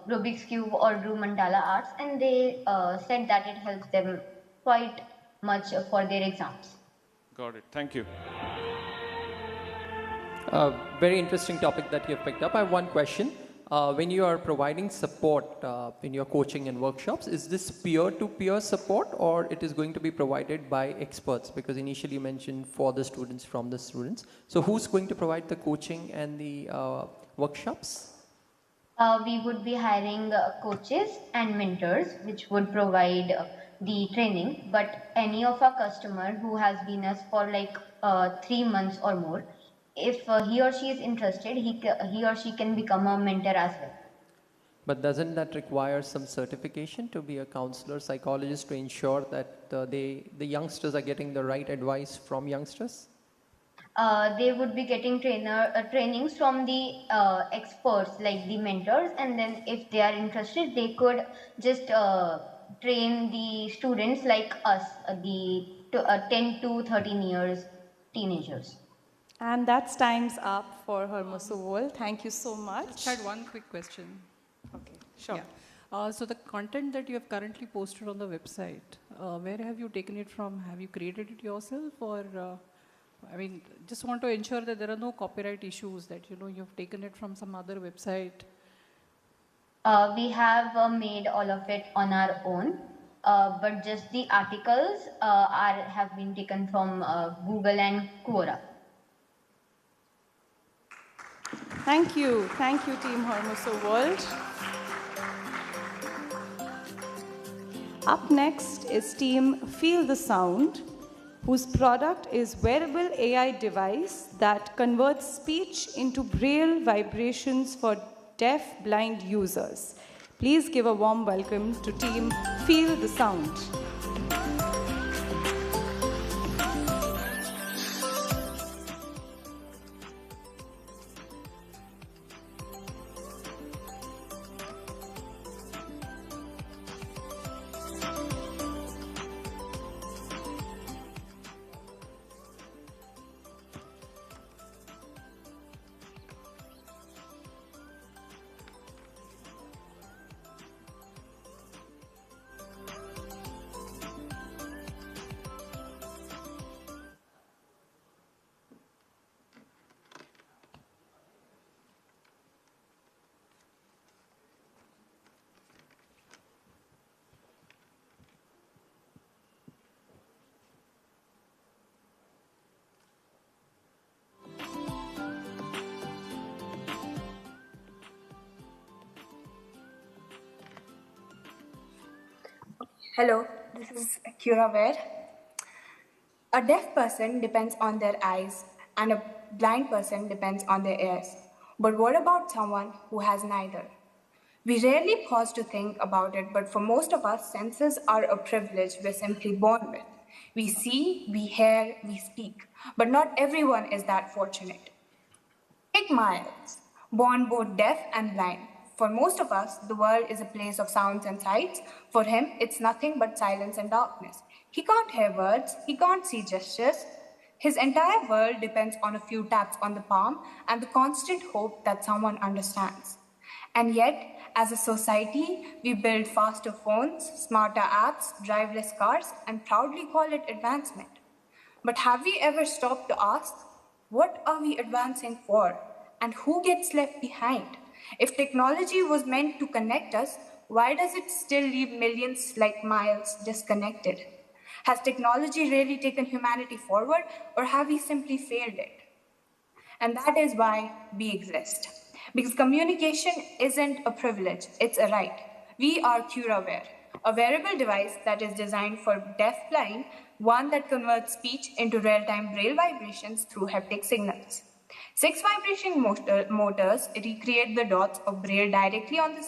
Rubik's Cube or do mandala arts, and they said that it helps them quite much for their exams. Got it. Thank you. Very interesting topic that you've picked up. I have one question. When you are providing support in your coaching and workshops, is this peer-to-peer support or it is going to be provided by experts? Because initially you mentioned for the students, from the students. So who's going to provide the coaching and the workshops? We would be hiring coaches and mentors, which would provide the training. But any of our customer who has been us for like 3 months or more, if he or she is interested, he or she can become a mentor as well. But doesn't that require some certification to be a counselor, psychologist, to ensure that the youngsters are getting the right advice from youngsters? They would be getting trainings from the experts, like the mentors, and then if they are interested, they could just train the students like us, the 10 to 13 years teenagers. And that's time's up for Hermoso World. Thank you so much. Just had one quick question. Okay, sure. Yeah. So the content that you have currently posted on the website, where have you taken it from? Have you created it yourself, or I mean, just want to ensure that there are no copyright issues, that you've taken it from some other website? We have made all of it on our own, but just the articles have been taken from Google and Quora. Thank you, Team Hermoso World. Up next is Team Feel the Sound, whose product is wearable AI device that converts speech into braille vibrations for deaf blind users. Please give a warm welcome to Team Feel the Sound. Hello, this is Kira Ware. A deaf person depends on their eyes and a blind person depends on their ears. But what about someone who has neither? We rarely pause to think about it, but for most of us, senses are a privilege we're simply born with. We see, we hear, we speak, but not everyone is that fortunate. Take Miles, born both deaf and blind. For most of us, the world is a place of sounds and sights. For him, it's nothing but silence and darkness. He can't hear words, he can't see gestures. His entire world depends on a few taps on the palm and the constant hope that someone understands. And yet, as a society, we build faster phones, smarter apps, driverless cars, and proudly call it advancement. But have we ever stopped to ask, what are we advancing for? And who gets left behind? If technology was meant to connect us, why does it still leave millions like Miles disconnected? Has technology really taken humanity forward, or have we simply failed it? And that is why we exist. Because communication isn't a privilege, it's a right. We are CuraWare, a wearable device that is designed for deaf-blind, one that converts speech into real-time braille vibrations through haptic signals. 6 vibration motors recreate the dots of braille directly on the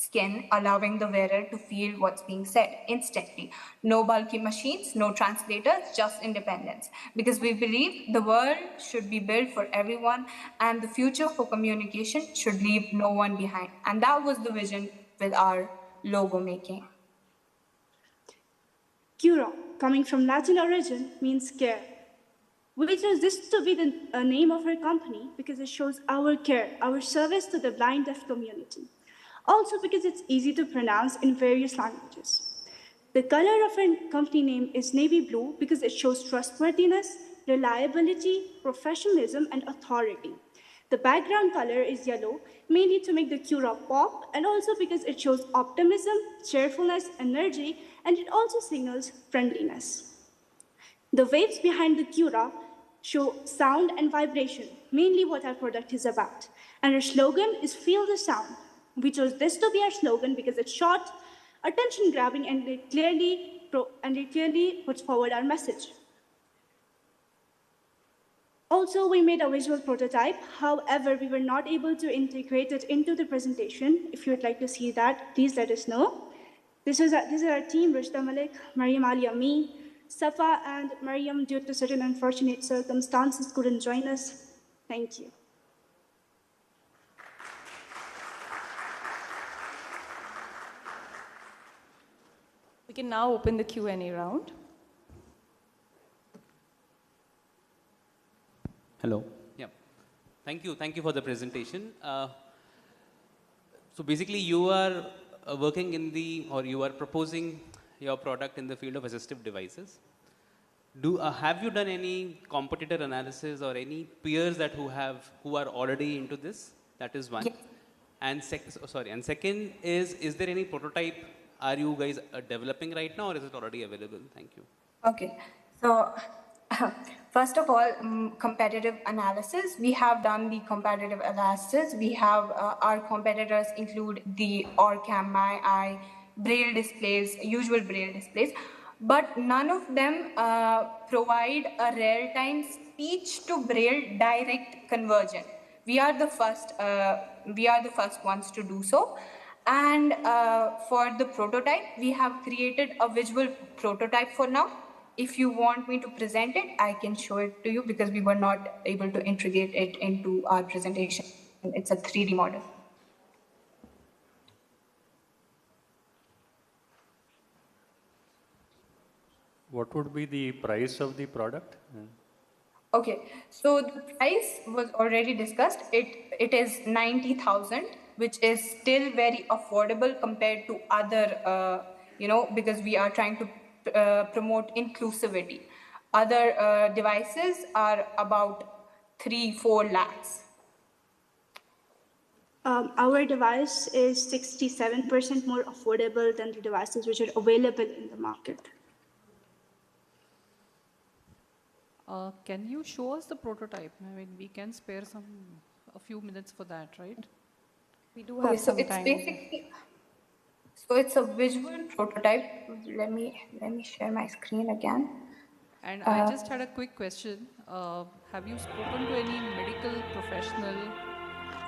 skin, allowing the wearer to feel what's being said instantly. No bulky machines, no translators, just independence. Because we believe the world should be built for everyone and the future for communication should leave no one behind. And that was the vision with our logo making. Cura, coming from Latin origin, means care. We chose this to be the name of our company because it shows our care, our service to the blind deaf community. Also because it's easy to pronounce in various languages. The color of our company name is navy blue because it shows trustworthiness, reliability, professionalism, and authority. The background color is yellow, mainly to make the Cura pop, and also because it shows optimism, cheerfulness, energy, and it also signals friendliness. The waves behind the Cura show sound and vibration, mainly what our product is about. And our slogan is Feel the Sound. We chose this to be our slogan because it's short, attention-grabbing, and it clearly puts forward our message. Also, we made a visual prototype. However, we were not able to integrate it into the presentation. If you would like to see that, please let us know. This is our team, Rishta Malik, Mariam Ali Ami, Safa and Mariam, due to certain unfortunate circumstances, couldn't join us. Thank you. We can now open the Q&A round. Hello. Yeah. Thank you for the presentation. So basically you are working in you are proposing your product in the field of assistive devices. Have you done any competitor analysis or any peers that who are already into this? That is one. Yes. And second is there any prototype are you guys developing right now, or is it already available? Thank you. Okay, so first of all, competitive analysis. We have done the competitive analysis. We have our competitors include the Orcam, MyEye, Braille displays, usual Braille displays, but none of them provide a real-time speech to Braille direct conversion. We are the first ones to do so. And for the prototype, we have created a visual prototype for now. If you want me to present it, I can show it to you because we were not able to integrate it into our presentation. It's a 3D model. What would be the price of the product? Okay, so the price was already discussed. It is 90,000, which is still very affordable compared to other, because we are trying to promote inclusivity. Other devices are about 3-4 lakhs. Our device is 67% more affordable than the devices which are available in the market. Can you show us the prototype? I mean, we can spare a few minutes for that, right? We do have some time. So it's a visual prototype. Let me share my screen again. And I just had a quick question. Have you spoken to any medical professional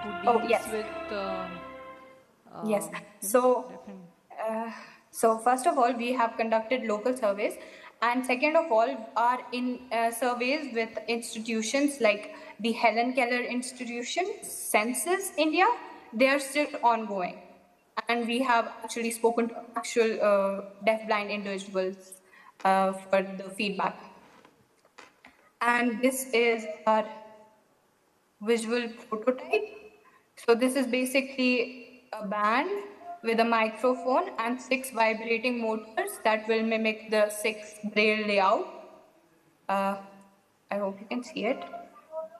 who deals with? Yes. So first of all, we have conducted local surveys. And second of all, are in surveys with institutions like the Helen Keller Institution, Census India. They are still ongoing. And we have actually spoken to actual deaf-blind individuals for the feedback. And this is our visual prototype. So this is basically a band with a microphone and 6 vibrating motors that will mimic the 6 Braille layout. I hope you can see it.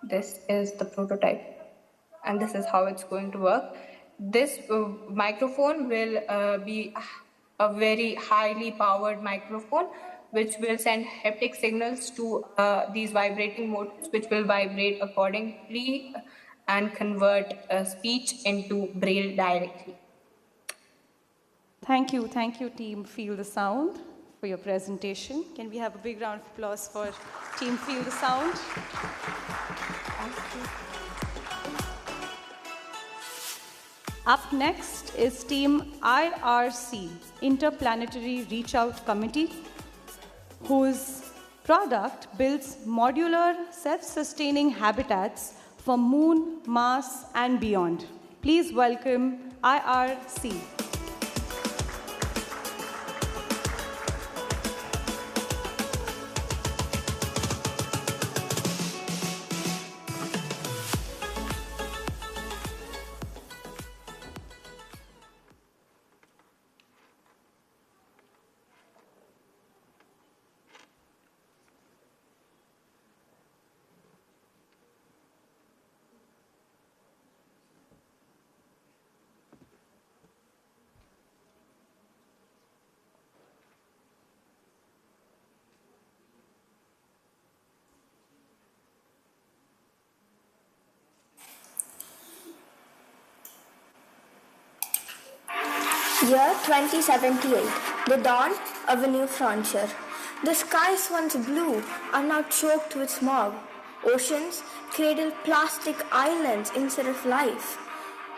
This is the prototype, and this is how it's going to work. This microphone will be a very highly powered microphone, which will send haptic signals to these vibrating motors, which will vibrate accordingly and convert speech into Braille directly. Thank you, Team Feel the Sound, for your presentation. Can we have a big round of applause for Team Feel the Sound? Thank you. Up next is Team IRC, Interplanetary Reach Out Committee, whose product builds modular, self-sustaining habitats for Moon, Mars, and beyond. Please welcome IRC. Year 2078, the dawn of a new frontier. The skies once blue are now choked with smog. Oceans cradle plastic islands instead of life.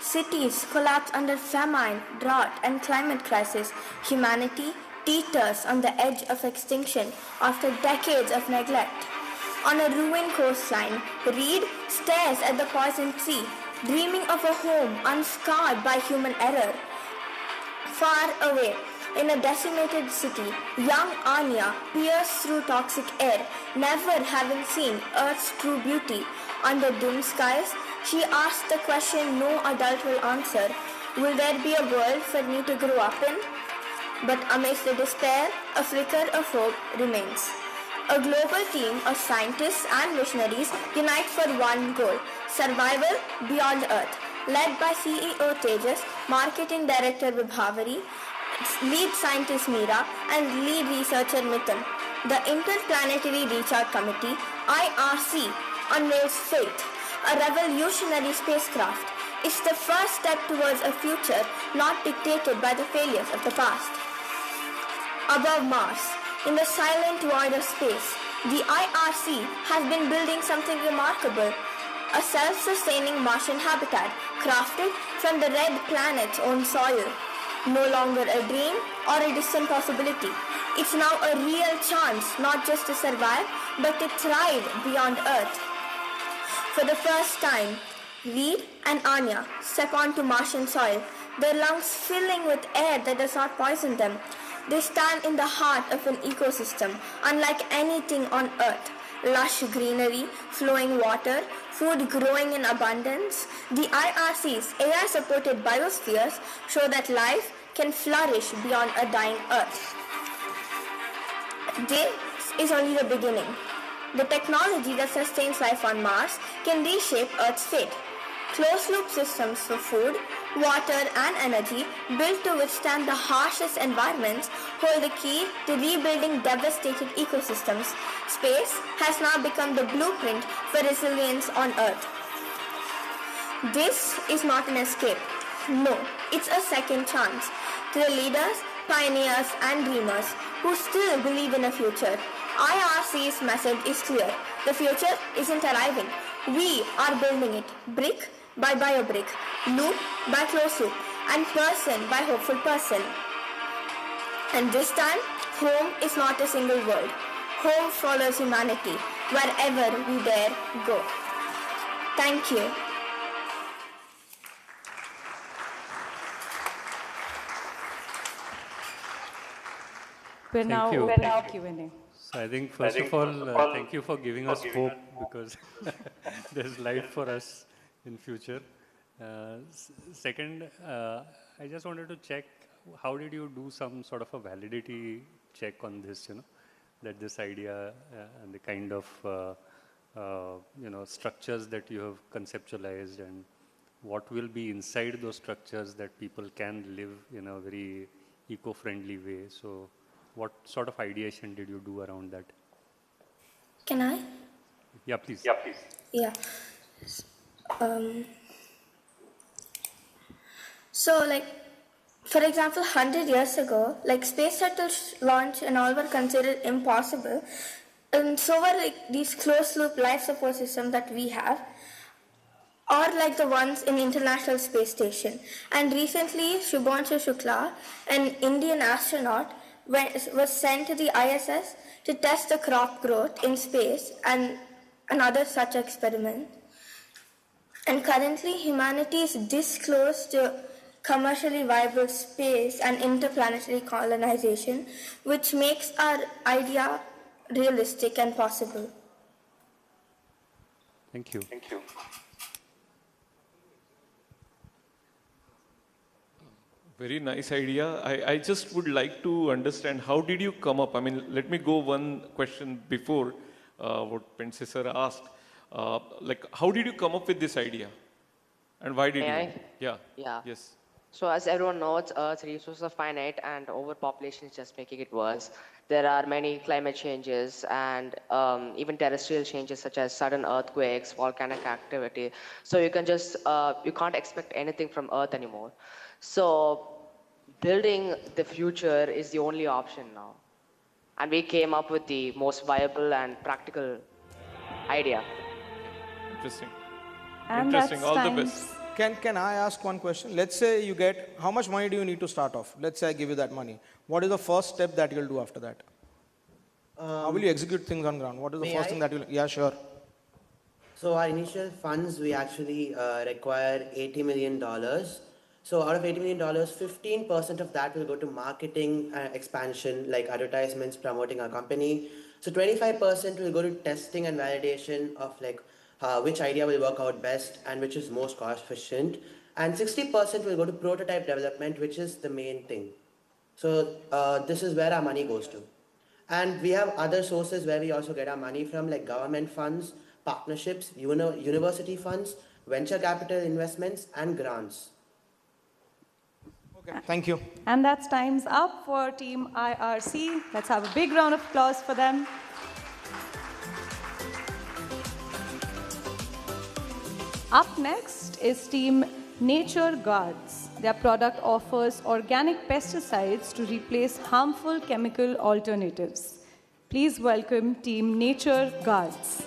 Cities collapse under famine, drought, and climate crisis. Humanity teeters on the edge of extinction after decades of neglect. On a ruined coastline, Reed stares at the poisoned sea, dreaming of a home unscarred by human error. Far away, in a decimated city, young Anya peers through toxic air, never having seen Earth's true beauty. Under dim skies, she asks the question no adult will answer. Will there be a world for me to grow up in? But amidst the despair, a flicker of hope remains. A global team of scientists and missionaries unite for one goal: survival beyond Earth. Led by CEO Tejas, Marketing Director Vibhavari, Lead Scientist Meera, and Lead Researcher Mithun. The Interplanetary Reach Out Committee, IRC, unveils Faith, a revolutionary spacecraft. It's the first step towards a future not dictated by the failures of the past. Above Mars, in the silent void of space, the IRC has been building something remarkable: a self-sustaining Martian habitat crafted from the red planet's own soil. No longer a dream or a distant possibility. It's now a real chance not just to survive, but to thrive beyond Earth. For the first time, Reed and Anya step onto Martian soil, their lungs filling with air that does not poison them. They stand in the heart of an ecosystem unlike anything on Earth. Lush greenery, flowing water, food growing in abundance. The IRC's AI-supported biospheres show that life can flourish beyond a dying Earth. This is only the beginning. The technology that sustains life on Mars can reshape Earth's fate. Closed-loop systems for food, water, and energy built to withstand the harshest environments hold the key to rebuilding devastated ecosystems. Space has now become the blueprint for resilience on Earth. This is not an escape. No, it's a second chance. To the leaders, pioneers, and dreamers who still believe in a future, IRC's message is clear. The future isn't arriving. We are building it, brick by biobrick, loop by closed loop, and person by hopeful person. And this time, home is not a single word. Home follows humanity, wherever we dare go. Thank you. We're now open to Q&A. So I think first of all, thank you for giving us hope, because there's life for us in future. Second, I just wanted to check, how did you do some sort of a validity check on this, that this idea and the kind of structures that you have conceptualized, and what will be inside those structures that people can live in a very eco-friendly way. So what sort of ideation did you do around that? Can I? Yeah, please. Yeah. So, for example, 100 years ago, space shuttle launch and all were considered impossible. And so were these closed-loop life support systems that we have. or like the ones in International Space Station. And recently, Shubhanshu Shukla, an Indian astronaut, was sent to the ISS to test the crop growth in space and another such experiment. And currently, humanity is this close to commercially viable space and interplanetary colonization, which makes our idea realistic and possible. Thank you. Thank you. Very nice idea. I just would like to understand, how did you come up? I mean, let me go one question before what Pense sir asked. Like, how did you come up with this idea? And why did May you? I? Yeah. Yeah. Yes. So as everyone knows, Earth's resources are finite and overpopulation is just making it worse. There are many climate changes and even terrestrial changes such as sudden earthquakes, volcanic activity. So you can't expect anything from Earth anymore. So building the future is the only option now. And we came up with the most viable and practical idea. Interesting. And Interesting. that's All the time. best. Can I ask one question? Let's say you get, how much money do you need to start off? Let's say I give you that money. What is the first step that you'll do after that? How will you execute things on ground? What is the May first I? thing that you'll, yeah, sure. So our initial funds, we actually require $80 million. So out of $80 million, 15% of that will go to marketing expansion, like advertisements promoting our company. So 25% will go to testing and validation of like which idea will work out best and which is most cost efficient. And 60% will go to prototype development, which is the main thing. So this is where our money goes to. And we have other sources where we also get our money from, like government funds, partnerships, university funds, venture capital investments, and grants. Okay, thank you. And that's time's up for Team IRC. Let's have a big round of applause for them. Up next is Team Nature Guards. Their product offers organic pesticides to replace harmful chemical alternatives. Please welcome Team Nature Guards.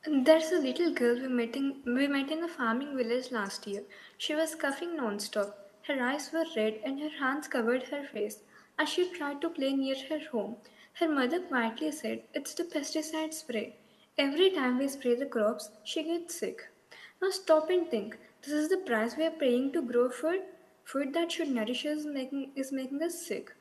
There's a little girl we met in a farming village last year. She was coughing non-stop. Her eyes were red and her hands covered her face as she tried to play near her home. Her mother quietly said, "It's the pesticide spray. Every time we spray the crops, she gets sick." Now stop and think. This is the price we are paying to grow food? Food that should nourish us is making us sick.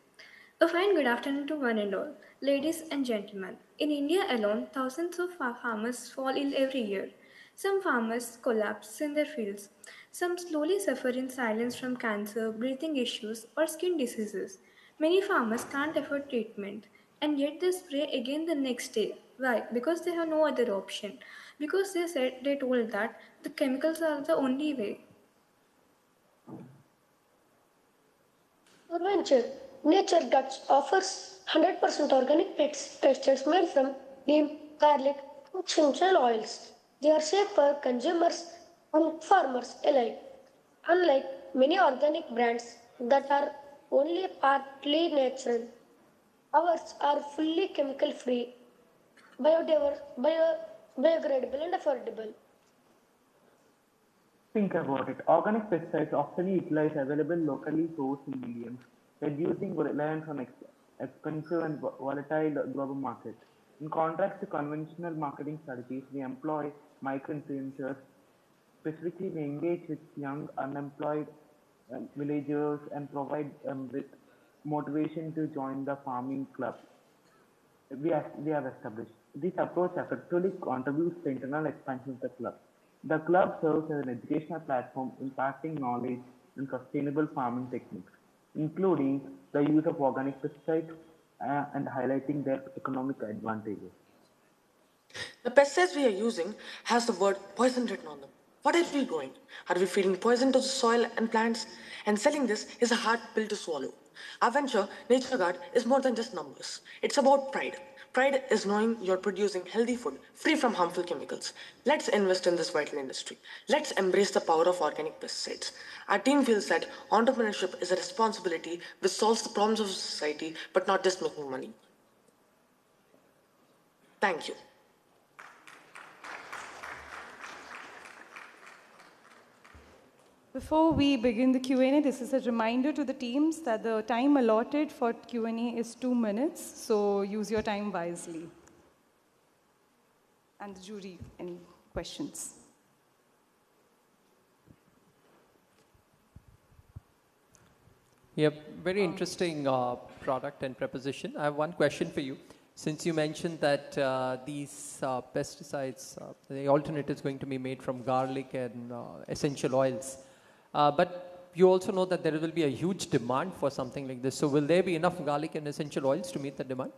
A fine good afternoon to one and all. Ladies and gentlemen, in India alone, thousands of farmers fall ill every year. Some farmers collapse in their fields. Some slowly suffer in silence from cancer, breathing issues, or skin diseases. Many farmers can't afford treatment, and yet they spray again the next day. Why? Because they have no other option. Because they told that the chemicals are the only way. Adventure. Nature Guts offers 100% organic pesticides made from neem, garlic, and essential oils. They are safe for consumers and farmers alike. Unlike many organic brands that are only partly natural, ours are fully chemical free, biodegradable, and affordable. Think about it. Organic pesticides often utilize available locally sourced ingredients, reducing reliance on expensive and volatile global markets. In contrast to conventional marketing strategies, we employ micro-influencers. Specifically, we engage with young, unemployed villagers and provide them with motivation to join the farming club we have established. This approach effectively contributes to the internal expansion of the club. The club serves as an educational platform impacting knowledge and sustainable farming techniques, including the use of organic pesticides and highlighting their economic advantages. The pesticides we are using has the word poison written on them. What are we doing? Are we feeding poison to the soil and plants? And selling this is a hard pill to swallow. Our venture, Nature Guard, is more than just numbers. It's about pride. Pride is knowing you're producing healthy food free from harmful chemicals. Let's invest in this vital industry. Let's embrace the power of organic pesticides. Our team feels that entrepreneurship is a responsibility which solves the problems of society but not just making money. Thank you. Before we begin the Q&A, this is a reminder to the teams that the time allotted for Q&A is 2 minutes, so use your time wisely. And the jury, any questions? Yep, very interesting product and proposition. I have one question for you. Since you mentioned that these pesticides, the alternative is going to be made from garlic and essential oils, but you also know that there will be a huge demand for something like this. So will there be enough garlic and essential oils to meet the demand?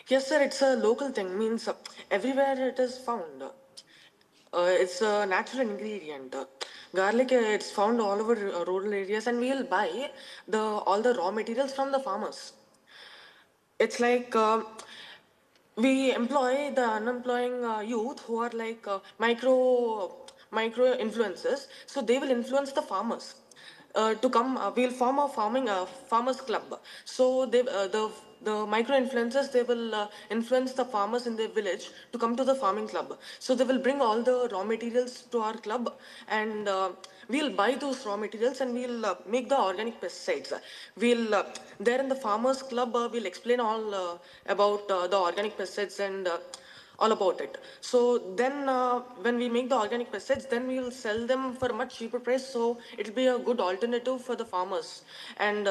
Yes, sir, it's a local thing, means everywhere it is found. It's a natural ingredient. Garlic, it's found all over rural areas, and we'll buy all the raw materials from the farmers. It's like we employ the unemploying youth who are like micro influencers, so they will influence the farmers to come. We'll form a farmers club. So the micro influencers, they will influence the farmers in their village to come to the farming club. So they will bring all the raw materials to our club, and we'll buy those raw materials and we'll make the organic pesticides. We'll there in the farmers club, we'll explain all about the organic pesticides and all about it. So then when we make the organic pesticides, then we will sell them for a much cheaper price. So it'll be a good alternative for the farmers, and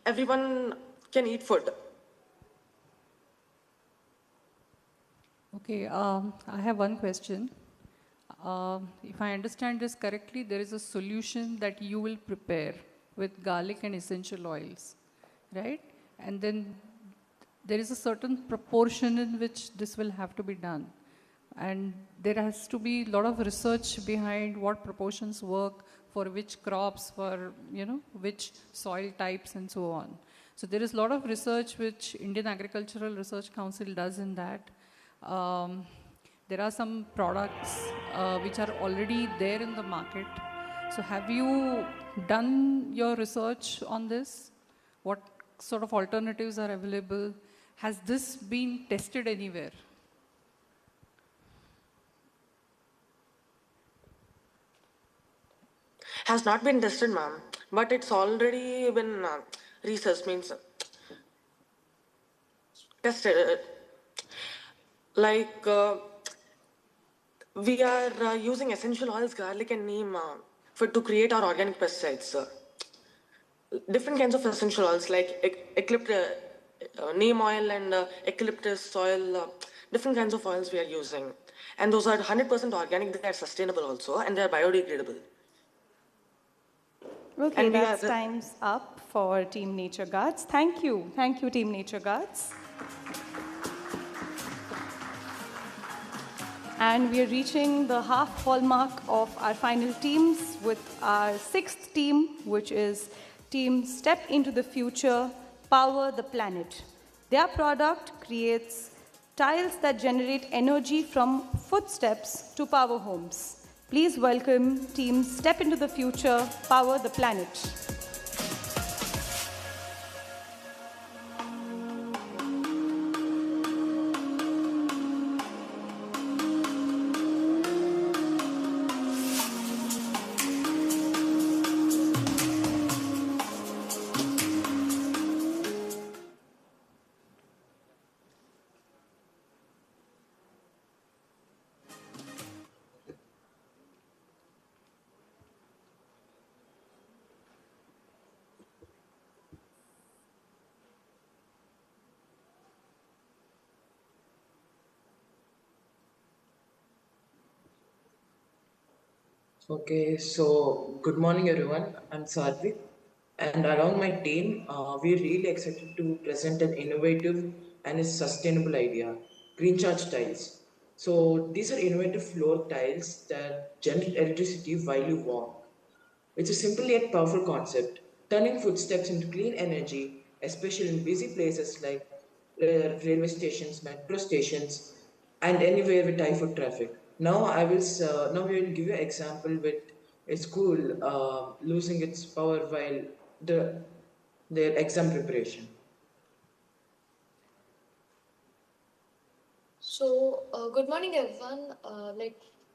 everyone can eat food. Okay, I have one question. If I understand this correctly, there is a solution that you will prepare with garlic and essential oils, right? And then there is a certain proportion in which this will have to be done. And there has to be a lot of research behind what proportions work for which crops, for which soil types and so on. So there is a lot of research which Indian Agricultural Research Council does in that. There are some products which are already there in the market. So have you done your research on this? What sort of alternatives are available? Has this been tested anywhere? Has not been tested, ma'am, but it's already been researched, means tested. Like we are using essential oils, garlic and neem to create our organic pesticides. Different kinds of essential oils like neem oil and eucalyptus oil, different kinds of oils we are using. And those are 100% organic, they are sustainable also, and they are biodegradable. Okay, that's time's up for Team Nature Guards. Thank you. Thank you, Team Nature Guards. And we are reaching the half hallmark of our final teams with our sixth team, which is Team Step into the Future, Power the Planet. Their product creates tiles that generate energy from footsteps to power homes. Please welcome Team Step into the Future, Power the Planet. Okay, so good morning everyone. I'm Sarvik, and along my team, we're really excited to present an innovative and a sustainable idea, green charge tiles. So these are innovative floor tiles that generate electricity while you walk. It's a simple yet powerful concept, turning footsteps into clean energy, especially in busy places like railway stations, metro stations, and anywhere with high foot traffic. Now we will give you an example with a school losing its power while their exam preparation. Good morning, everyone.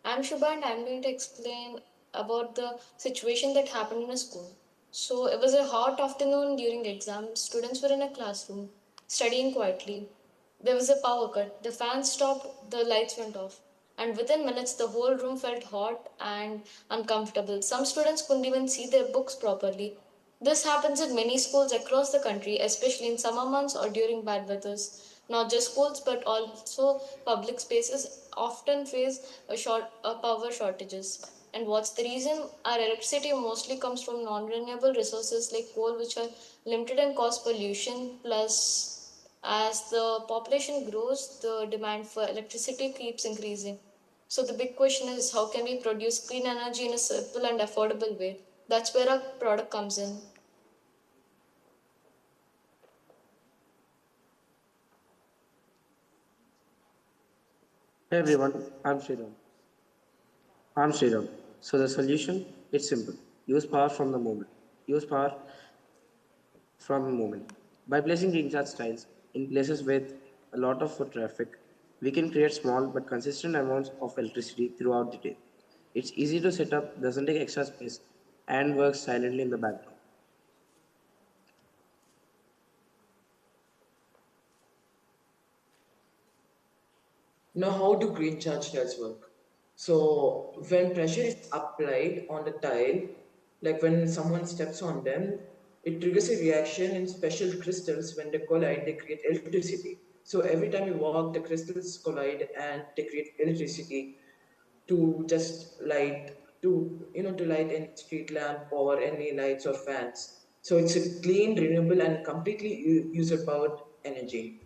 I'm Shubha, and I'm going to explain about the situation that happened in a school. So, it was a hot afternoon during exams. Students were in a classroom studying quietly. There was a power cut. The fan stopped, the lights went off. And within minutes, the whole room felt hot and uncomfortable. Some students couldn't even see their books properly. This happens in many schools across the country, especially in summer months or during bad weathers. Not just schools, but also public spaces often face a power shortages. And what's the reason? Our electricity mostly comes from non-renewable resources like coal, which are limited and cause pollution. Plus, as the population grows, the demand for electricity keeps increasing. So the big question is, how can we produce clean energy in a simple and affordable way? That's where our product comes in. Hey everyone, I'm Sriram. I'm Sriram. So the solution, it's simple. Use power from the moment. Use power from the moment. By placing green charge tiles in places with a lot of foot traffic, we can create small but consistent amounts of electricity throughout the day. It's easy to set up, doesn't take extra space, and works silently in the background. Now, how do green charge tiles work? So, when pressure is applied on the tile, like when someone steps on them, it triggers a reaction in special crystals. When they collide, they create electricity. So, every time you walk, the crystals collide and they create electricity to just light, to light any street lamp or any lights or fans. So, it's a clean, renewable, and completely user powered energy.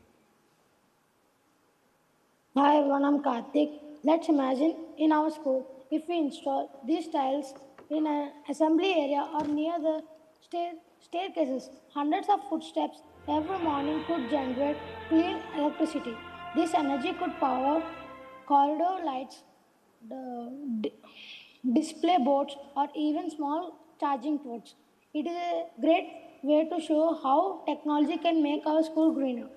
Hi everyone, I'm Karthik. Let's imagine in our school if we install these tiles in an assembly area or near the staircases, hundreds of footsteps every morning could generate clean electricity. This energy could power corridor lights, display boards, or even small charging ports. It is a great way to show how technology can make our school greener.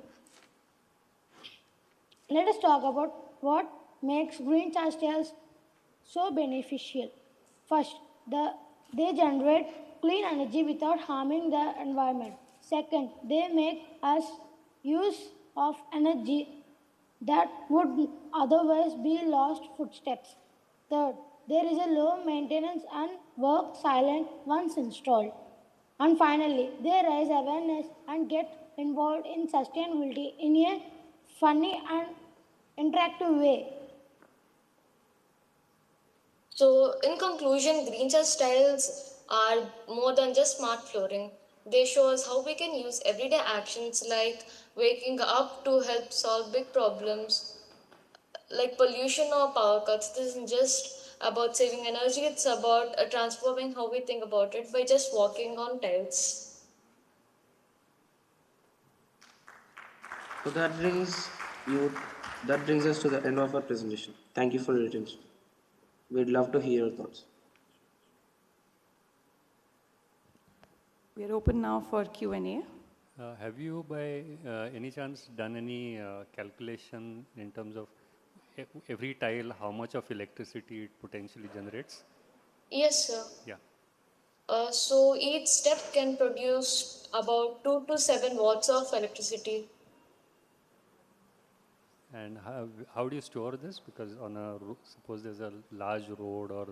Let us talk about what makes green charge tiles so beneficial. First, they generate clean energy without harming the environment. Second, they make us use of energy that would otherwise be lost footsteps. Third, there is a low maintenance and work silent once installed. And finally, they raise awareness and get involved in sustainability in a funny and interactive way. So, in conclusion, green church styles are more than just smart flooring. They show us how we can use everyday actions like waking up to help solve big problems like pollution or power cuts. This isn't just about saving energy, it's about transforming how we think about it by just walking on tiles. So you that brings us to the end of our presentation. Thank you for your attention. We'd love to hear your thoughts. We are open now for Q&A. Have you, by any chance, done any calculation in terms of every tile, how much of electricity it potentially generates? Yes, sir. Yeah. So each step can produce about 2 to 7 watts of electricity. And how do you store this? Because suppose there's a large road or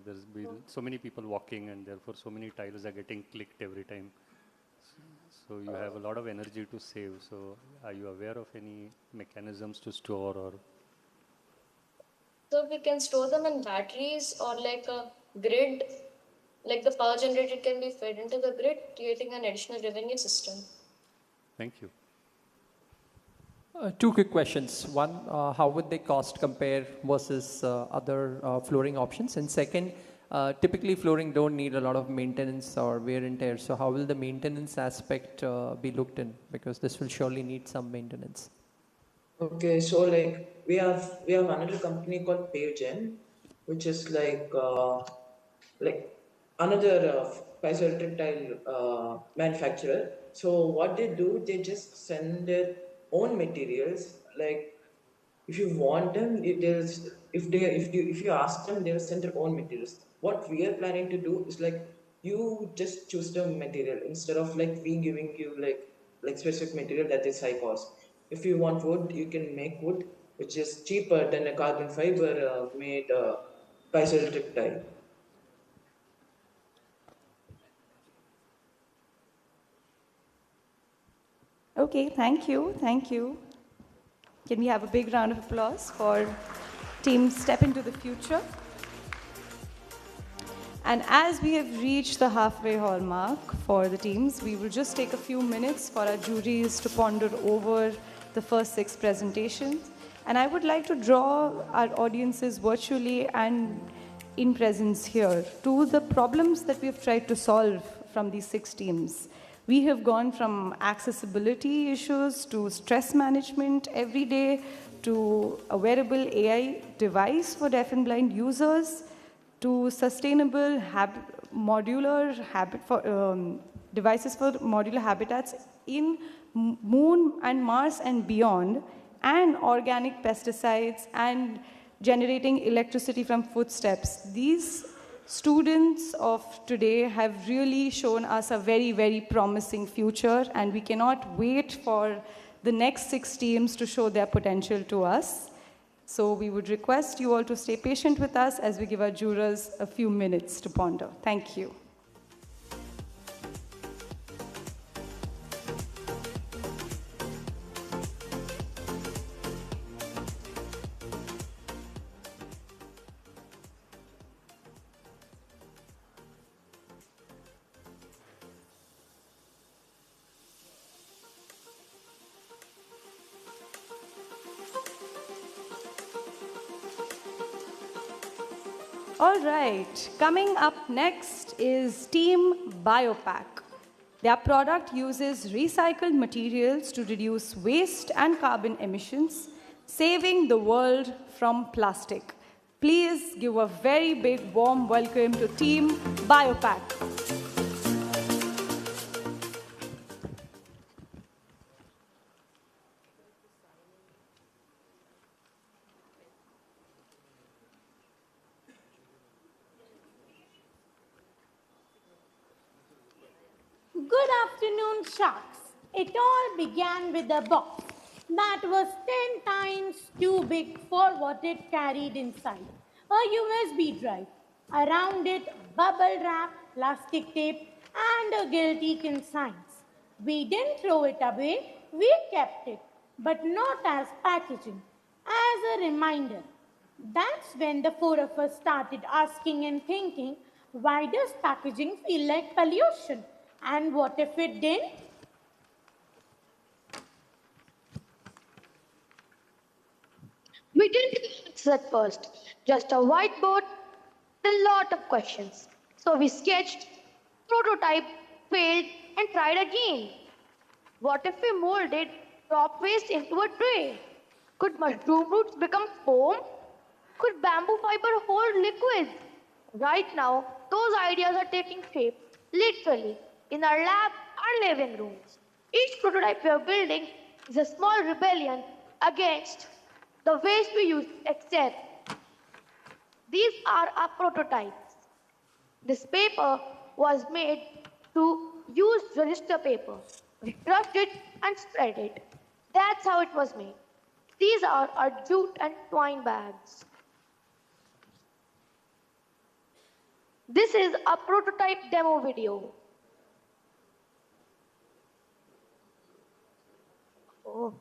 there's been so many people walking and therefore so many tiles are getting clicked every time. So you have a lot of energy to save. So are you aware of any mechanisms to store or? So we can store them in batteries or like a grid, like the power generated can be fed into the grid, creating an additional revenue system. Thank you. Two quick questions. One, how would they cost compare versus other flooring options? And second, typically flooring don't need a lot of maintenance or wear and tear. So how will the maintenance aspect be looked in? Because this will surely need some maintenance. Okay, so like we have another company called PageGen, which is like another piezoelectric tile manufacturer. So what they do, they just send their own materials. Like if you want them, if you ask them, they will send their own materials. What we are planning to do is like you just choose the material instead of like we giving you like specific material that is high cost. If you want wood, you can make wood, which is cheaper than a carbon fiber made piezoelectric tile. Okay, thank you, thank you. Can we have a big round of applause for Team Step into the Future? And as we have reached the halfway hall mark for the teams, we will just take a few minutes for our juries to ponder over the first 6 presentations. And I would like to draw our audiences virtually and in presence here to the problems that we have tried to solve from these 6 teams. We have gone from accessibility issues to stress management every day to a wearable AI device for deaf and blind users to sustainable devices for modular habitats in Moon and Mars and beyond, and organic pesticides and generating electricity from footsteps. These students of today have really shown us a very, very promising future, and we cannot wait for the next 6 teams to show their potential to us. So we would request you all to stay patient with us as we give our jurors a few minutes to ponder. Thank you. All right, coming up next is Team Biopack. Their product uses recycled materials to reduce waste and carbon emissions, saving the world from plastic. Please give a very big warm welcome to Team Biopack. Good afternoon, sharks. It all began with a box that was 10 times too big for what it carried inside. A USB drive. Around it, bubble wrap, plastic tape, and a guilty conscience. We didn't throw it away, we kept it, but not as packaging, as a reminder. That's when the 4 of us started asking and thinking, why does packaging feel like pollution? And what if it didn't? We didn't answer at first, just a whiteboard, a lot of questions. So we sketched, prototyped, failed, and tried again. What if we molded crop waste into a tray? Could mushroom roots become foam? Could bamboo fiber hold liquids? Right now, those ideas are taking shape, literally, in our lab and living rooms. Each prototype we are building is a small rebellion against the waste we use to accept. These are our prototypes. This paper was made to use register paper. We crushed it and spread it. That's how it was made. These are our jute and twine bags. This is a prototype demo video. Oh.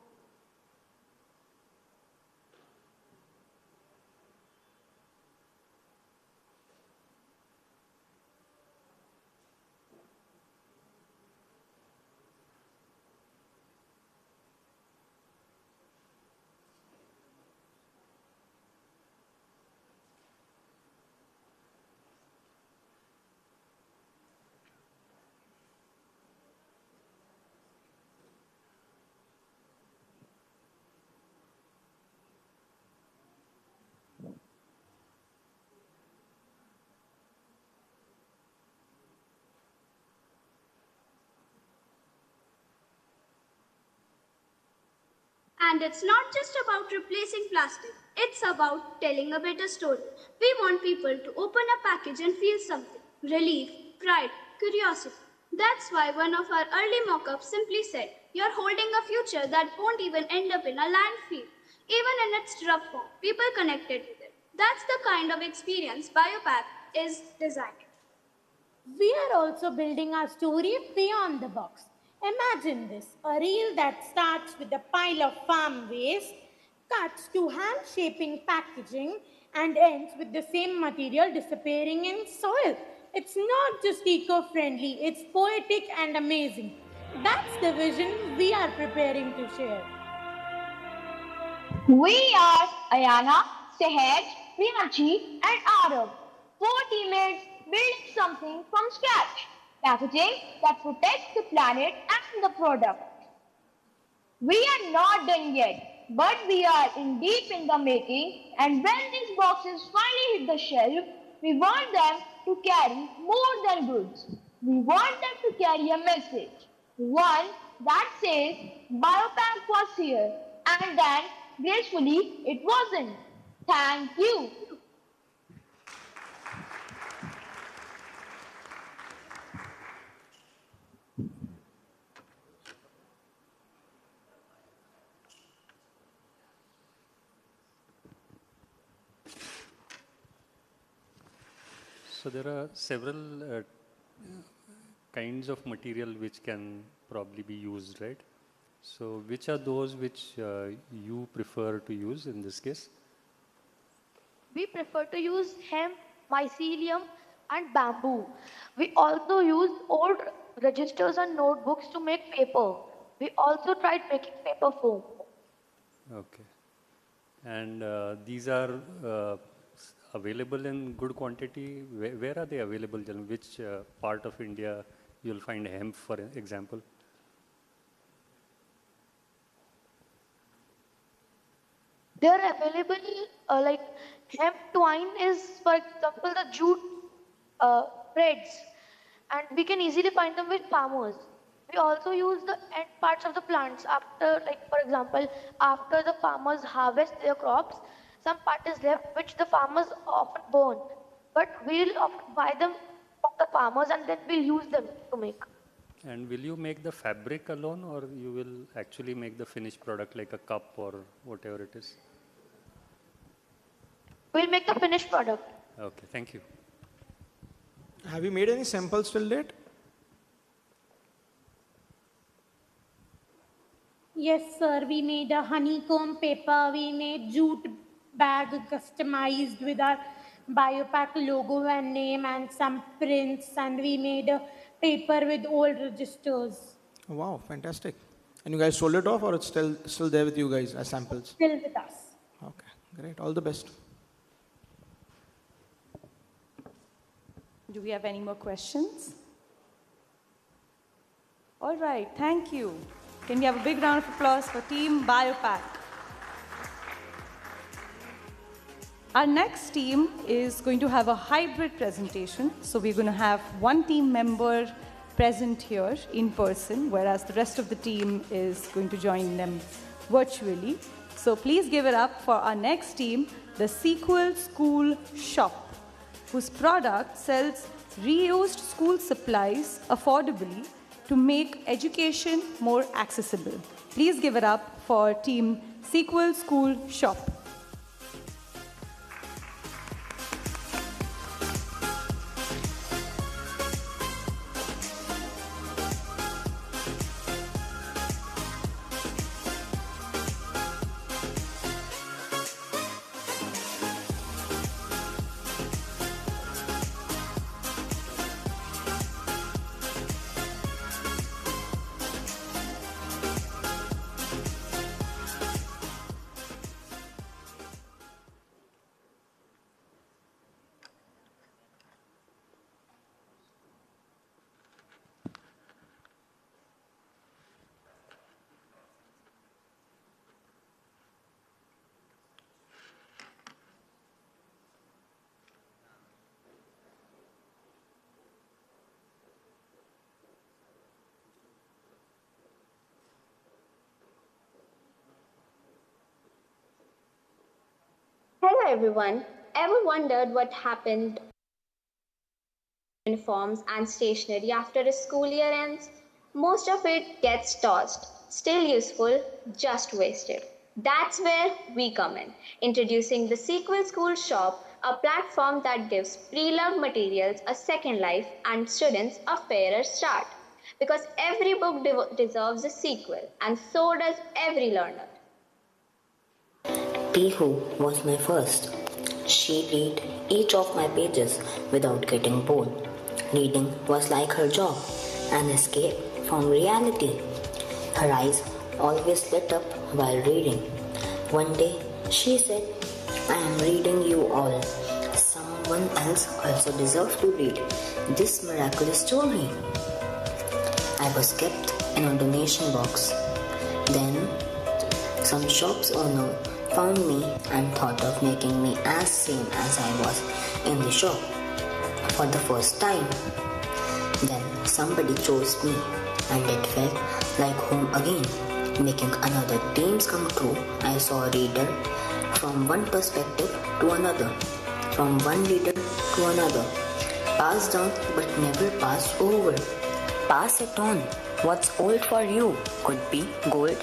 And it's not just about replacing plastic, it's about telling a better story. We want people to open a package and feel something: relief, pride, curiosity. That's why one of our early mock-ups simply said, "You're holding a future that won't even end up in a landfill." Even in its rough form, people connected with it. That's the kind of experience Biopack is designed. We are also building our story beyond the box. Imagine this, a reel that starts with a pile of farm waste, cuts to hand-shaping packaging, and ends with the same material disappearing in soil. It's not just eco-friendly, it's poetic and amazing. That's the vision we are preparing to share. We are Ayana, Sehaj, Priyanshi, and Arav. Four teammates building something from scratch. Packaging that protects the planet and the product. We are not done yet, but we are in deep in the making, and when these boxes finally hit the shelf, we want them to carry more than goods. We want them to carry a message. One that says, Biopack was here, and then gracefully it wasn't. Thank you. So there are several kinds of material which can probably be used, right? So which are those which you prefer to use in this case? We prefer to use hemp, mycelium, and bamboo. We also use old registers and notebooks to make paper. We also tried making paper foam. Okay. And these are available in good quantity. Where are they available? In which part of India you'll find hemp, for example? They're available, like hemp twine is, for example, the jute threads, and we can easily find them with farmers. We also use the end parts of the plants after, like for example, after the farmers harvest their crops, some part is left which the farmers often burn, but we'll often buy them from the farmers and then we'll use them to make. And will you make the fabric alone, or you will actually make the finished product like a cup or whatever it is? We'll make the finished product. Okay, thank you. Have you made any samples till date? Yes, sir. We made a honeycomb paper. We made jute bag customized with our Biopack logo and name and some prints. And we made a paper with old registers. Oh, wow, fantastic. And you guys sold it off, or it's still there with you guys as samples? Still with us. Okay, great. All the best. Do we have any more questions? All right, thank you. Can we have a big round of applause for Team Biopack? Our next team is going to have a hybrid presentation. So we're going to have one team member present here in person, whereas the rest of the team is going to join them virtually. So please give it up for our next team, the Sequel School Shop, whose product sells reused school supplies affordably to make education more accessible. Please give it up for Team Sequel School Shop. Hi everyone. Ever wondered what happened uniforms and stationery after a school year ends? Most of it gets tossed. Still useful, just wasted. That's where we come in. Introducing the Sequel School Shop, a platform that gives pre-loved materials a second life and students a fairer start. Because every book deserves a sequel, and so does every learner. Pihu was my first. She read each of my pages without getting bored. Reading was like her job, an escape from reality. Her eyes always lit up while reading. One day she said, I am reading you all. Someone else also deserves to read this miraculous story. I was kept in a donation box. Then some shop's owner found me and thought of making me as same as I was in the shop for the first time. Then somebody chose me and it felt like home again. Making another dreams come true, I saw a reader from one perspective to another, from one leader to another, passed down but never passed over. Pass it on. What's old for you could be gold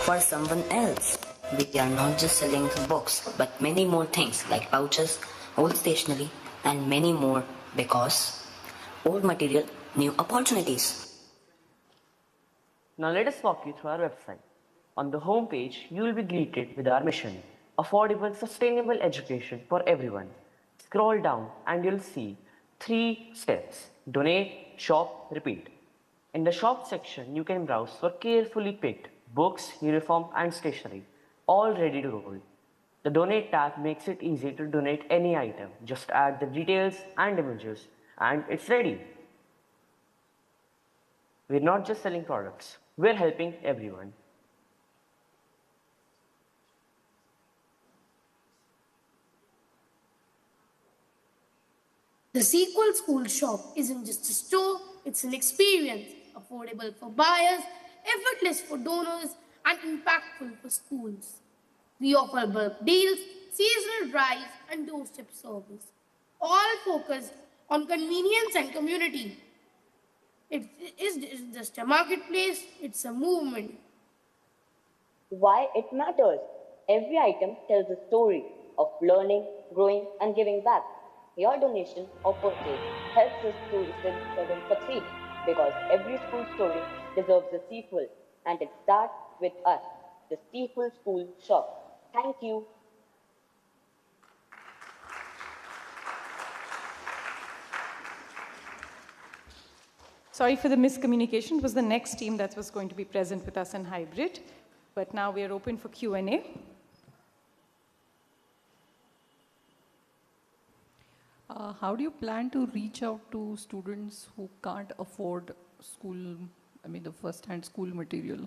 for someone else. We are not just selling books, but many more things like pouches, old stationery, and many more because old material, new opportunities. Now let us walk you through our website. On the home page, you will be greeted with our mission, affordable, sustainable education for everyone. Scroll down and you'll see 3 steps: donate, shop, repeat. In the shop section, you can browse for carefully picked books, uniform, and stationery, all ready to roll. The donate tab makes it easy to donate any item. Just add the details and images, and it's ready. We're not just selling products, we're helping everyone. The Sequel School Shop isn't just a store, it's an experience, affordable for buyers, effortless for donors, and impactful for schools. We offer bulk deals, seasonal drives, and doorstep service, all focused on convenience and community. It isn't just a marketplace, it's a movement. Why it matters. Every item tells a story of learning, growing, and giving back. Your donation or purchase helps us to succeed because every school story deserves a sequel, and it starts with us, the Sequel School Shop. Thank you. Sorry for the miscommunication. It was the next team that was going to be present with us in hybrid. But now we are open for Q&A. How do you plan to reach out to students who can't afford the first-hand school material?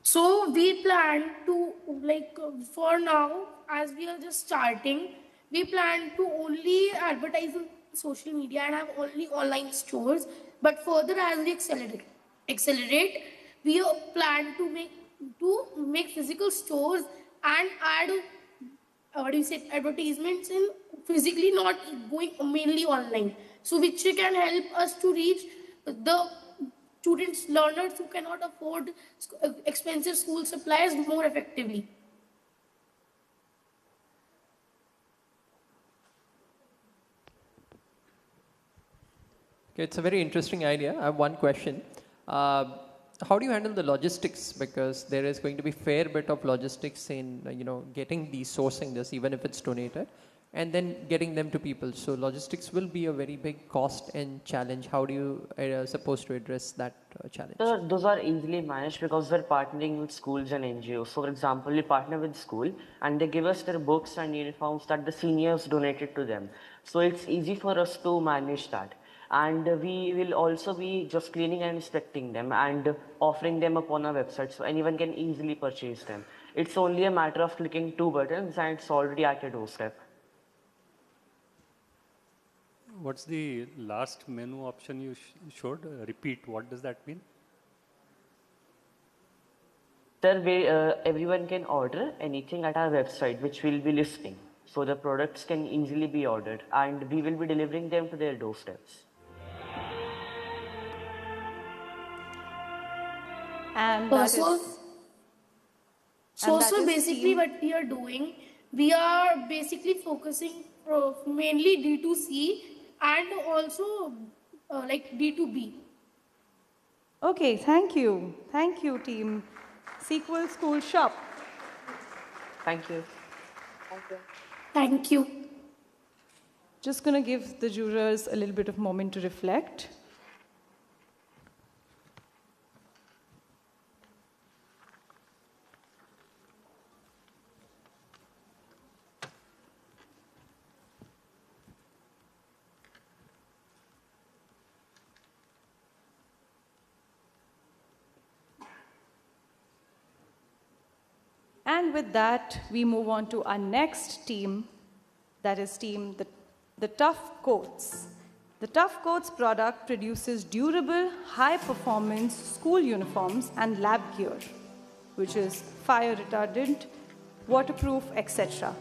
So we plan to, for now, as we are just starting, we plan to only advertise on social media and have only online stores. But further, as we accelerate, we plan to make physical stores and add advertisements in physically, not going mainly online. So which can help us to reach the students, learners who cannot afford expensive school supplies more effectively. Okay, it's a very interesting idea. I have one question. How do you handle the logistics? Because there is going to be fair bit of logistics in getting these, sourcing this, even if it's donated, and then getting them to people. So logistics will be a very big cost and challenge. How do you supposed to address that challenge? Those are easily managed because we're partnering with schools and NGOs. So for example, we partner with school and they give us their books and uniforms that the seniors donated to them. So it's easy for us to manage that. And we will also be just cleaning and inspecting them and offering them upon our website so anyone can easily purchase them. It's only a matter of clicking 2 buttons and it's already at your doorstep. What's the last menu option you showed? Repeat, what does that mean? Sir, everyone can order anything at our website, which we'll be listing. So the products can easily be ordered and we will be delivering them to their doorsteps. And that So basically what we are doing, we are basically focusing mainly D2C and also like D2B. Okay, thank you. Thank you, team. Sequel School Shop. Thank you. Thank you. Thank you. Just going to give the jurors a little bit of moment to reflect. And with that, we move on to our next team, that is team the Tough Coats. The Tough Coats product produces durable, high-performance school uniforms and lab gear, which is fire retardant, waterproof, etc.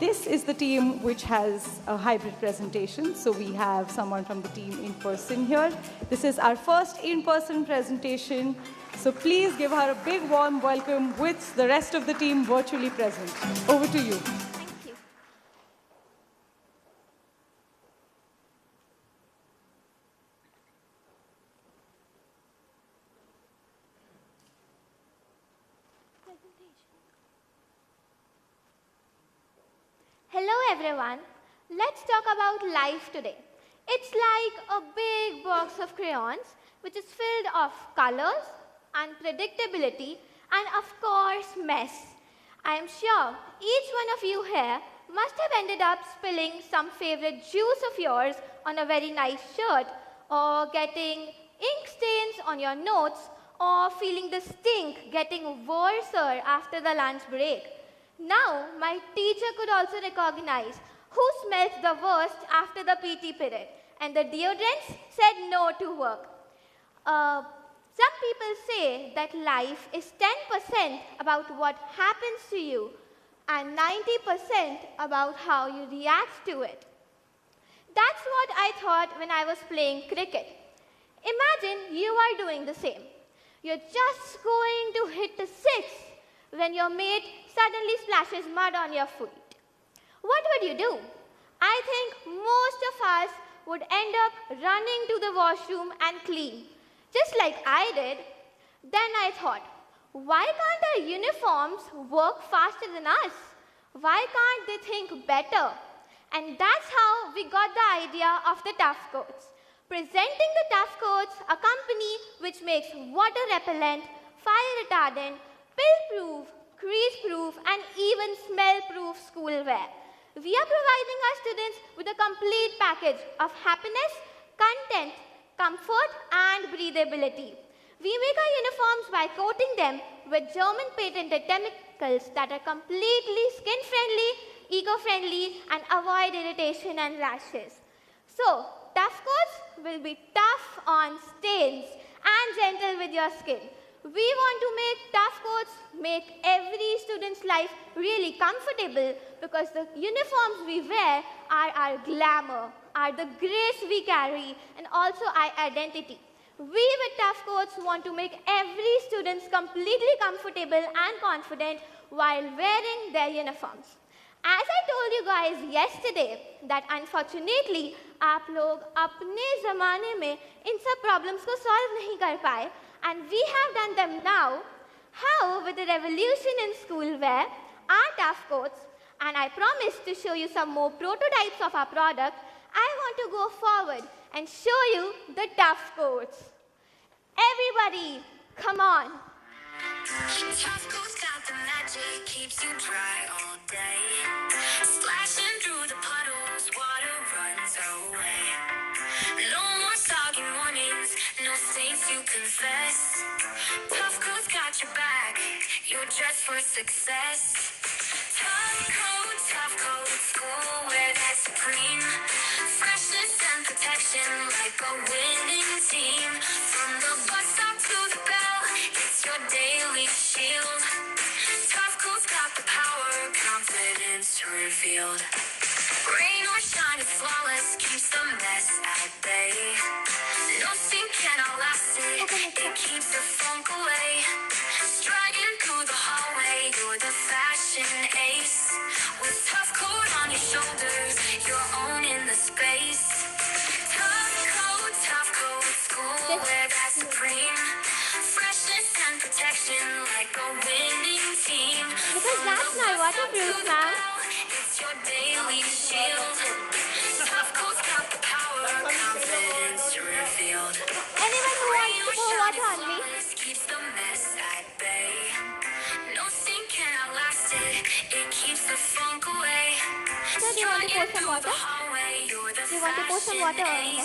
This is the team which has a hybrid presentation. So we have someone from the team in person here. This is our first in-person presentation. So please give her a big warm welcome with the rest of the team virtually present. Over to you. Thank you. Hello everyone. Let's talk about life today. It's like a big box of crayons which is filled of colors, unpredictability, and of course mess. I am sure each one of you here must have ended up spilling some favorite juice of yours on a very nice shirt, or getting ink stains on your notes, or feeling the stink getting worse after the lunch break. Now, my teacher could also recognize who smells the worst after the PT period, and the deodorants said no to work. Some people say that life is 10% about what happens to you and 90% about how you react to it. That's what I thought when I was playing cricket. Imagine you are doing the same. You're just going to hit the six when your mate suddenly splashes mud on your feet. What would you do? I think most of us would end up running to the washroom and clean, just like I did. Then I thought, why can't our uniforms work faster than us? Why can't they think better? And that's how we got the idea of the Tough Coats. Presenting the Tough Coats, a company which makes water repellent, fire retardant, pill-proof, crease-proof, and even smell-proof schoolwear. We are providing our students with a complete package of happiness, content, comfort, and breathability. We make our uniforms by coating them with German patented chemicals that are completely skin-friendly, eco-friendly, and avoid irritation and rashes. So, Tough Coats will be tough on stains and gentle with your skin. We want to make Tough Coats make every student's life really comfortable, because the uniforms we wear are our glamour, are the grace we carry, and also our identity. We with Tough Coats want to make every student completely comfortable and confident while wearing their uniforms. As I told you guys yesterday that unfortunately आप लोग अपने ज़माने में इन सब problems को solve नहीं कर पाए, and we have done them now. How, with the revolution in schoolwear, our Tough Coats, and I promise to show you some more prototypes of our product, I want to go forward and show you the Tough Coats. Everybody, come on. Tough Coats got the magic, keeps you dry all day. Splashing through the puddles, water runs away. No more soggy mornings, no stains to confess. Tough Coats got your back, you're dressed for success. Tough coat, schoolwear that's supreme. Freshness and protection like a winning team. From the bus stop to the bell, it's your daily sheet. confidence revealed. Rain or shine, it's flawless, keeps the mess at bay. No sting can outlast it, it keeps the funk away. Striding through the hallway, you're the fashion ace. With tough coat on your shoulders, you're owning the space. Tough coat, school wear that's supreme. Freshness and protection like a winning team. Because that's not waterproof, ma'am. It's your daily shield. Tough coat's got the power, confidence revealed. Anyone who wants to pour water on me? Keeps the mess at bay. No sting can outlast it. It keeps the funk away. Sir, do you want to pour some water? Do you want to pour some water on me?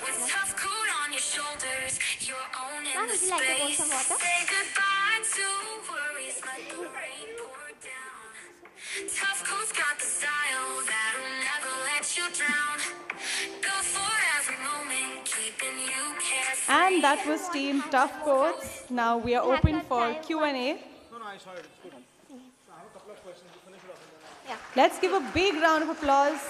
With tough coat on your shoulders, you're owning Ma'am, the would you like to pour space. some water? Say goodbye to worries, let the rain pour down. Tough coat's got the style that'll never let you drown. Go for every moment, keeping you carefree. And that was Team Tough Coats. Now we are open for Q&A. No, I saw it. It's good. So I have a couple of questions. You finish it off and then Let's give a big round of applause.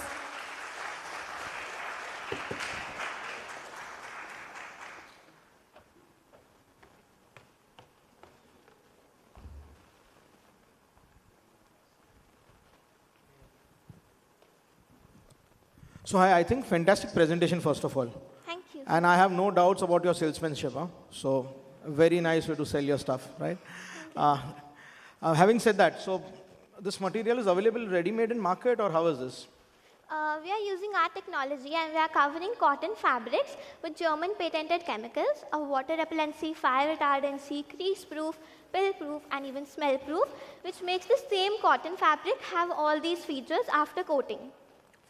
So I think fantastic presentation, first of all. Thank you. And I have no doubts about your salesmanship. So very nice way to sell your stuff, right? Having said that, so this material is available ready-made in market, or how is this? We are using our technology and we are covering cotton fabrics with German patented chemicals of water repellency, fire retardancy, crease-proof, pill-proof, and even smell-proof, which makes the same cotton fabric have all these features after coating.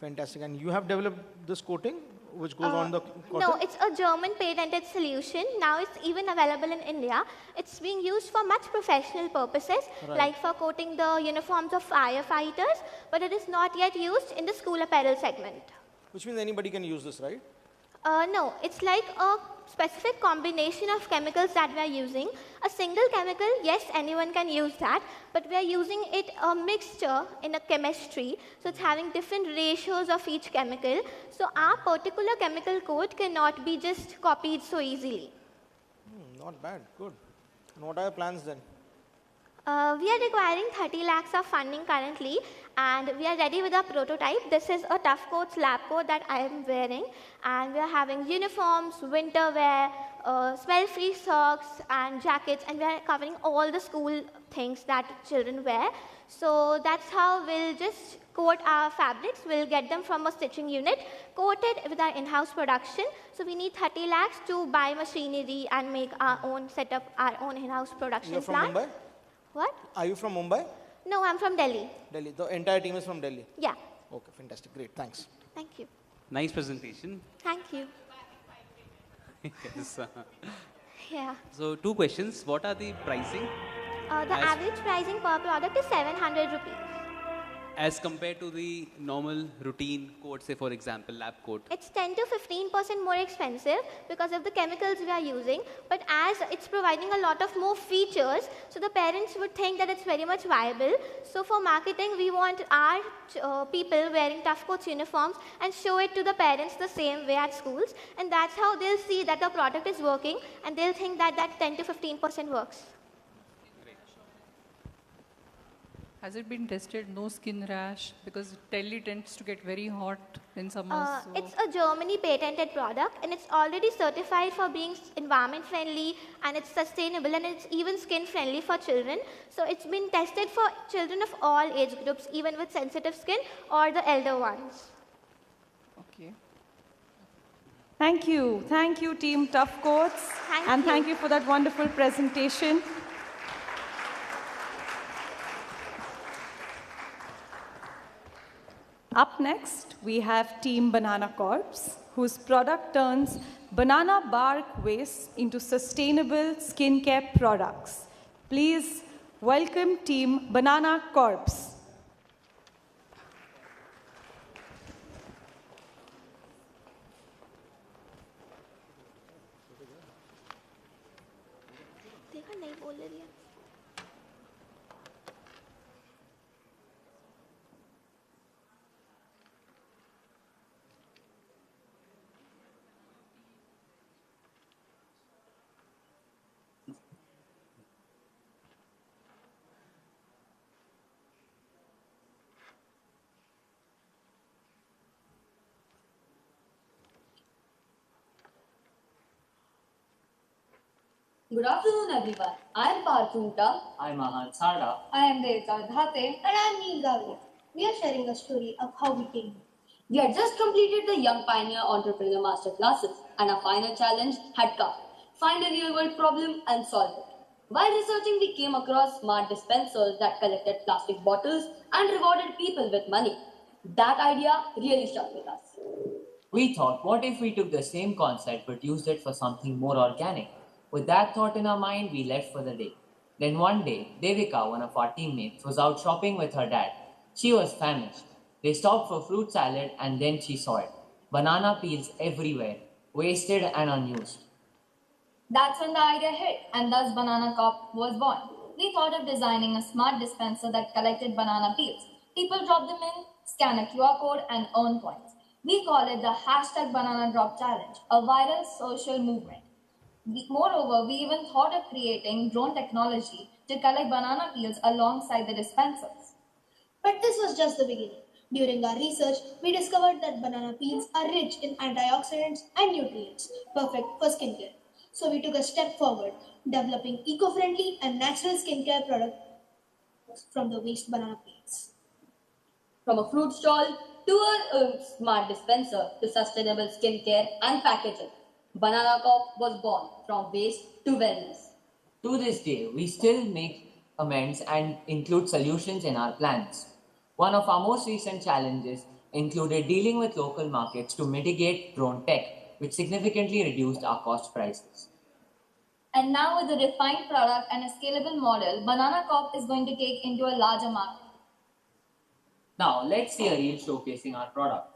Fantastic. And you have developed this coating, which goes on the cotton? No, it's a German patented solution. Now it's even available in India. It's being used for much professional purposes, Right. like for coating the uniforms of firefighters, but it is not yet used in the school apparel segment. Which means anybody can use this, right? No, it's like a specific combination of chemicals that we are using. A single chemical, yes, anyone can use that, but we are using it a mixture in a chemistry, so it's having different ratios of each chemical. So our particular chemical code cannot be just copied so easily. Not bad. Good. And what are your plans then? We are requiring 30 lakhs of funding currently, and we are ready with our prototype. This is a Tough Coats lab coat that I am wearing, and we are having uniforms, winter wear, smell-free socks and jackets, and we are covering all the school things that children wear. So that's how we'll just coat our fabrics. We'll get them from a stitching unit, coated with our in-house production. So we need 30 lakhs to buy machinery and make our own, set up our own in-house production You're from plant. Mumbai? What? Are you from Mumbai? No, I'm from Delhi. Delhi. The entire team is from Delhi? Yeah. Okay, fantastic. Great. Thanks. Thank you. Nice presentation. Thank you. Yes. Yeah. So 2 questions. What are the pricing The As- average pricing per product is 700 rupees. as compared to the normal routine coat, say for example, lab coat? It's 10 to 15% more expensive because of the chemicals we are using, but as it's providing a lot of more features, so the parents would think that it's very much viable. So for marketing, we want our people wearing Tough Coats uniforms and show it to the parents the same way at schools, and that's how they'll see that the product is working, and they'll think that that 10 to 15% works. Has it been tested? No skin rash? Because Delhi tends to get very hot in summers. So It's a Germany patented product, and it's already certified for being environment friendly, and it's sustainable, and it's even skin friendly for children. So it's been tested for children of all age groups, even with sensitive skin or the elder ones. Okay. Thank you. Thank you, Team Tough Coats. And thank you for that wonderful presentation. Up next, we have Team Banana Corps, whose product turns banana bark waste into sustainable skincare products. Please welcome Team Banana Corps. देखा नहीं बोल रही है. Good afternoon, everyone. I am Parthuta. I'm Mahan Sada. I am Devta Dhate. And I'm Neil Gavia. We are sharing a story of how we came here. We had just completed the Young Pioneer Entrepreneur Master classes, and our final challenge had come. Find a real world problem and solve it. While researching, we came across smart dispensers that collected plastic bottles and rewarded people with money. That idea really stuck with us. We thought, what if we took the same concept but used it for something more organic? With that thought in our mind, we left for the day. Then one day, Devika, one of our teammates, was out shopping with her dad. She was famished. They stopped for fruit salad and then she saw it. Banana peels everywhere, wasted and unused. That's when the idea hit, and thus Banana Cop was born. We thought of designing a smart dispenser that collected banana peels. People drop them in, scan a QR code, and earn points. We call it the hashtag Banana Drop Challenge, a viral social movement. Moreover, we even thought of creating drone technology to collect banana peels alongside the dispensers. But this was just the beginning. During our research, we discovered that banana peels are rich in antioxidants and nutrients, perfect for skincare. So we took a step forward, developing eco-friendly and natural skincare products from the waste banana peels. From a fruit stall to a smart dispenser to sustainable skincare and packaging, Banana Cop was born from waste to wellness. To this day, we still make amends and include solutions in our plans. One of our most recent challenges included dealing with local markets to mitigate drone tech, which significantly reduced our cost prices. And now, with a refined product and a scalable model, Banana Cop is going to take into a larger market. Now, let's see a reel showcasing our product.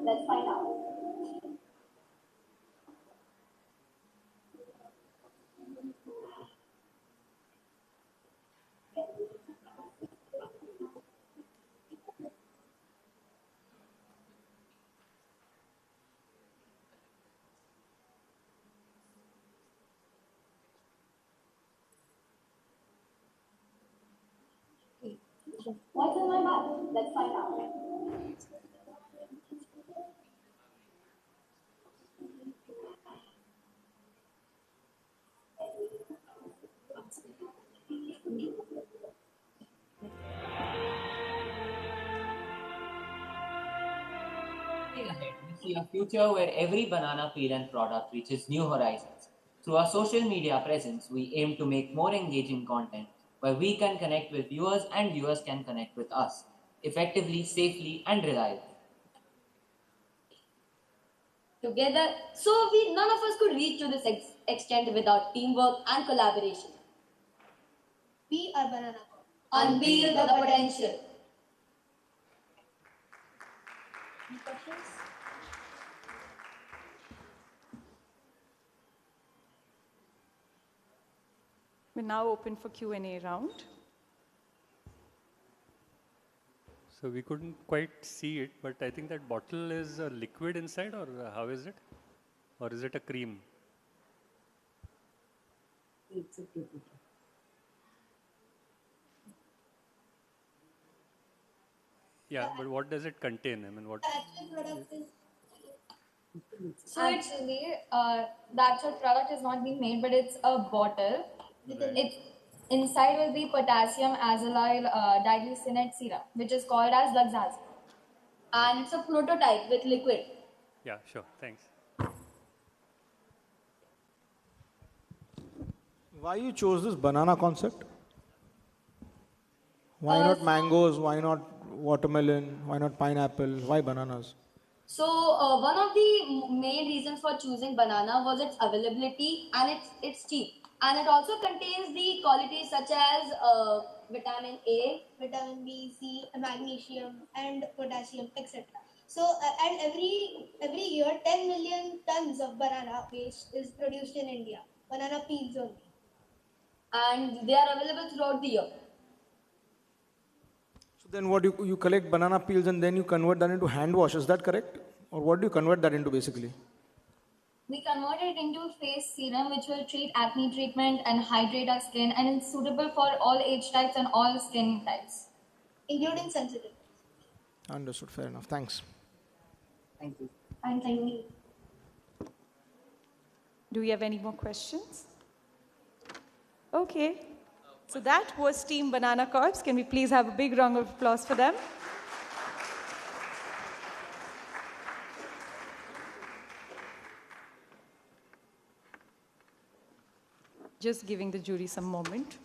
Let's find out. What's in my bag? Let's find out. Ahead, we see a future where every banana peel and product reaches new horizons. Through our social media presence, we aim to make more engaging content where we can connect with viewers and viewers can connect with us effectively, safely, and reliably. Together, none of us could reach to this extent without teamwork and collaboration. We are Banana Cop. Unveil the potential. Any questions? We're now open for Q&A round. So we couldn't quite see it, but I think that bottle is a liquid inside, or how is it? Or is it a cream? It's a cream. Yeah, but what does it contain? I mean, what? So actually, the actual product is not being made, but it's a bottle. Right. It's inside will be potassium azellyl diglycinate serum, which is called as Luxazil. And it's a prototype with liquid. Yeah, sure. Thanks. Why you chose this banana concept? Why not mangoes? Why not watermelon? Why not pineapple? Why bananas? So one of the main reasons for choosing banana was its availability and it's cheap. And it also contains the qualities such as vitamin A, vitamin B, C, magnesium, and potassium, etc. So, and every year, 10 million tons of banana waste is produced in India. Banana peels only. And they are available throughout the year. Then what, you collect banana peels and then you convert that into hand wash, is that correct? Or what do you convert that into basically? We convert it into face serum, which will treat acne treatment and hydrate our skin, and it's suitable for all age types and all skin types, including sensitive. Understood, fair enough, thanks. Thank you. And thank you. Do we have any more questions? Okay. So that was Team Banana Corps. Can we please have a big round of applause for them? Just giving the jury some moment.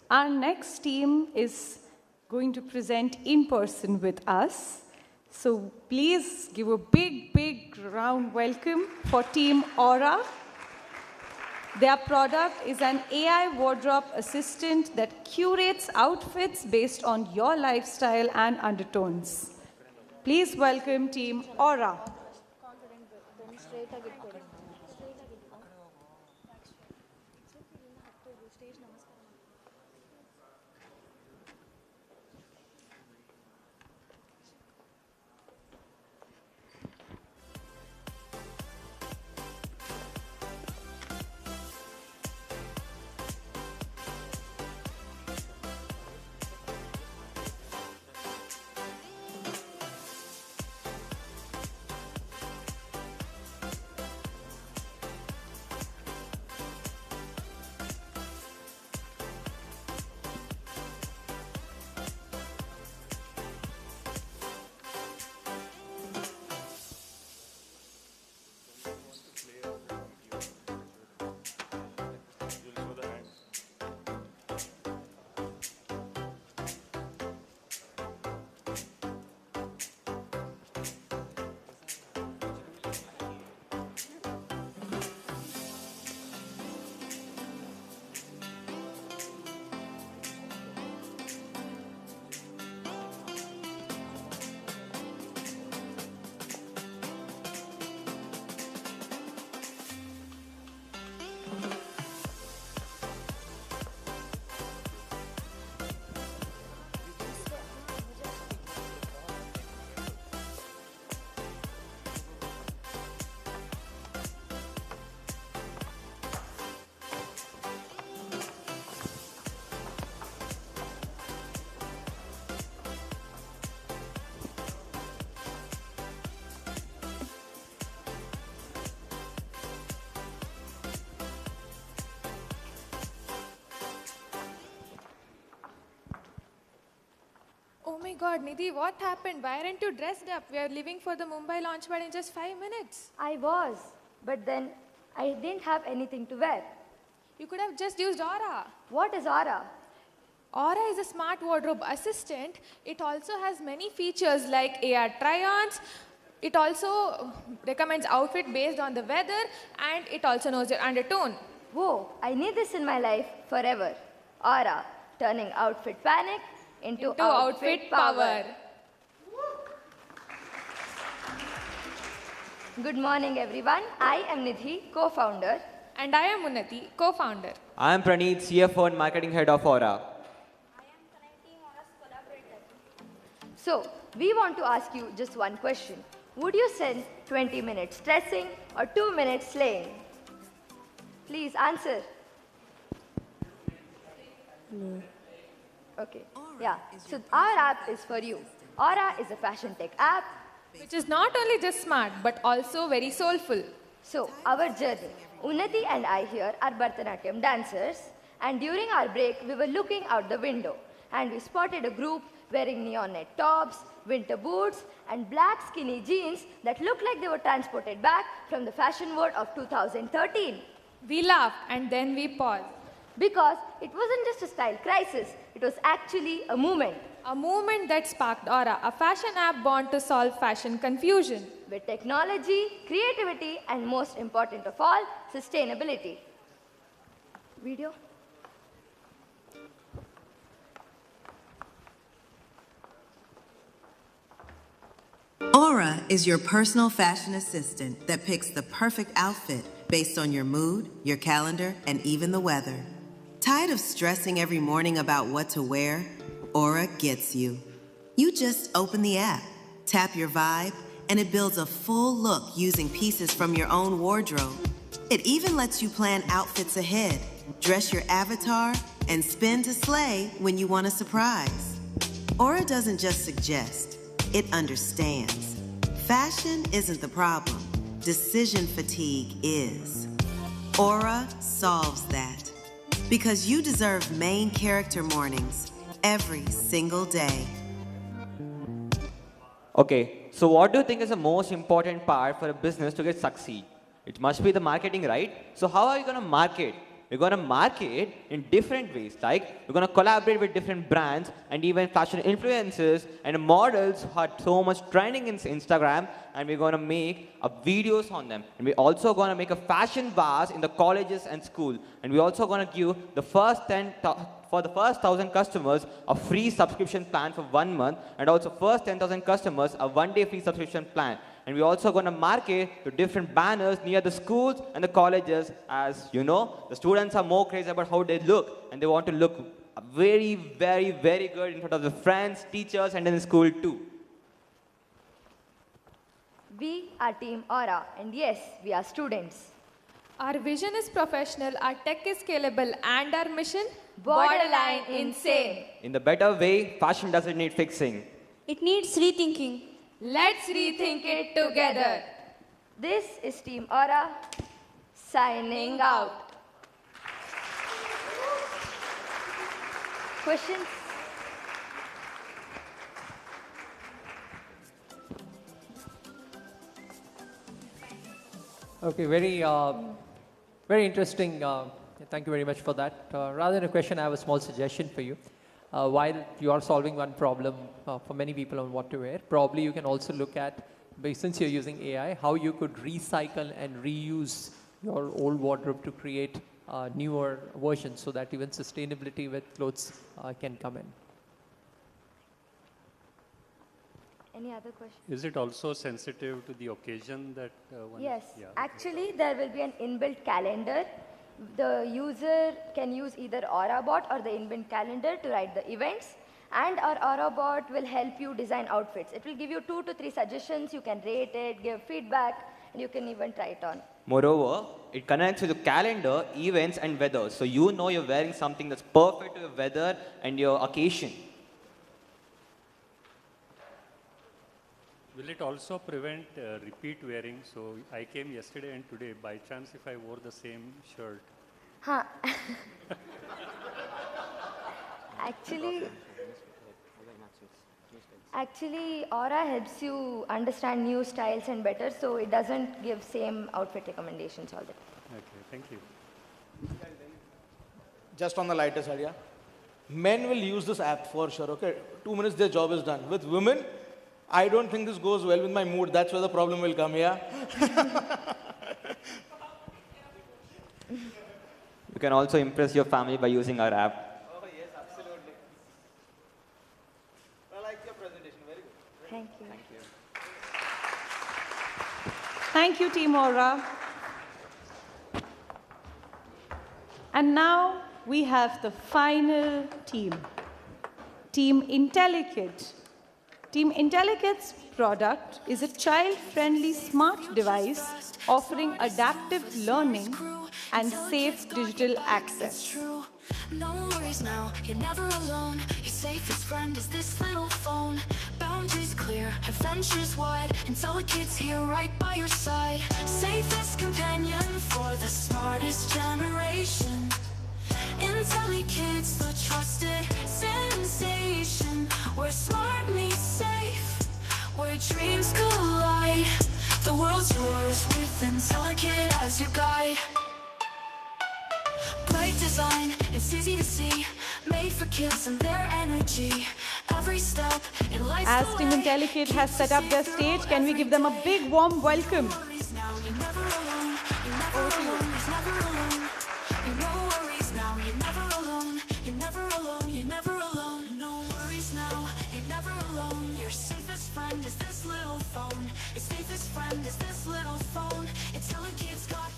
Our next team is going to present in person with us. So please give a big, big round welcome for Team Aura. Their product is an AI wardrobe assistant that curates outfits based on your lifestyle and undertones. Please welcome Team Aura. Oh my God, Nidhi, what happened? Why aren't you dressed up? We are leaving for the Mumbai Launchpad in just 5 minutes. I was, but then I didn't have anything to wear. You could have just used Aura. What is Aura? Aura is a smart wardrobe assistant. It also has many features like AR try-ons. It also recommends outfit based on the weather, and it also knows your undertone. Whoa, I need this in my life forever. Aura, turning outfit panic into outfit power. Good morning, everyone. I am Nidhi, co-founder. And I am Unnati, co-founder. I am Praneeth, CFO and Marketing Head of Aura. So, we want to ask you just one question. Would you spend 20 minutes stressing or 2 minutes slaying? Please answer. No. Okay. Yeah. So our app is for you. Aura is a fashion tech app. Which is not only just smart, but also very soulful. So, our journey. Unnati and I here are Bharatanatyam dancers. And during our break, we were looking out the window. And we spotted a group wearing neon net tops, winter boots, and black skinny jeans that looked like they were transported back from the fashion world of 2013. We laughed and then we paused. Because it wasn't just a style crisis, it was actually a movement. A movement that sparked Aura, a fashion app born to solve fashion confusion. With technology, creativity, and most important of all, sustainability. Video? Aura is your personal fashion assistant that picks the perfect outfit based on your mood, your calendar, and even the weather. Tired of stressing every morning about what to wear? Aura gets you. You just open the app, tap your vibe, and it builds a full look using pieces from your own wardrobe. It even lets you plan outfits ahead, dress your avatar, and spin to slay when you want a surprise. Aura doesn't just suggest, it understands. Fashion isn't the problem. Decision fatigue is. Aura solves that. Because you deserve main character mornings every single day. Okay, so what do you think is the most important part for a business to get succeed? It must be the marketing, right? So how are you going to market? We're going to market in different ways. Like, we're going to collaborate with different brands and even fashion influencers and models who are so much trending in Instagram, and we're going to make videos on them. And we're also going to make a fashion bars in the colleges and school. And we're also going to give the first 1,000 customers a free subscription plan for 1 month, and also first 10,000 customers a 1-day free subscription plan. And we're also going to market to different banners near the schools and the colleges. As you know, the students are more crazy about how they look, and they want to look very, very, very good in front of the friends, teachers, and in the school too. We are Team Aura, and yes, we are students. Our vision is professional, our tech is scalable, and our mission? Borderline insane. In the better way, fashion doesn't need fixing. It needs rethinking. Let's rethink it together. This is Team Aura, signing out. Questions? Okay, very interesting. Thank you very much for that. Rather than a question, I have a small suggestion for you. While you are solving one problem for many people on what to wear, probably you can also look at, since you're using AI, how you could recycle and reuse your old wardrobe to create newer versions so that even sustainability with clothes can come in. Any other questions? Is it also sensitive to the occasion that one? Yes, Yeah, actually there will be an inbuilt calendar. The user can use either AuraBot or the inbuilt calendar to write the events, and our AuraBot will help you design outfits. It will give you 2 to 3 suggestions. You can rate it, give feedback, and you can even try it on. Moreover, it connects with the calendar, events, and weather. So you know you're wearing something that's perfect to your weather and your occasion. Will it also prevent repeat wearing? So I came yesterday and today. By chance, if I wore the same shirt. Huh. Actually, Aura helps you understand new styles and better, so it doesn't give same outfit recommendations all the time. Okay, thank you. Just on the lighter side, yeah. Men will use this app for sure, okay? 2 minutes, their job is done. With women, I don't think this goes well with my mood. That's where the problem will come, yeah? You can also impress your family by using our app. Oh, yes, absolutely. I like your presentation. Very good. Thank you. Thank you. Thank you, Team Aura. And now we have the final team, Team IntelliKid. Team IntelliKid's product is a child-friendly smart device offering adaptive learning and safe digital access. No worries now, you're never alone. Your safest friend is this little phone. Boundaries clear, adventures wide. IntelliKid's here right by your side. Safest companion for the smartest generation. IntelliKid's the trusted sensation. Where smart meets safe, where dreams collide. The world's yours with IntelliKid as your guide. Bright design, it's easy to see. Made for kids and their energy. Every step in life. As Team IntelliKid has set up their stage, can we give them a big warm welcome? Is this little cell phone. Your safest friend is this little phone. It's telling kids got.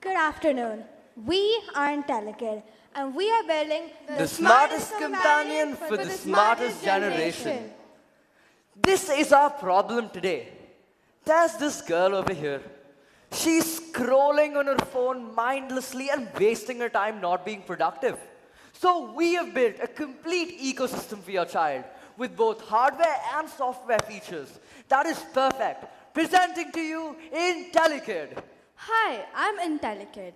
Good afternoon. We are IntelliKid, and we are building the smartest companion for the smartest generation. This is our problem today. There's this girl over here. She's scrolling on her phone mindlessly and wasting her time not being productive. So we have built a complete ecosystem for your child with both hardware and software features that is perfect. Presenting to you IntelliKid. Hi, I'm IntelliKid.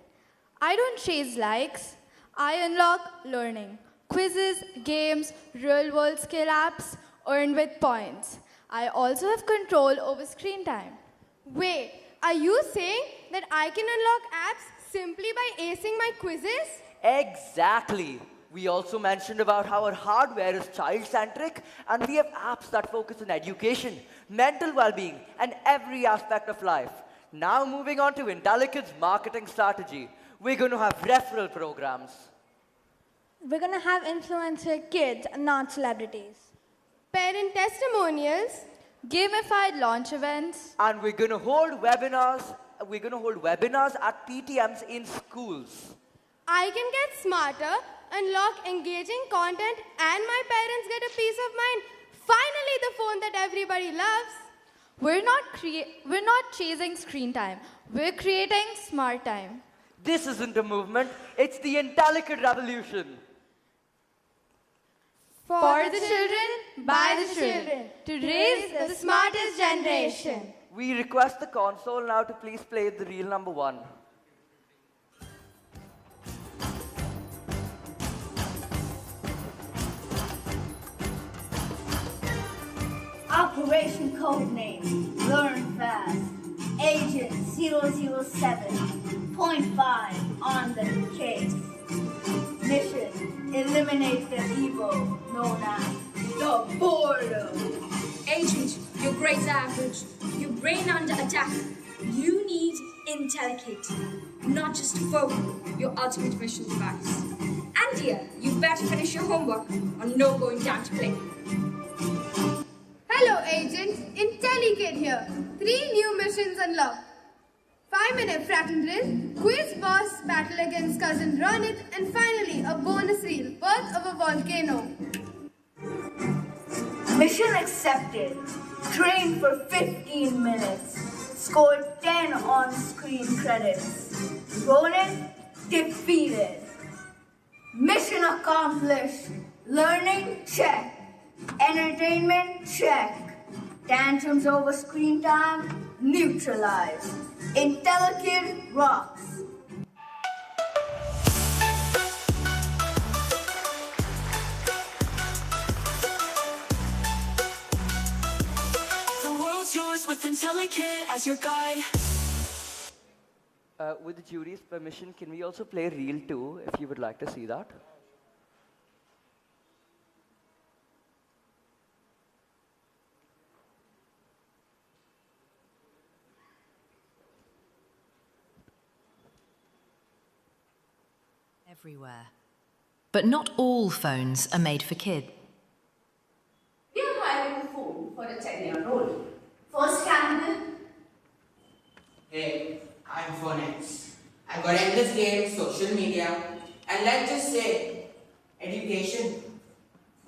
I don't chase likes. I unlock learning. Quizzes, games, real-world skill apps, earned with points. I also have control over screen time. Wait, are you saying that I can unlock apps simply by acing my quizzes? Exactly. We also mentioned about how our hardware is child-centric, and we have apps that focus on education, mental well-being, and every aspect of life. Now moving on to IntelliKid's marketing strategy. We're going to have referral programs. We're going to have influencer kids, not celebrities. Parent testimonials. Gamified launch events. And we're going to hold webinars. We're going to hold webinars at PTMs in schools. I can get smarter, unlock engaging content, and my parents get a peace of mind. Finally, the phone that everybody loves. We're not chasing screen time. We're creating smart time. This isn't a movement. It's the IntelliKid revolution. For the children, by the children, to raise the smartest generation. We request the console now to please play the reel number 1. Operation Codename, learn fast. Agent 007.5 on the case. Mission, eliminate the evil known as the boredom. Agent, your grades average. Your brain under attack. You need IntelliKid, not just a phone, your ultimate vision device. And dear, you better finish your homework or no going down to play. Hello, Agent. IntelliKid here. 3 new missions unlocked. 5-minute Fratton drill, quiz boss battle against cousin Ronit, and finally a bonus reel, birth of a volcano. Mission accepted. Train for 15 minutes. Scored 10 on-screen credits. Ronit defeated. Mission accomplished. Learning, check. Entertainment, check. Tantrums over screen time, neutralized. IntelliKid rocks. The world's yours with IntelliKid as your guide. With the jury's permission, can we also play reel 2 if you would like to see that? Everywhere. But not all phones are made for kids. We are hiring a phone for a 10-year-old. First candidate. Hey, I'm Phoenix. I've got endless games, social media, and let's just say, education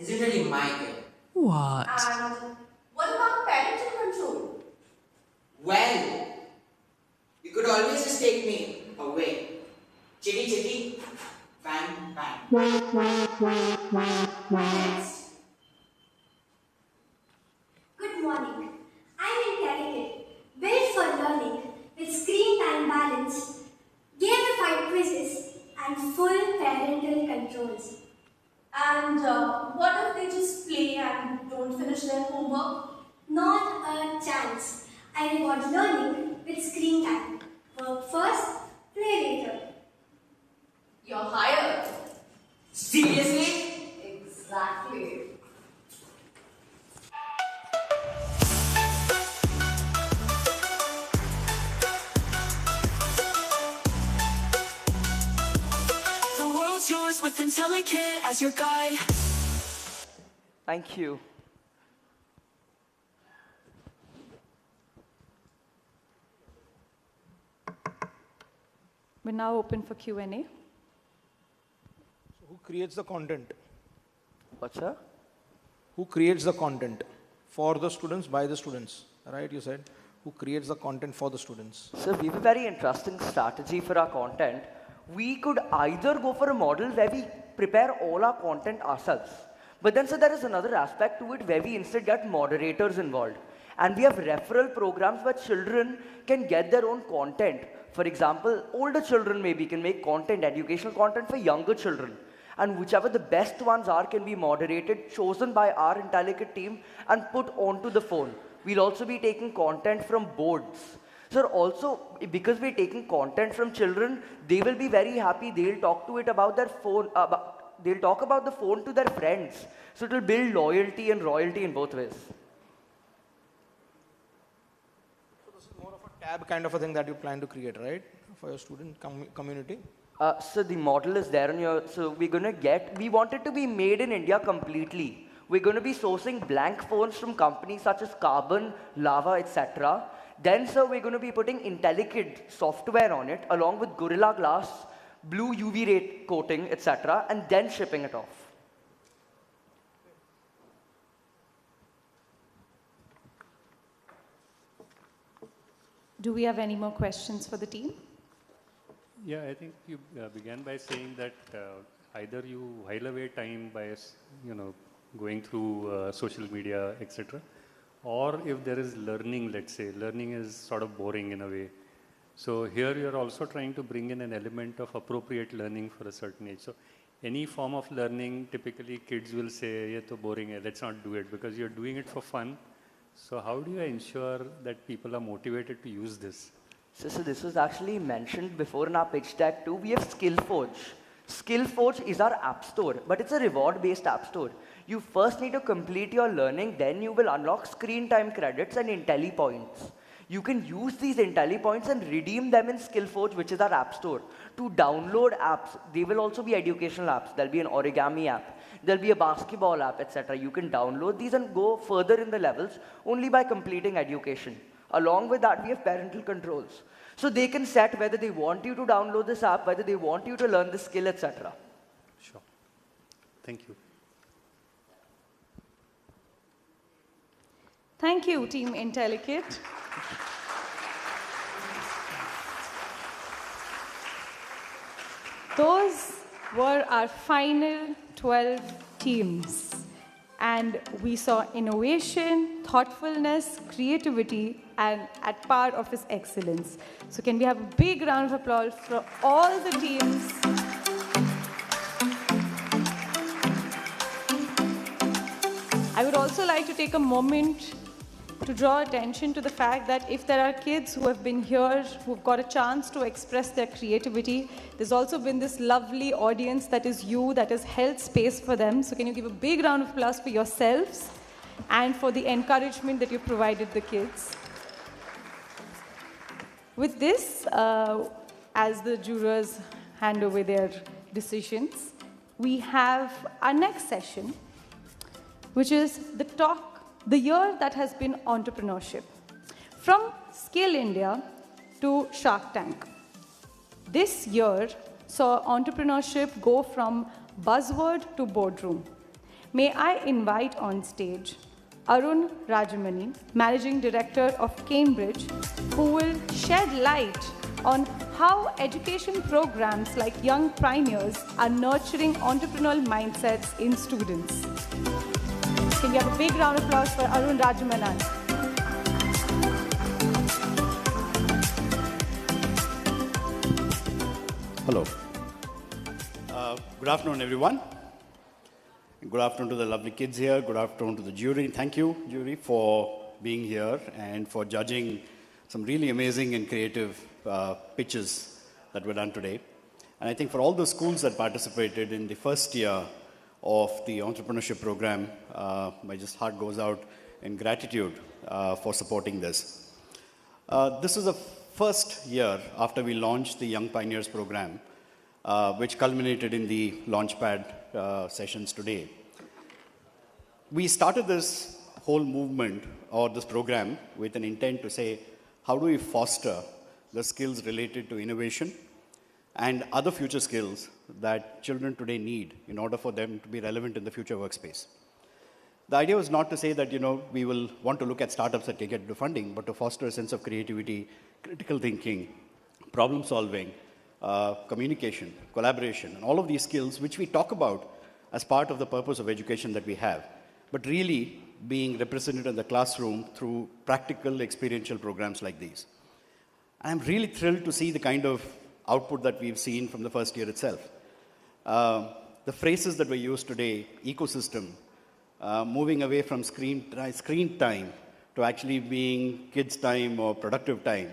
isn't really my thing. What? And what about parental control? Well, you could always just take me away. Chitty chitty, bang bang. Next. Good morning. I'm IntelliKid, built for learning with screen time balance, gamified quizzes, and full parental controls. And what if they just play and don't finish their homework? Not a chance. I reward learning with screen time. Work first, play later. You're hired. Seriously? Exactly. The world's yours with IntelliKid as your guide. Thank you. We're now open for Q&A. So who creates the content? What's that? Who creates the content? For the students, by the students, right? You said, who creates the content for the students? So we have a very interesting strategy for our content. We could either go for a model where we prepare all our content ourselves. But then, so there is another aspect to it where we instead get moderators involved. And we have referral programs where children can get their own content. For example, older children maybe can make content, educational content for younger children. And whichever the best ones are can be moderated, chosen by our IntelliKid team and put onto the phone. We'll also be taking content from boards. So also, because we're taking content from children, they will be very happy. They'll talk to it about their phone, they'll talk about the phone to their friends. So it will build loyalty and royalty in both ways. So this is more of a tab kind of a thing that you plan to create, right? For your student community? So the model is there on your, so we're going to get, we want it to be made in India completely. We're going to be sourcing blank phones from companies such as Carbon, Lava, etc. Then, sir, we're going to be putting IntelliKid software on it, along with Gorilla Glass, blue UV ray coating, etc., and then shipping it off. Do we have any more questions for the team? Yeah, I think you began by saying that either you while away time by, going through social media, etc., or if there is learning, let's say, learning is sort of boring in a way. So here you're also trying to bring in an element of appropriate learning for a certain age. So any form of learning, typically kids will say, "Ye to boring hai, let's not do it," because you're doing it for fun. So how do you ensure that people are motivated to use this? So this was actually mentioned before in our pitch deck too. We have SkillForge. SkillForge is our app store, but it's a reward-based app store. You first need to complete your learning, then you will unlock screen time credits and IntelliPoints. You can use these IntelliPoints and redeem them in SkillForge, which is our app store, to download apps. They will also be educational apps. There'll be an origami app. There'll be a basketball app, etc. You can download these and go further in the levels only by completing education. Along with that, we have parental controls. So they can set whether they want you to download this app, whether they want you to learn the skill, etc. Sure. Thank you. Thank you, Team IntelliKid. Those were our final 12 teams. And we saw innovation, thoughtfulness, creativity, and at par of its excellence. So can we have a big round of applause for all the teams? I would also like to take a moment to draw attention to the fact that if there are kids who have been here, who've got a chance to express their creativity, there's also been this lovely audience that is you, that has held space for them. So can you give a big round of applause for yourselves and for the encouragement that you provided the kids? With this, as the jurors hand over their decisions, we have our next session, which is the year that has been entrepreneurship. From Skill India to Shark Tank. This year saw entrepreneurship go from buzzword to boardroom. May I invite on stage Arun Rajamani, Managing Director of Cambridge, who will shed light on how education programs like Young Pioneers are nurturing entrepreneurial mindsets in students. Can we have a big round of applause for Arun Rajamanan? Hello. Good afternoon, everyone. Good afternoon to the lovely kids here. Good afternoon to the jury. Thank you, jury, for being here and for judging some really amazing and creative pitches that were done today. And I think for all the schools that participated in the first year of the entrepreneurship program, my just heart goes out in gratitude for supporting this. This is the first year after we launched the Young Pioneers program, which culminated in the Launchpad sessions today. We started this whole movement or this program with an intent to say, how do we foster the skills related to innovation, and other future skills that children today need in order for them to be relevant in the future workspace. The idea was not to say that, we will want to look at startups that can get into funding, but to foster a sense of creativity, critical thinking, problem solving, communication, collaboration, and all of these skills which we talk about as part of the purpose of education that we have, but really being represented in the classroom through practical experiential programs like these. And I'm really thrilled to see the kind of output that we've seen from the first year itself. The phrases that were used today, ecosystem, moving away from screen time to actually being kids' time or productive time,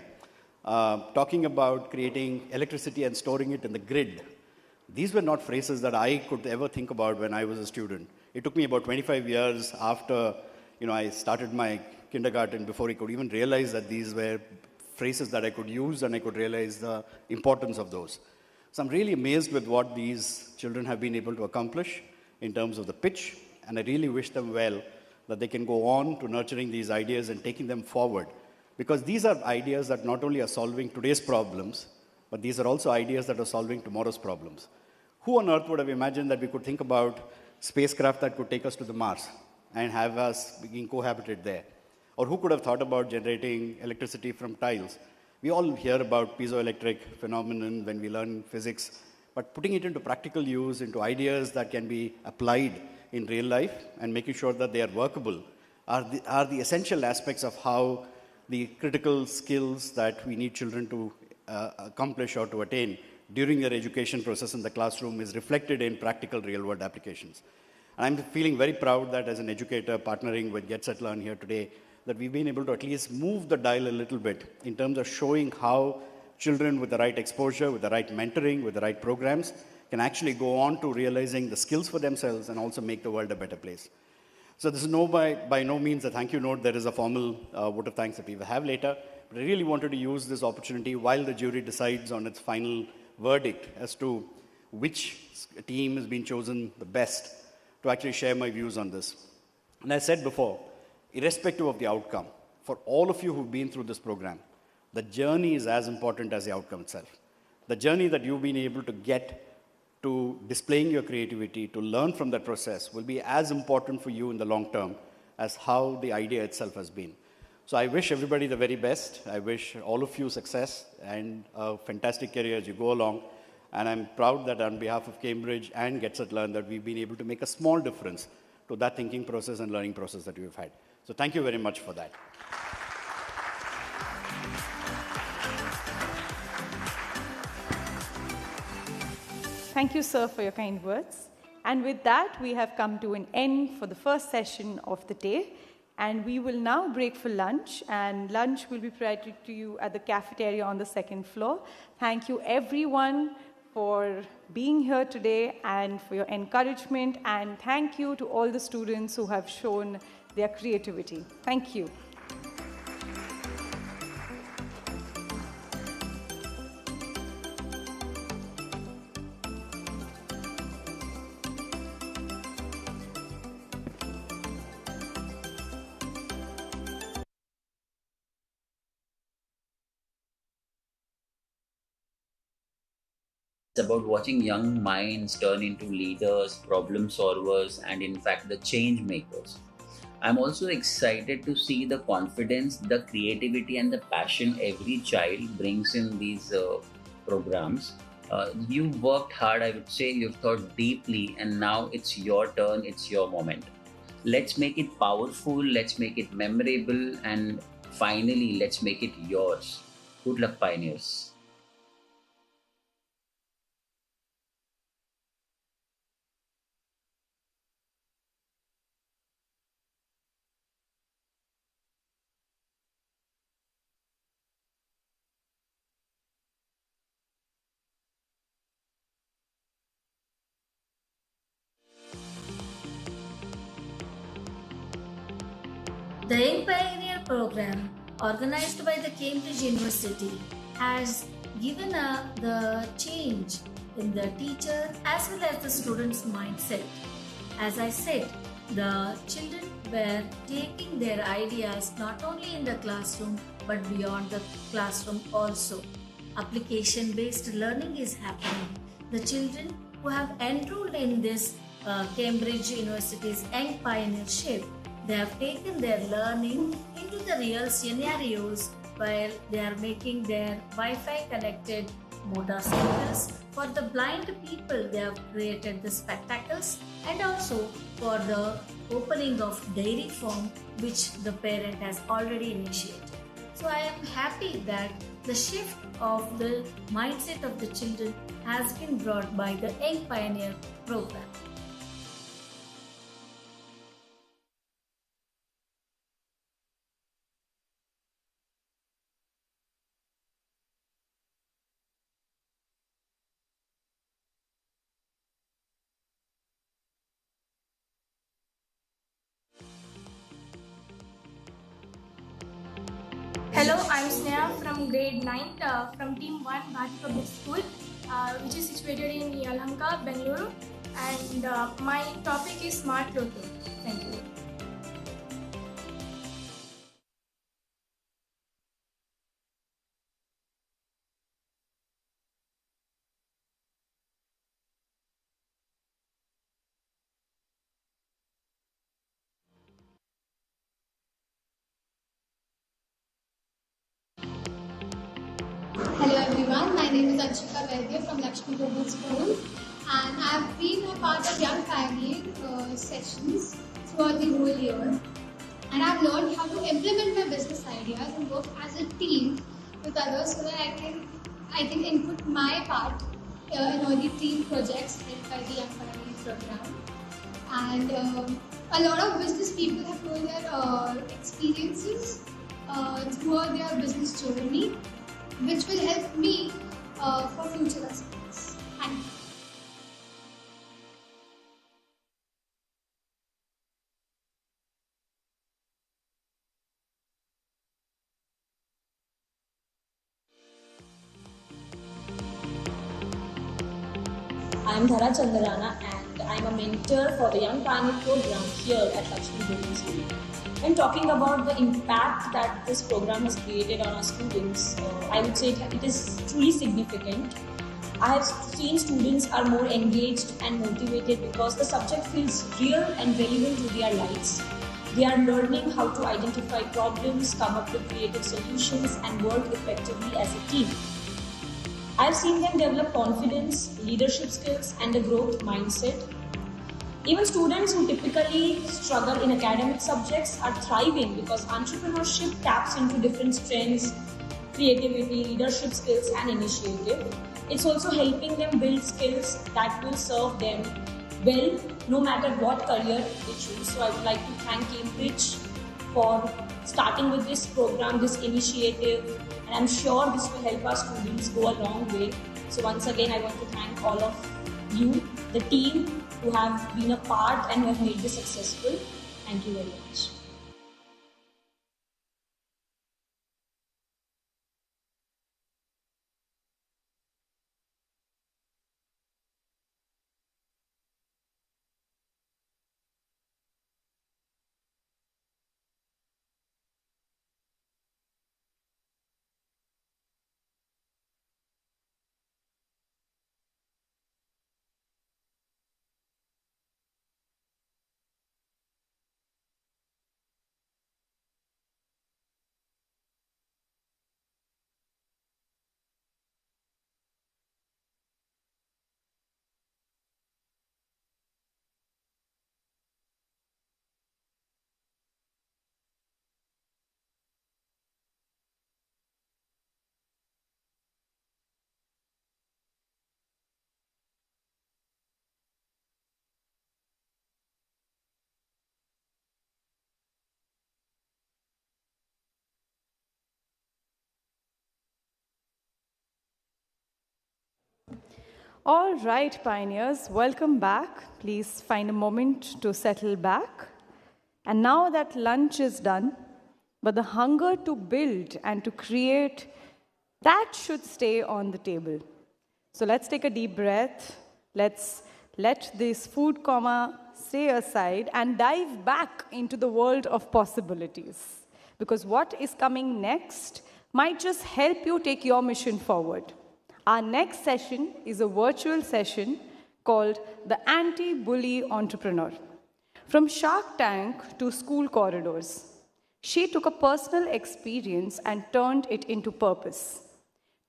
talking about creating electricity and storing it in the grid. These were not phrases that I could ever think about when I was a student. It took me about 25 years after I started my kindergarten before I could even realize that these were phrases that I could use and I could realize the importance of those. So I'm really amazed with what these children have been able to accomplish in terms of the pitch, and I really wish them well that they can go on to nurturing these ideas and taking them forward, because these are ideas that not only are solving today's problems, but these are also ideas that are solving tomorrow's problems. Who on earth would have imagined that we could think about spacecraft that could take us to the Mars and have us being cohabited there? Or who could have thought about generating electricity from tiles? We all hear about piezoelectric phenomenon when we learn physics, but putting it into practical use, into ideas that can be applied in real life and making sure that they are workable are the essential aspects of how the critical skills that we need children to accomplish or to attain during their education process in the classroom is reflected in practical real-world applications. And I'm feeling very proud that as an educator partnering with Get Set Learn here today, that we've been able to at least move the dial a little bit in terms of showing how children with the right exposure, with the right mentoring, with the right programs can actually go on to realizing the skills for themselves and also make the world a better place. So this is by no means a thank you note. There is a formal vote of thanks that we will have later. But I really wanted to use this opportunity while the jury decides on its final verdict as to which team has been chosen the best to actually share my views on this. And as I said before, irrespective of the outcome, for all of you who've been through this program, the journey is as important as the outcome itself. The journey that you've been able to get to displaying your creativity, to learn from that process, will be as important for you in the long term as how the idea itself has been. So I wish everybody the very best. I wish all of you success and a fantastic career as you go along. And I'm proud that on behalf of Cambridge and Get Set Learn that we've been able to make a small difference to that thinking process and learning process that we've had. So thank you very much for that. Thank you, sir, for your kind words. And with that, we have come to an end for the first session of the day. And we will now break for lunch. And lunch will be provided to you at the cafeteria on the second floor. Thank you, everyone, for being here today and for your encouragement. And thank you to all the students who have shown their creativity. Thank you. It's about watching young minds turn into leaders, problem solvers, and in fact, the change makers. I'm also excited to see the confidence, the creativity, and the passion every child brings in these programs. You've worked hard, I would say, you've thought deeply, and now it's your turn, it's your moment. Let's make it powerful, let's make it memorable, and finally, let's make it yours. Good luck, Pioneers. The Young Pioneer program, organized by the Cambridge University, has given the change in the teacher as well as the student's mindset. As I said, the children were taking their ideas not only in the classroom but beyond the classroom also. application-based learning is happening. The children who have enrolled in this Cambridge University's Young Pioneership, they have taken their learning into the real scenarios while they are making their Wi-Fi connected motorcycles. For the blind people, they have created the spectacles, and also for the opening of dairy farm, which the parent has already initiated. So I am happy that the shift of the mindset of the children has been brought by the Young Pioneer program. Hello, I'm Sneha from grade 9 from Team 1 Bharati Public School, which is situated in Yelahanka, Bengaluru. And my topic is Smart Lotto. Thank you. Hello everyone, my name is Anshika Vaidya from Lakshmi Global School, and I have been a part of Young Pioneer sessions throughout the whole year, and I have learned how to implement my business ideas and work as a team with others so that I can input my part in all the team projects held by the Young Pioneer program. And a lot of business people have told their experiences throughout their business journey, which will help me for future aspects. Thank you. I am Dhara Chandarana and I am a mentor for the Young Pioneer program here at Lakshmi Global School. When talking about the impact that this program has created on our students, I would say it is truly significant. I have seen students are more engaged and motivated because the subject feels real and relevant to their lives. They are learning how to identify problems, come up with creative solutions, and work effectively as a team. I have seen them develop confidence, leadership skills, and a growth mindset. Even students who typically struggle in academic subjects are thriving because entrepreneurship taps into different strengths, creativity, leadership skills, and initiative. It's also helping them build skills that will serve them well, no matter what career they choose. So I would like to thank Cambridge for starting with this program, this initiative, and I'm sure this will help our students go a long way. So once again, I want to thank all of you, the team, who have been a part and who have made this successful. Thank you very much. All right, pioneers, welcome back. Please find a moment to settle back. And now that lunch is done, but the hunger to build and to create, that should stay on the table. So let's take a deep breath. Let's let this food coma stay aside and dive back into the world of possibilities. Because what is coming next might just help you take your mission forward. Our next session is a virtual session called The Anti-Bully Entrepreneur. From Shark Tank to school corridors, she took a personal experience and turned it into purpose.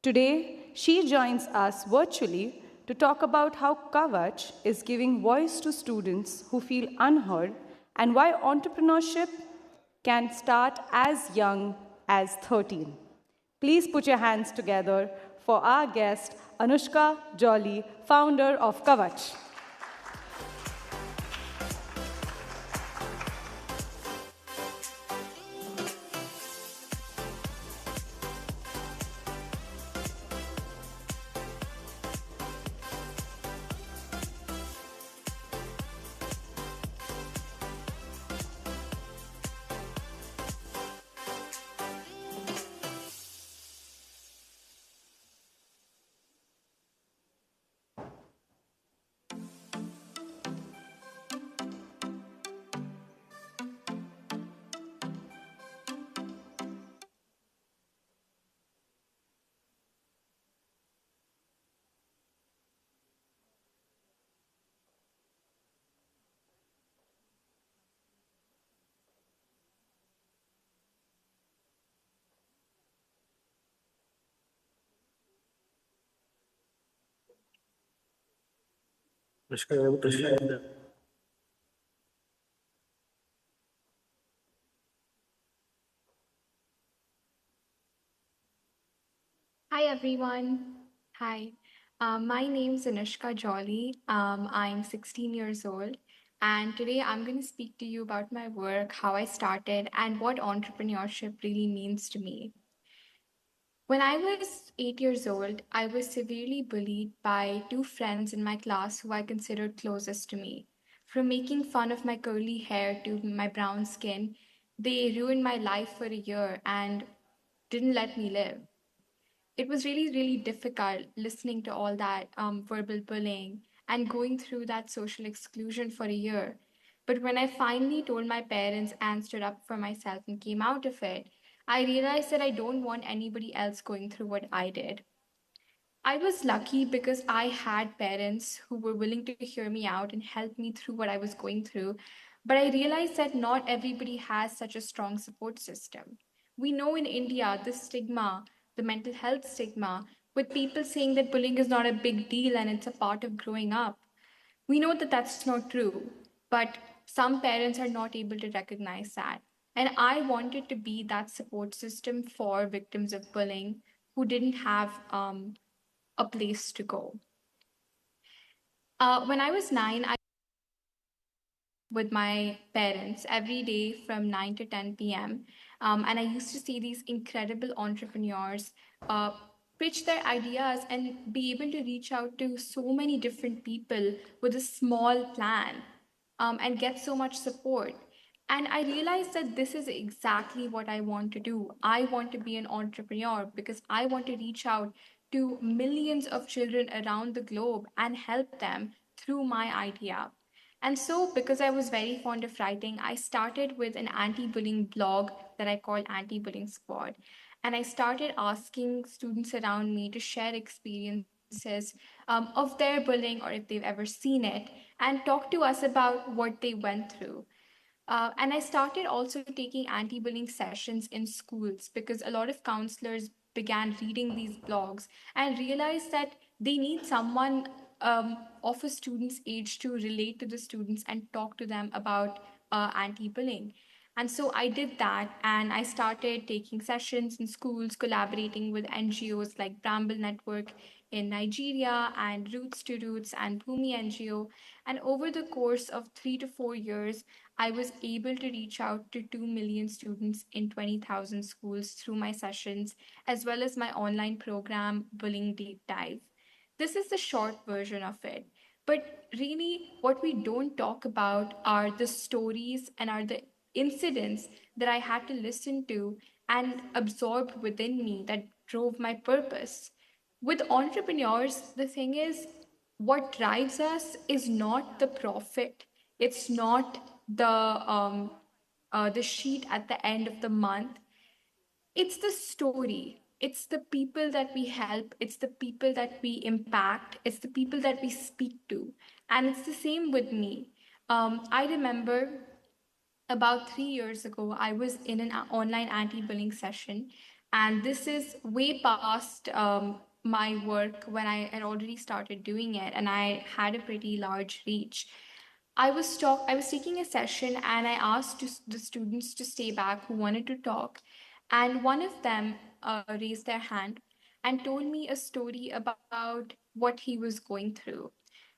Today, she joins us virtually to talk about how Kavach is giving voice to students who feel unheard and why entrepreneurship can start as young as 13. Please put your hands together for our guest, Anushka Jolly, founder of Kavach. Hi everyone. Hi. My name's Anushka Jolly. I'm 16 years old, and today I'm going to speak to you about my work, how I started, and what entrepreneurship really means to me. When I was 8 years old, I was severely bullied by two friends in my class who I considered closest to me. From making fun of my curly hair to my brown skin, they ruined my life for a year and didn't let me live. It was really, really difficult listening to all that verbal bullying and going through that social exclusion for a year. But when I finally told my parents and stood up for myself and came out of it, I realized that I don't want anybody else going through what I did. I was lucky because I had parents who were willing to hear me out and help me through what I was going through. But I realized that not everybody has such a strong support system. We know in India the stigma, the mental health stigma, with people saying that bullying is not a big deal and it's a part of growing up. We know that that's not true, but some parents are not able to recognize that. And I wanted to be that support system for victims of bullying who didn't have a place to go. When I was 9, I with my parents every day from 9 to 10 p.m. And I used to see these incredible entrepreneurs uh, pitch their ideas and be able to reach out to so many different people with a small plan and get so much support. And I realized that this is exactly what I want to do. I want to be an entrepreneur because I want to reach out to millions of children around the globe and help them through my idea. And so, because I was very fond of writing, I started with an anti bullying blog that I called Anti Bullying Squad. And I started asking students around me to share experiences of their bullying or if they've ever seen it and talk to us about what they went through. And I started also taking anti bullying sessions in schools because a lot of counselors began reading these blogs and realized that they need someone of a student's age to relate to the students and talk to them about anti bullying. And so I did that, and I started taking sessions in schools, collaborating with NGOs like Bramble Network in Nigeria and Roots to Roots and Bhumi NGO. And over the course of 3 to 4 years, I was able to reach out to 2 million students in 20,000 schools through my sessions, as well as my online program, Bullying Deep Dive. This is the short version of it. But really, what we don't talk about are the stories and are the incidents that I had to listen to and absorb within me that drove my purpose. With entrepreneurs, the thing is, what drives us is not the profit. It's not the sheet at the end of the month. It's the story. It's the people that we help. It's the people that we impact. It's the people that we speak to. And it's the same with me. I remember about 3 years ago, I was in an online anti bullying session. And this is way past my work when I had already started doing it. And I had a pretty large reach. I was taking a session and I asked the students to stay back who wanted to talk. And one of them raised their hand and told me a story about what he was going through.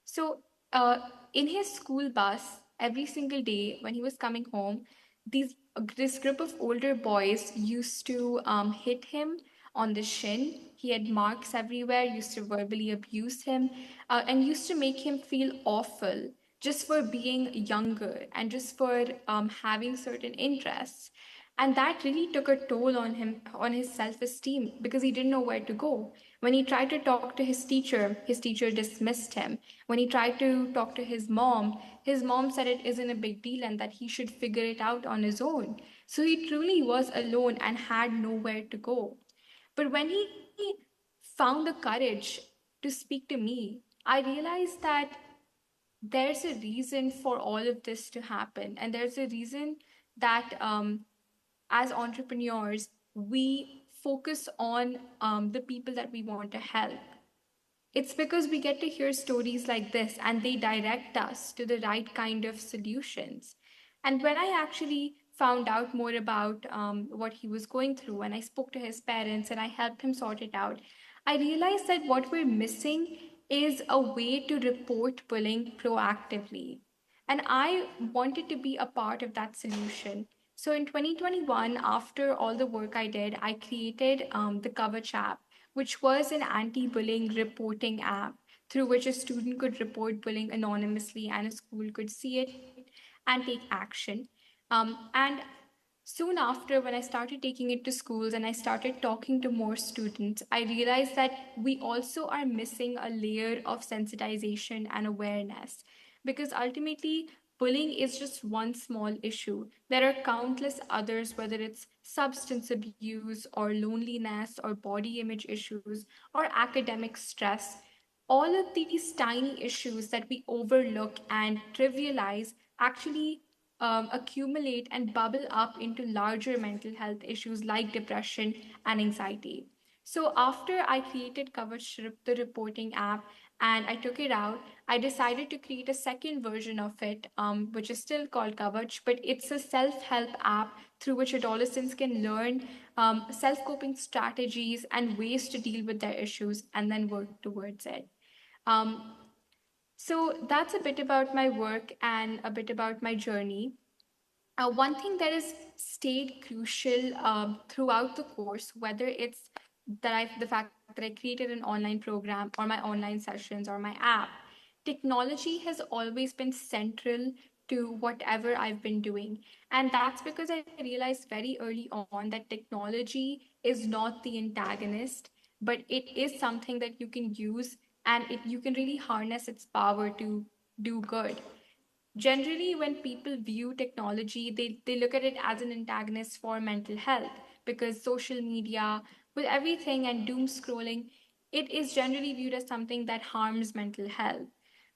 So, uh, in his school bus, every single day when he was coming home, this group of older boys used to hit him on the shin. He had marks everywhere, used to verbally abuse him, and used to make him feel awful just for being younger and just for having certain interests. And that really took a toll on him, on his self esteem, because he didn't know where to go. When he tried to talk to his teacher dismissed him. When he tried to talk to his mom said it isn't a big deal and that he should figure it out on his own. So he truly was alone and had nowhere to go. But when he found the courage to speak to me, I realized that there's a reason for all of this to happen. And there's a reason that as entrepreneurs, we focus on the people that we want to help. It's because we get to hear stories like this and they direct us to the right kind of solutions. And when I actually found out more about what he was going through and I spoke to his parents and I helped him sort it out, I realized that what we're missing is a way to report bullying proactively. And I wanted to be a part of that solution. So in 2021, after all the work I did, I created the Coverage app, which was an anti bullying reporting app through which a student could report bullying anonymously and a school could see it and take action. And soon after, when I started taking it to schools and I started talking to more students, I realized that we also are missing a layer of sensitization and awareness. Because ultimately, bullying is just one small issue. There are countless others, whether it's substance abuse or loneliness or body image issues or academic stress. All of these tiny issues that we overlook and trivialize actually accumulate and bubble up into larger mental health issues like depression and anxiety. So after I created Coverage, the reporting app, and I took it out, I decided to create a second version of it, which is still called Coverage, but it's a self-help app through which adolescents can learn self-coping strategies and ways to deal with their issues and then work towards it. Um, so that's a bit about my work and a bit about my journey. One thing that has stayed crucial throughout the course, whether it's the fact that I created an online program or my online sessions or my app, technology has always been central to whatever I've been doing. And that's because I realized very early on that technology is not the antagonist, but it is something that you can use and you can really harness its power to do good. Generally, when people view technology, they look at it as an antagonist for mental health because social media, with everything and doom scrolling, it is generally viewed as something that harms mental health.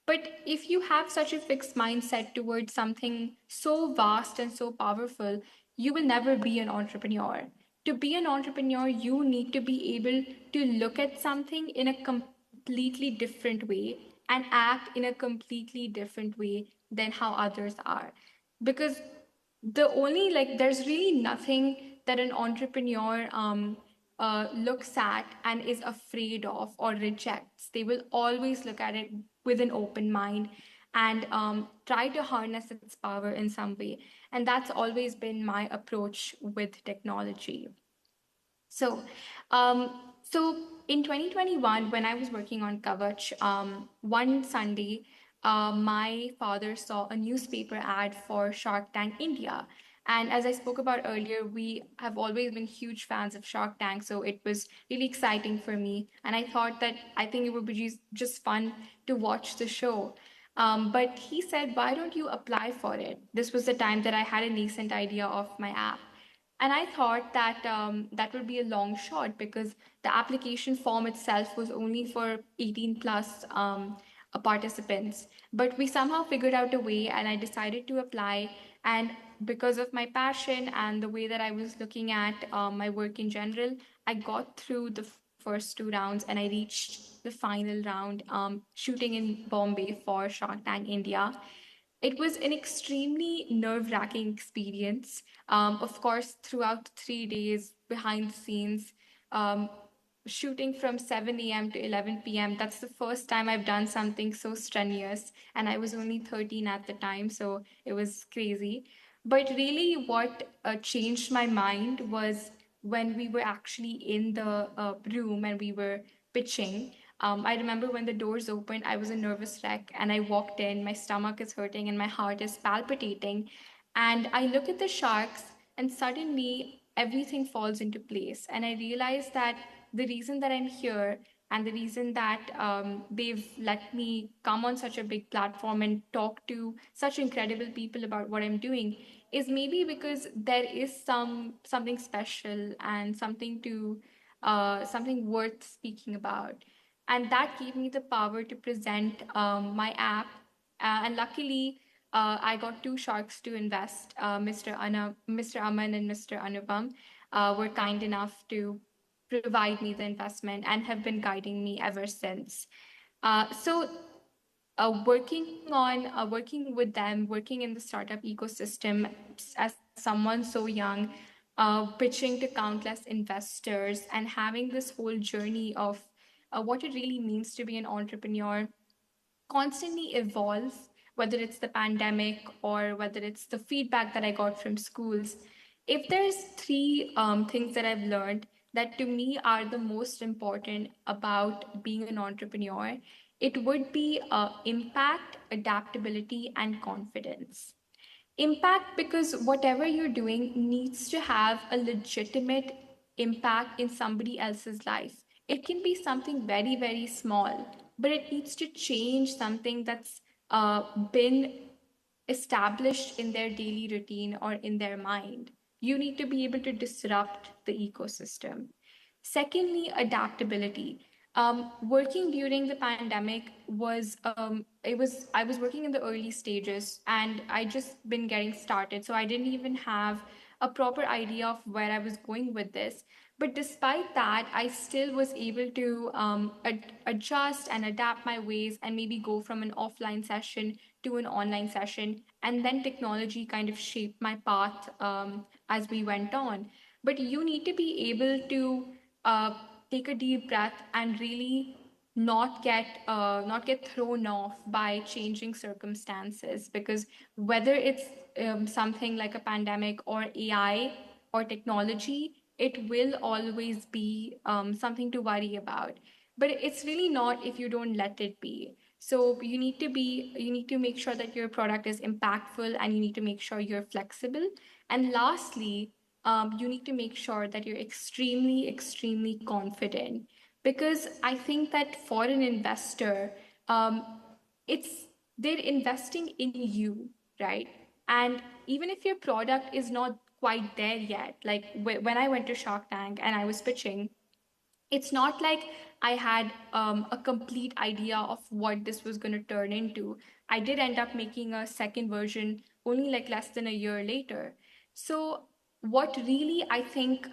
But if you have such a fixed mindset towards something so vast and so powerful, you will never be an entrepreneur. To be an entrepreneur, you need to be able to look at something in a completely different way and act in a completely different way than how others are. Because there's really nothing that an entrepreneur looks at and is afraid of or rejects. They will always look at it with an open mind and try to harness its power in some way. And that's always been my approach with technology. So, so in 2021, when I was working on Kavach, one Sunday, my father saw a newspaper ad for Shark Tank India. And as I spoke about earlier, we have always been huge fans of Shark Tank, so it was really exciting for me. And I thought that I think it would be just fun to watch the show. But he said, why don't you apply for it? This was the time that I had a nascent idea of my app. And I thought that that would be a long shot because the application form itself was only for 18 plus participants. But we somehow figured out a way, and I decided to apply. And because of my passion and the way that I was looking at my work in general, I got through the first two rounds and I reached the final round, shooting in Bombay for Shark Tank India. It was an extremely nerve wracking experience. Of course, throughout the 3 days behind the scenes, um, shooting from 7 a.m. to 11 p.m., that's the first time I've done something so strenuous. And I was only 13 at the time, so it was crazy. But really, what changed my mind was when we were actually in the room and we were pitching. I remember when the doors opened, I was a nervous wreck and I walked in, my stomach is hurting and my heart is palpitating. And I look at the sharks, and suddenly everything falls into place. And I realize that the reason that I'm here and the reason that they've let me come on such a big platform and talk to such incredible people about what I'm doing is maybe because there is something special and something worth speaking about, and that gave me the power to present my app. And luckily, I got two sharks to invest. Mr. Aman and Mr. Anupam were kind enough to provide me the investment and have been guiding me ever since. Working with them, working in the startup ecosystem as someone so young, pitching to countless investors, and having this whole journey of what it really means to be an entrepreneur constantly evolve, whether it's the pandemic or whether it's the feedback that I got from schools. If there's three things that I've learned that to me are the most important about being an entrepreneur, it would be impact, adaptability, and confidence. Impact, because whatever you're doing needs to have a legitimate impact in somebody else's life. It can be something very, very small, but it needs to change something that's been established in their daily routine or in their mind. You need to be able to disrupt the ecosystem. Secondly, adaptability. Working during the pandemic was it was I was working in the early stages and I just been getting started, so I didn't even have a proper idea of where I was going with this. But despite that, I still was able to adjust and adapt my ways and maybe go from an offline session to an online session. And then technology kind of shaped my path as we went on. But you need to be able to uh, take a deep breath and really not get thrown off by changing circumstances, because whether it's something like a pandemic or AI or technology, it will always be something to worry about. But it's really not if you don't let it be. So you need to make sure that your product is impactful, and you need to make sure you're flexible. And lastly, you need to make sure that you're extremely, extremely confident. Because I think that for an investor, it's they're investing in you, right? And even if your product is not quite there yet, like when I went to Shark Tank and I was pitching, it's not like I had a complete idea of what this was going to turn into. I did end up making a second version only like less than a year later. So, what really I think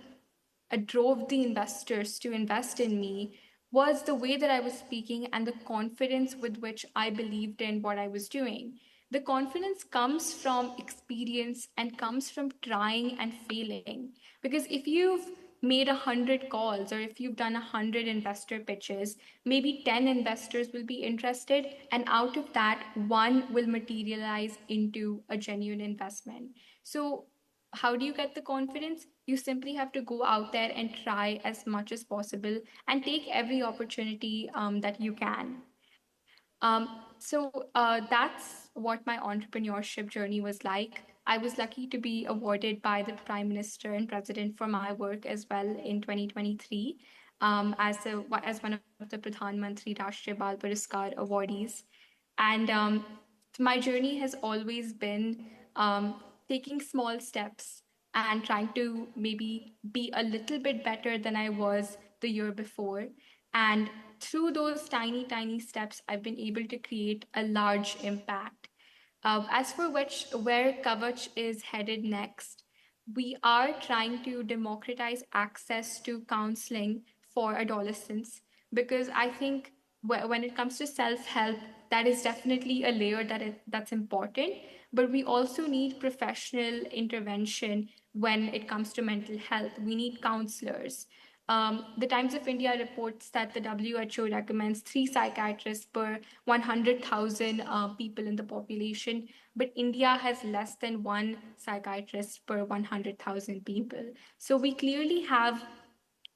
drove the investors to invest in me was the way that I was speaking and the confidence with which I believed in what I was doing. The confidence comes from experience and comes from trying and failing. Because if you've made 100 calls, or if you've done 100 investor pitches, maybe 10 investors will be interested, and out of that, one will materialize into a genuine investment. So how do you get the confidence? You simply have to go out there and try as much as possible and take every opportunity that you can. That's what my entrepreneurship journey was like. I was lucky to be awarded by the Prime Minister and President for my work as well in 2023, as one of the Pradhan Mantri Rashtriya Bal Puraskar awardees. And my journey has always been taking small steps and trying to maybe be a little bit better than I was the year before. And through those tiny, tiny steps, I've been able to create a large impact. As for where Kavach is headed next, we are trying to democratize access to counseling for adolescents because I think when it comes to self-help, that is definitely a layer that's important. But we also need professional intervention when it comes to mental health. We need counselors. The Times of India reports that the WHO recommends 3 psychiatrists per 100,000 people in the population, but India has less than 1 psychiatrist per 100,000 people. So we clearly have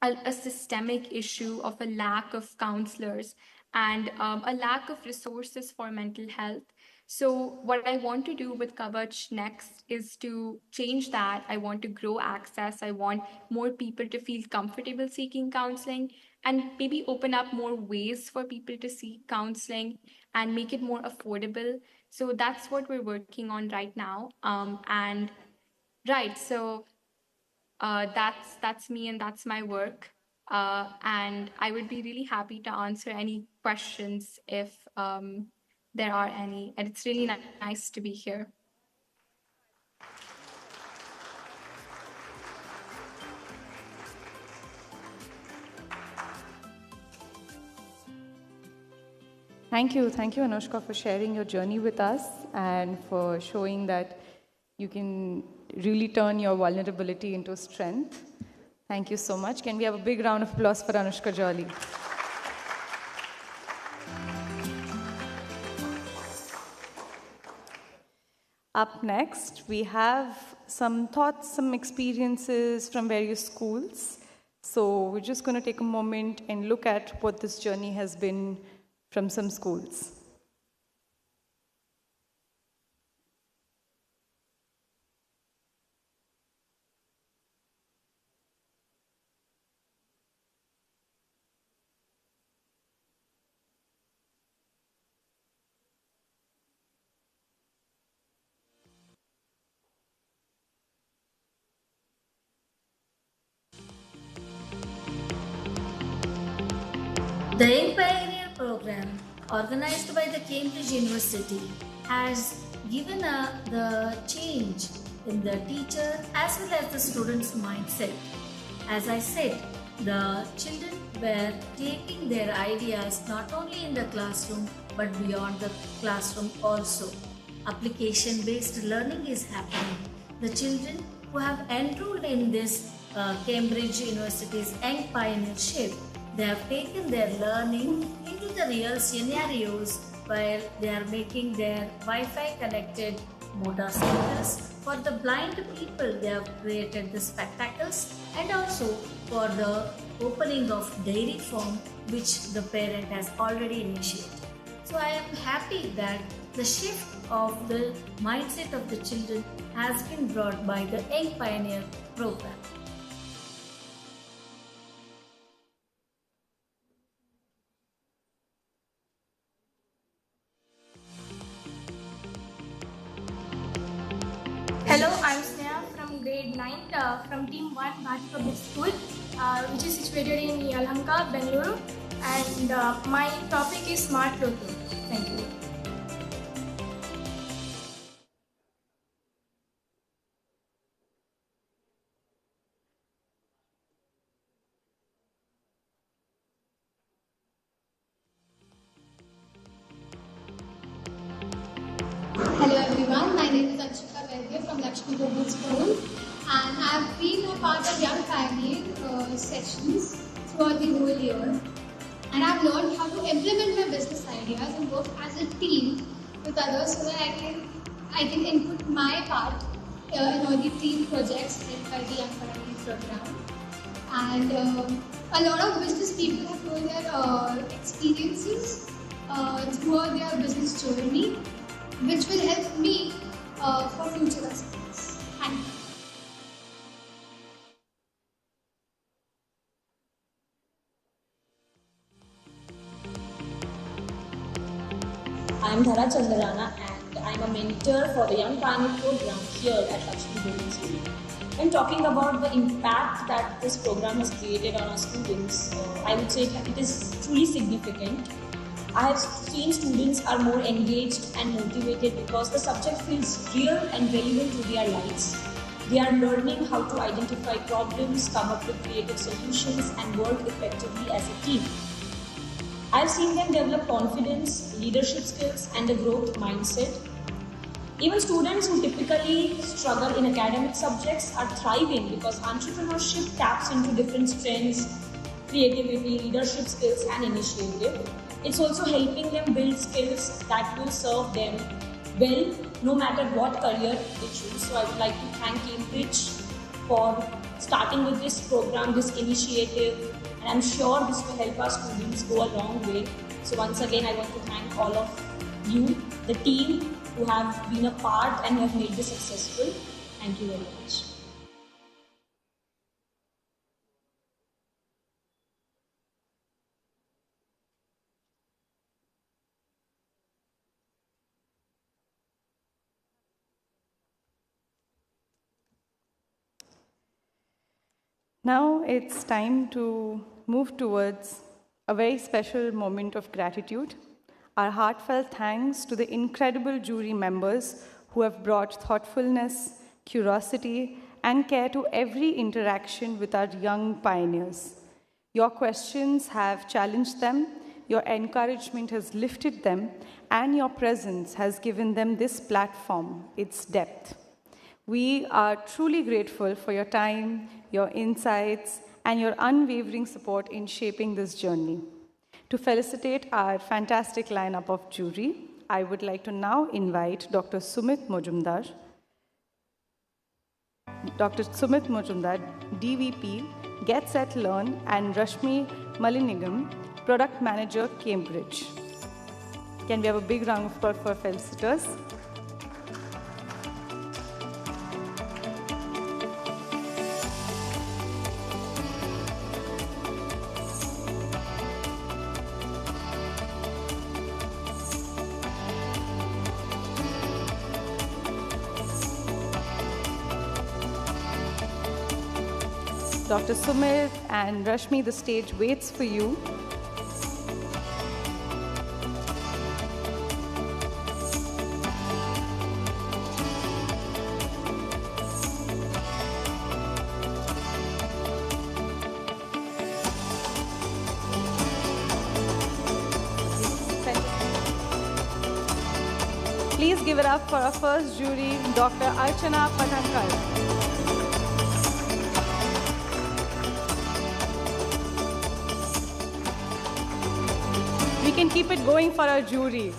a systemic issue of a lack of counselors and a lack of resources for mental health. So, what I want to do with Kavach next is to change that. I want to grow access. I want more people to feel comfortable seeking counseling and maybe open up more ways for people to seek counseling and make it more affordable. So, that's what we're working on right now. And right, so that's me and that's my work. And I would be really happy to answer any questions if there are any. And it's really nice to be here. Thank you, Anushka, for sharing your journey with us and for showing that you can really turn your vulnerability into strength. Thank you so much. Can we have a big round of applause for Anushka Jolly? Up next, we have some thoughts, some experiences from various schools. So we're just going to take a moment and look at what this journey has been from some schools. The Young Pioneer program, organized by the Cambridge University, has given the change in the teacher as well as the student's mindset. As I said, the children were taking their ideas not only in the classroom but beyond the classroom also. Application-based learning is happening. The children who have enrolled in this Cambridge University's Young Pioneership, they have taken their learning into the real scenarios where they are making their Wi-Fi connected motorcycles. For the blind people, they have created the spectacles, and also for the opening of dairy farm, which the parent has already initiated. So I am happy that the shift of the mindset of the children has been brought by the Young Pioneer program. Hello, I'm Sneha from grade 9 from team 1 Bharati Public School, which is situated in Yelahanka, Bengaluru, and my topic is Smart Lotto. Thank you. Hello everyone, my name is Anshika Vaidya from Lakshmi Global School, and I have been a part of Young Pioneer sessions throughout the whole year, and I have learned how to implement my business ideas and work as a team with others so that I can input my part in all the team projects led by the Young Pioneer program. And a lot of business people have told their experiences throughout their business journey, which will help me for future aspects. Thank you. I am Dhara Chandrana and I am a mentor for the Young Pioneer program here at Lakshmi Global School. When talking about the impact that this program has created on our students, I would say it is truly significant. I have seen students are more engaged and motivated because the subject feels real and relevant to their lives. They are learning how to identify problems, come up with creative solutions, and work effectively as a team. I've seen them develop confidence, leadership skills, and a growth mindset. Even students who typically struggle in academic subjects are thriving because entrepreneurship taps into different strengths, creativity, leadership skills, and initiative. It's also helping them build skills that will serve them well, no matter what career they choose. So I would like to thank Cambridge for starting with this program, this initiative, and I'm sure this will help our students go a long way. So once again, I want to thank all of you, the team, who have been a part and who have made this successful. Thank you very much. Now it's time to move towards a very special moment of gratitude. Our heartfelt thanks to the incredible jury members who have brought thoughtfulness, curiosity, and care to every interaction with our young pioneers. Your questions have challenged them, your encouragement has lifted them, and your presence has given them this platform, its depth. We are truly grateful for your time, your insights, and your unwavering support in shaping this journey. To felicitate our fantastic lineup of jury, I would like to now invite Dr. Sumit Mojumdar. Dr. Sumit Mojumdar, DVP, Get Set Learn, and Rashmi Malinigam, Product Manager, Cambridge. Can we have a big round of applause for felicitors? Dr. Sumit and Rashmi, the stage waits for you. Please give it up for our first jury, Dr. Archana Patankar. We can keep it going for our jury.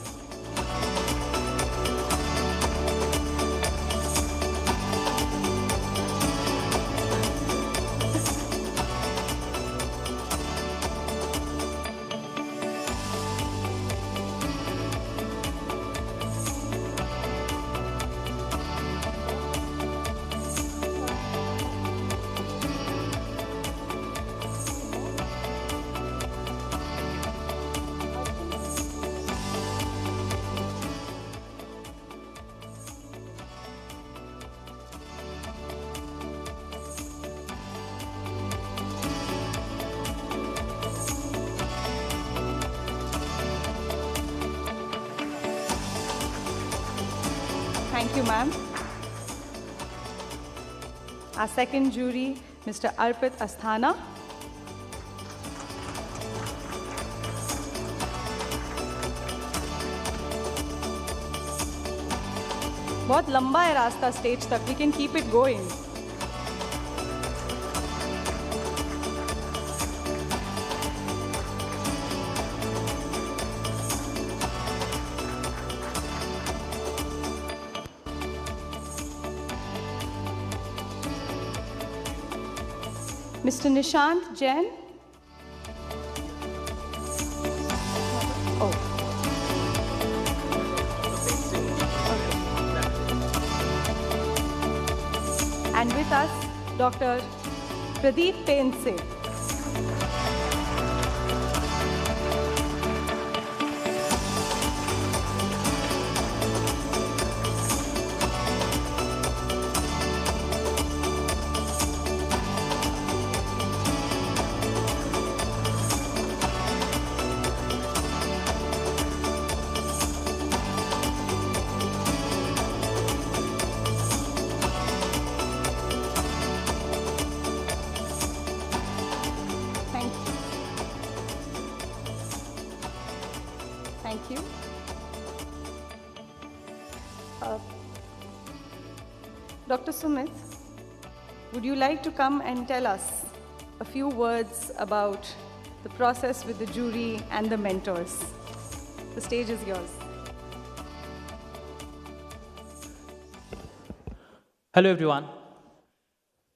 Thank you, ma'am. Our second jury, Mr. Arpit Asthana. बहुत लंबा है रास्ता stage तक. We can keep it going. Mr. Nishant Jain. Oh. And with us, Dr. Pradeep Pense. Thank you. Dr. Sumit, would you like to come and tell us a few words about the process with the jury and the mentors? The stage is yours. Hello, everyone.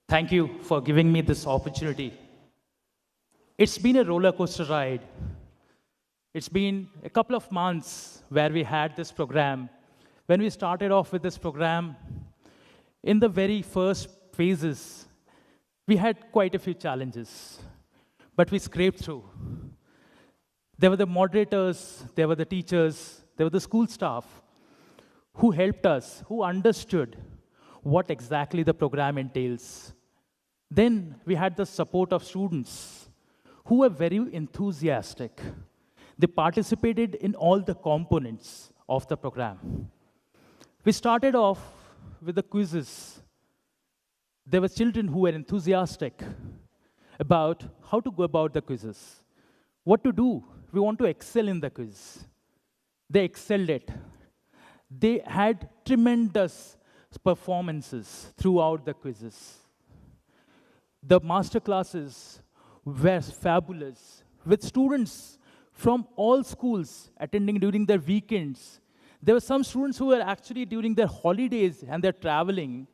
Thank you for giving me this opportunity. It's been a roller coaster ride. It's been a couple of months where we had this program. When we started off with this program, in the very first phases, we had quite a few challenges, but we scraped through. There were the moderators, there were the teachers, there were the school staff who helped us, who understood what exactly the program entails. Then we had the support of students who were very enthusiastic. They participated in all the components of the program. We started off with the quizzes. There were children who were enthusiastic about how to go about the quizzes, what to do. We want to excel in the quiz. They excelled it. They had tremendous performances throughout the quizzes. The master classes were fabulous, with students from all schools attending during their weekends. There were some students who were actually during their holidays and they're traveling.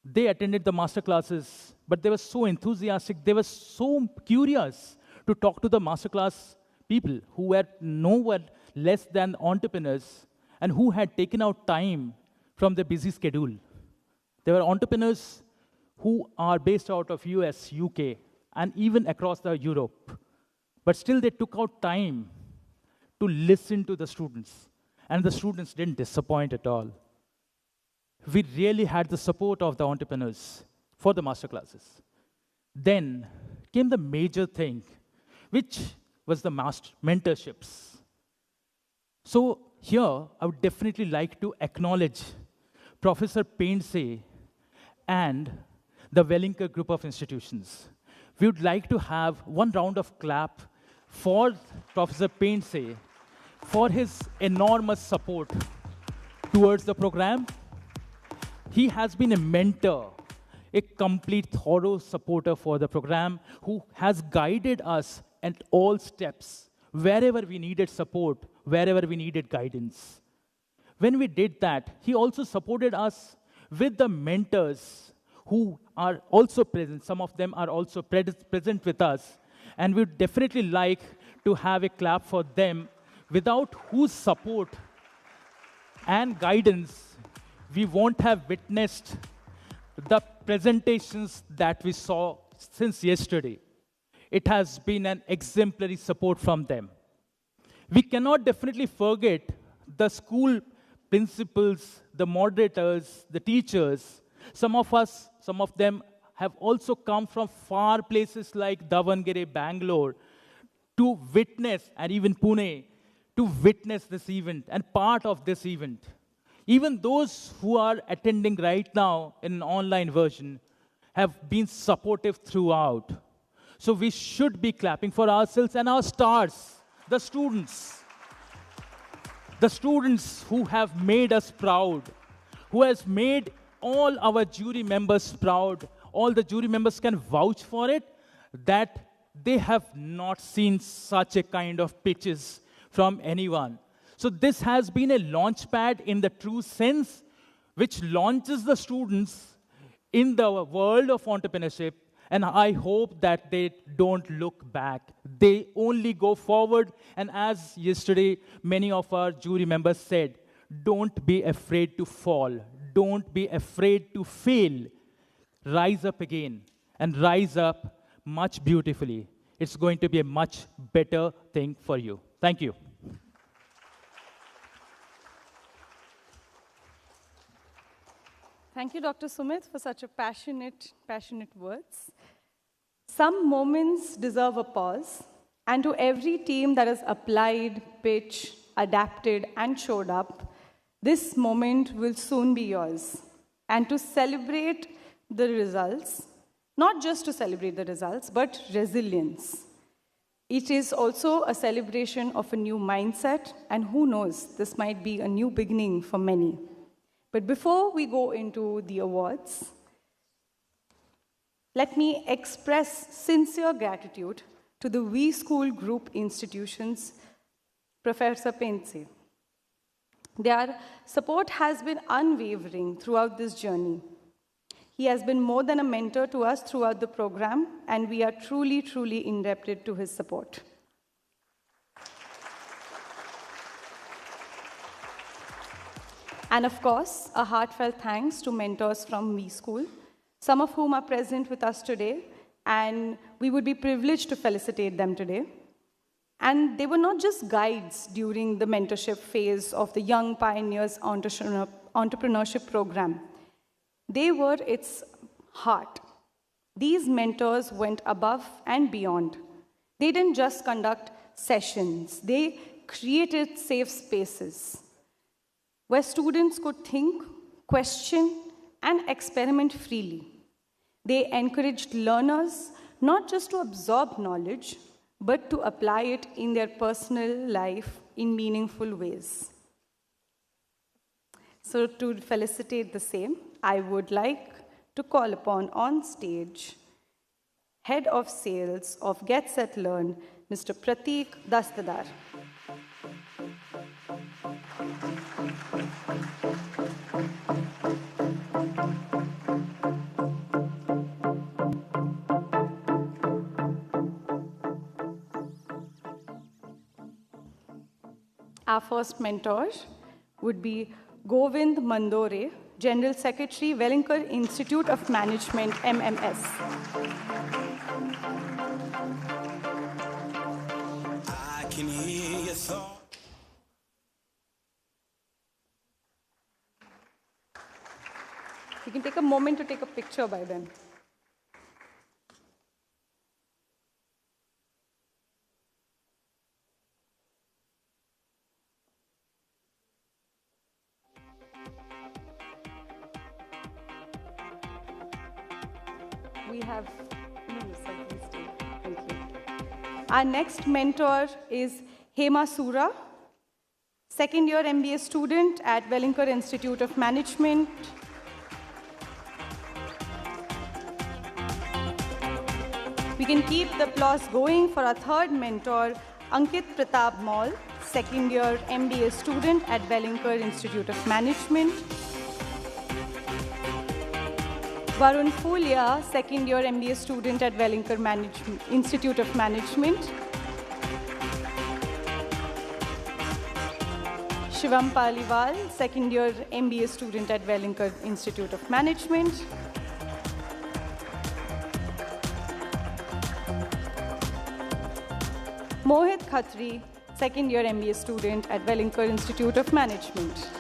They attended the master classes, but they were so enthusiastic. They were so curious to talk to the master class people who were nowhere less than entrepreneurs and who had taken out time from their busy schedule. There were entrepreneurs who are based out of US, UK, and even across the Europe. But still they took out time to listen to the students. And the students didn't disappoint at all. We really had the support of the entrepreneurs for the master classes. Then came the major thing, which was the mentorships. So here, I would definitely like to acknowledge Professor Paintsay and the Wellinger group of institutions. We would like to have one round of clap for Professor Paintsay for his enormous support towards the program. He has been a mentor, a complete thorough supporter for the program, who has guided us at all steps, wherever we needed support, wherever we needed guidance. When we did that, he also supported us with the mentors who are also present. Some of them are also present with us. And we'd definitely like to have a clap for them, without whose support and guidance we won't have witnessed the presentations that we saw since yesterday. It has been an exemplary support from them. We cannot definitely forget the school principals, the moderators, the teachers. Some of them have also come from far places like Davangere, Bangalore, to witness, and even Pune, to witness this event and part of this event. Even those who are attending right now in an online version have been supportive throughout. So we should be clapping for ourselves and our stars, the students. The students who have made us proud, who has made all our jury members proud. All the jury members can vouch for it, that they have not seen such a kind of pitches from anyone. So this has been a launch pad in the true sense, which launches the students in the world of entrepreneurship. And I hope that they don't look back. They only go forward. And as yesterday, many of our jury members said, don't be afraid to fall. Don't be afraid to fail. Rise up again and rise up much beautifully. It's going to be a much better thing for you. Thank you. Thank you, Dr. Sumit, for such a passionate words. Some moments deserve a pause, and to every team that has applied, pitched, adapted, and showed up, this moment will soon be yours. And to celebrate the results, not just to celebrate the results, but resilience. It is also a celebration of a new mindset, and who knows, this might be a new beginning for many. But before we go into the awards, let me express sincere gratitude to the We School Group institutions, Professor Pense. Their support has been unwavering throughout this journey. He has been more than a mentor to us throughout the program, and we are truly, truly indebted to his support. And of course, a heartfelt thanks to mentors from We School, some of whom are present with us today, and we would be privileged to felicitate them today. And they were not just guides during the mentorship phase of the Young Pioneers Entrepreneurship program. They were its heart. These mentors went above and beyond. They didn't just conduct sessions. They created safe spaces where students could think, question, and experiment freely. They encouraged learners not just to absorb knowledge, but to apply it in their personal life in meaningful ways. So to felicitate the same, I would like to call upon on stage Head of Sales of Get Set Learn, Mr. Prateek Dastadar. Our first mentor would be Govind Mandore, General Secretary, Wellinger Institute of Management, MMS. I can hear your thoughts. You can take a moment to take a picture by them. We have, thank you. Our next mentor is Hema Sura, second year MBA student at Wellinger Institute of Management. We can keep the applause going for our third mentor, Ankit Pratap Maul, second year MBA student at Wellinger Institute of Management. Varun Fulia, second year MBA student at Wellinger Institute of Management. Shivam Paliwal, second year MBA student at Wellinger Institute of Management. Mohit Khatri, second year MBA student at Wellinger Institute of Management.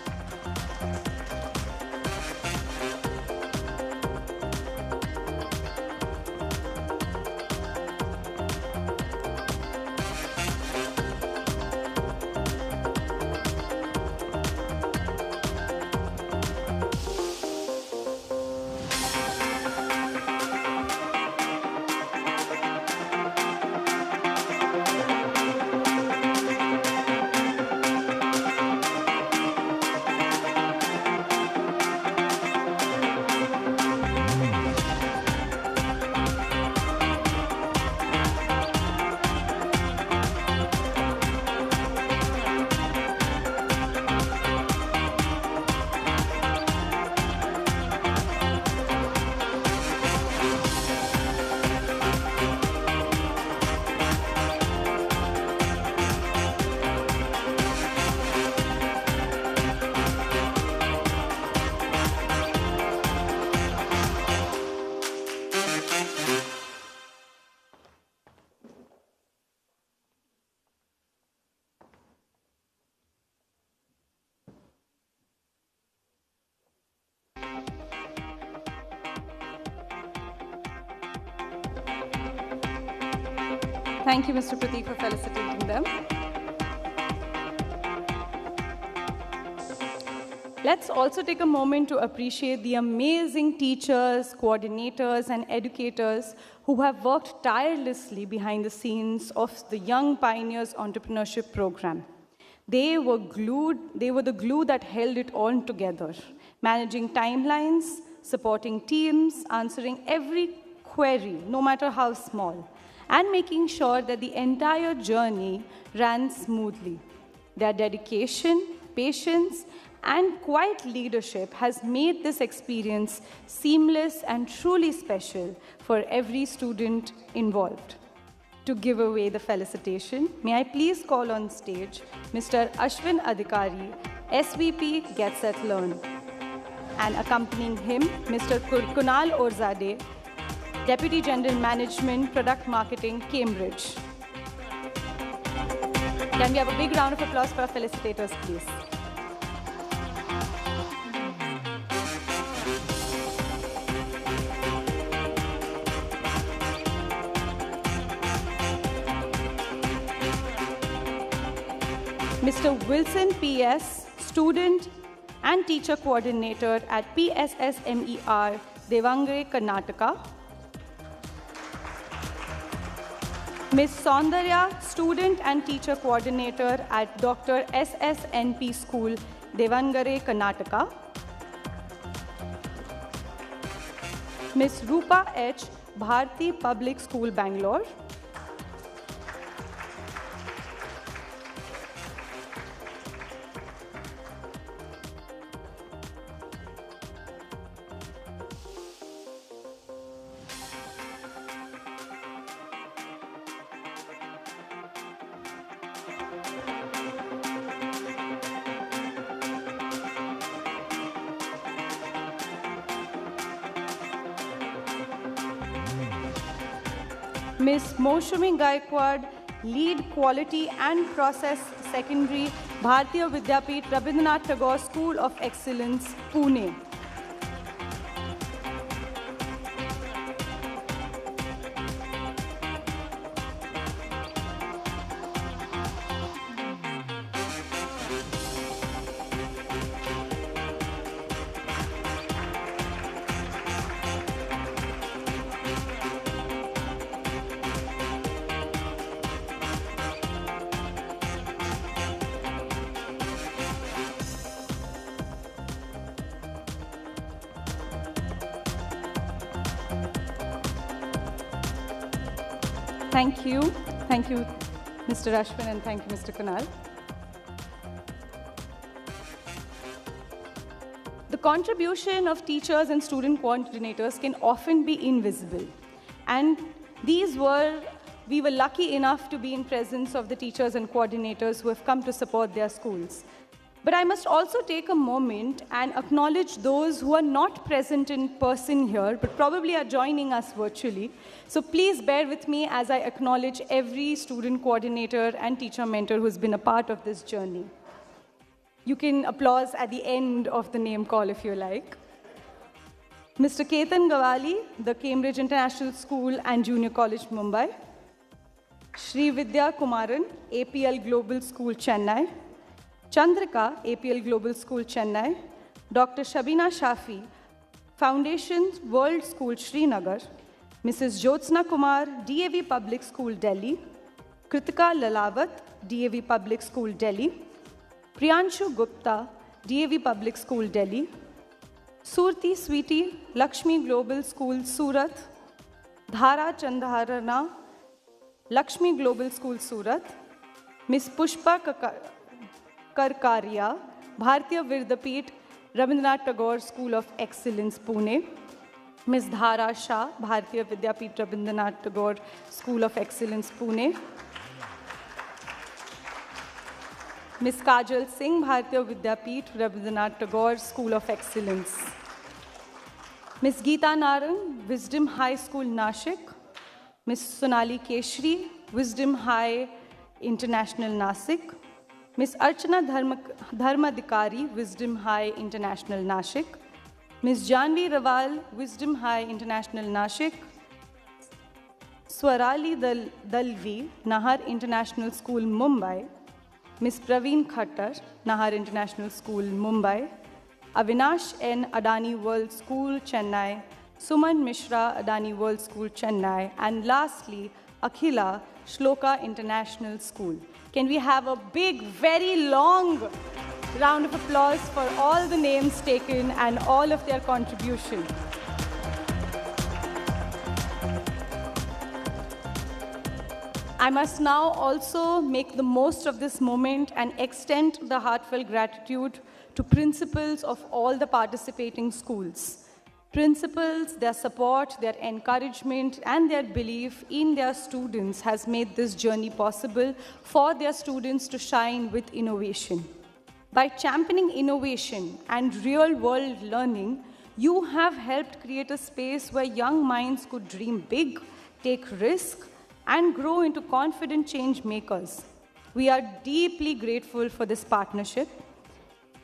Thank you, Mr. Prateek, for felicitating them. Let's also take a moment to appreciate the amazing teachers, coordinators, and educators who have worked tirelessly behind the scenes of the Young Pioneers Entrepreneurship Program. They were the glue that held it all together, managing timelines, supporting teams, answering every query, no matter how small, and making sure that the entire journey ran smoothly. Their dedication, patience, and quiet leadership has made this experience seamless and truly special for every student involved. To give away the felicitation, may I please call on stage Mr. Ashwin Adhikari, SVP Get Set Learn, and accompanying him, Mr. Kunal Orzade, Deputy General Management, Product Marketing, Cambridge. Can we have a big round of applause for our felicitators, please? Mr. Wilson P.S., Student and Teacher Coordinator at PSSMER, Devangere, Karnataka. Ms. Saundarya, Student and Teacher Coordinator at Dr. SSNP School, Devangere, Karnataka. Ms. Rupa H., Bharti Public School, Bangalore. Ms. Moshumi Gaikwad, Lead Quality and Process Secondary, Bharatiya Vidyapeeth Rabindranath Tagore School of Excellence, Pune. Thank you. Thank you, Mr. Ashwin, and thank you, Mr. Kunal. The contribution of teachers and student coordinators can often be invisible. And we were lucky enough to be in presence of the teachers and coordinators who have come to support their schools. But I must also take a moment and acknowledge those who are not present in person here, but probably are joining us virtually. So please bear with me as I acknowledge every student coordinator and teacher mentor who's been a part of this journey. You can applause at the end of the name call if you like. Mr. Ketan Gawali, the Cambridge International School and Junior College, Mumbai. Shri Vidya Kumaran, APL Global School, Chennai. Chandrika, APL Global School, Chennai. Dr. Shabina Shafi, Foundation World School, Srinagar. Mrs. Jyotsna Kumar, DAV Public School, Delhi. Kritika Lalawat, DAV Public School, Delhi. Priyanshu Gupta, DAV Public School, Delhi. Surti Sweetie, Lakshmi Global School, Surat. Dhara Chandharana, Lakshmi Global School, Surat. Ms. Pushpa Karkaria, Bharatiya Vidyapeeth Rabindranath Tagore School of Excellence, Pune. Ms. Dhara Shah, Bharatiya Vidyapeeth Rabindranath Tagore School of Excellence, Pune. Ms. Kajal Singh, Bharatiya Vidyapeeth Rabindranath Tagore School of Excellence. Ms. Geeta Narang, Wisdom High School, Nashik. Ms. Sonali Keshri, Wisdom High International, Nasik. Ms. Archana Dharmadikari, Wisdom High International, Nashik. Ms. Janvi Rawal, Wisdom High International, Nashik. Swarali Dalvi, Nahar International School, Mumbai. Ms. Praveen Khattar, Nahar International School, Mumbai. Avinash N. Adani World School, Chennai. Suman Mishra, Adani World School, Chennai, and lastly, Akhila, Shloka International School. Can we have a big, very long round of applause for all the names taken and all of their contribution. I must now also make the most of this moment and extend the heartfelt gratitude to principals of all the participating schools. Principals, their support, their encouragement, and their belief in their students has made this journey possible for their students to shine with innovation. By championing innovation and real-world learning, you have helped create a space where young minds could dream big, take risks, and grow into confident change makers. We are deeply grateful for this partnership.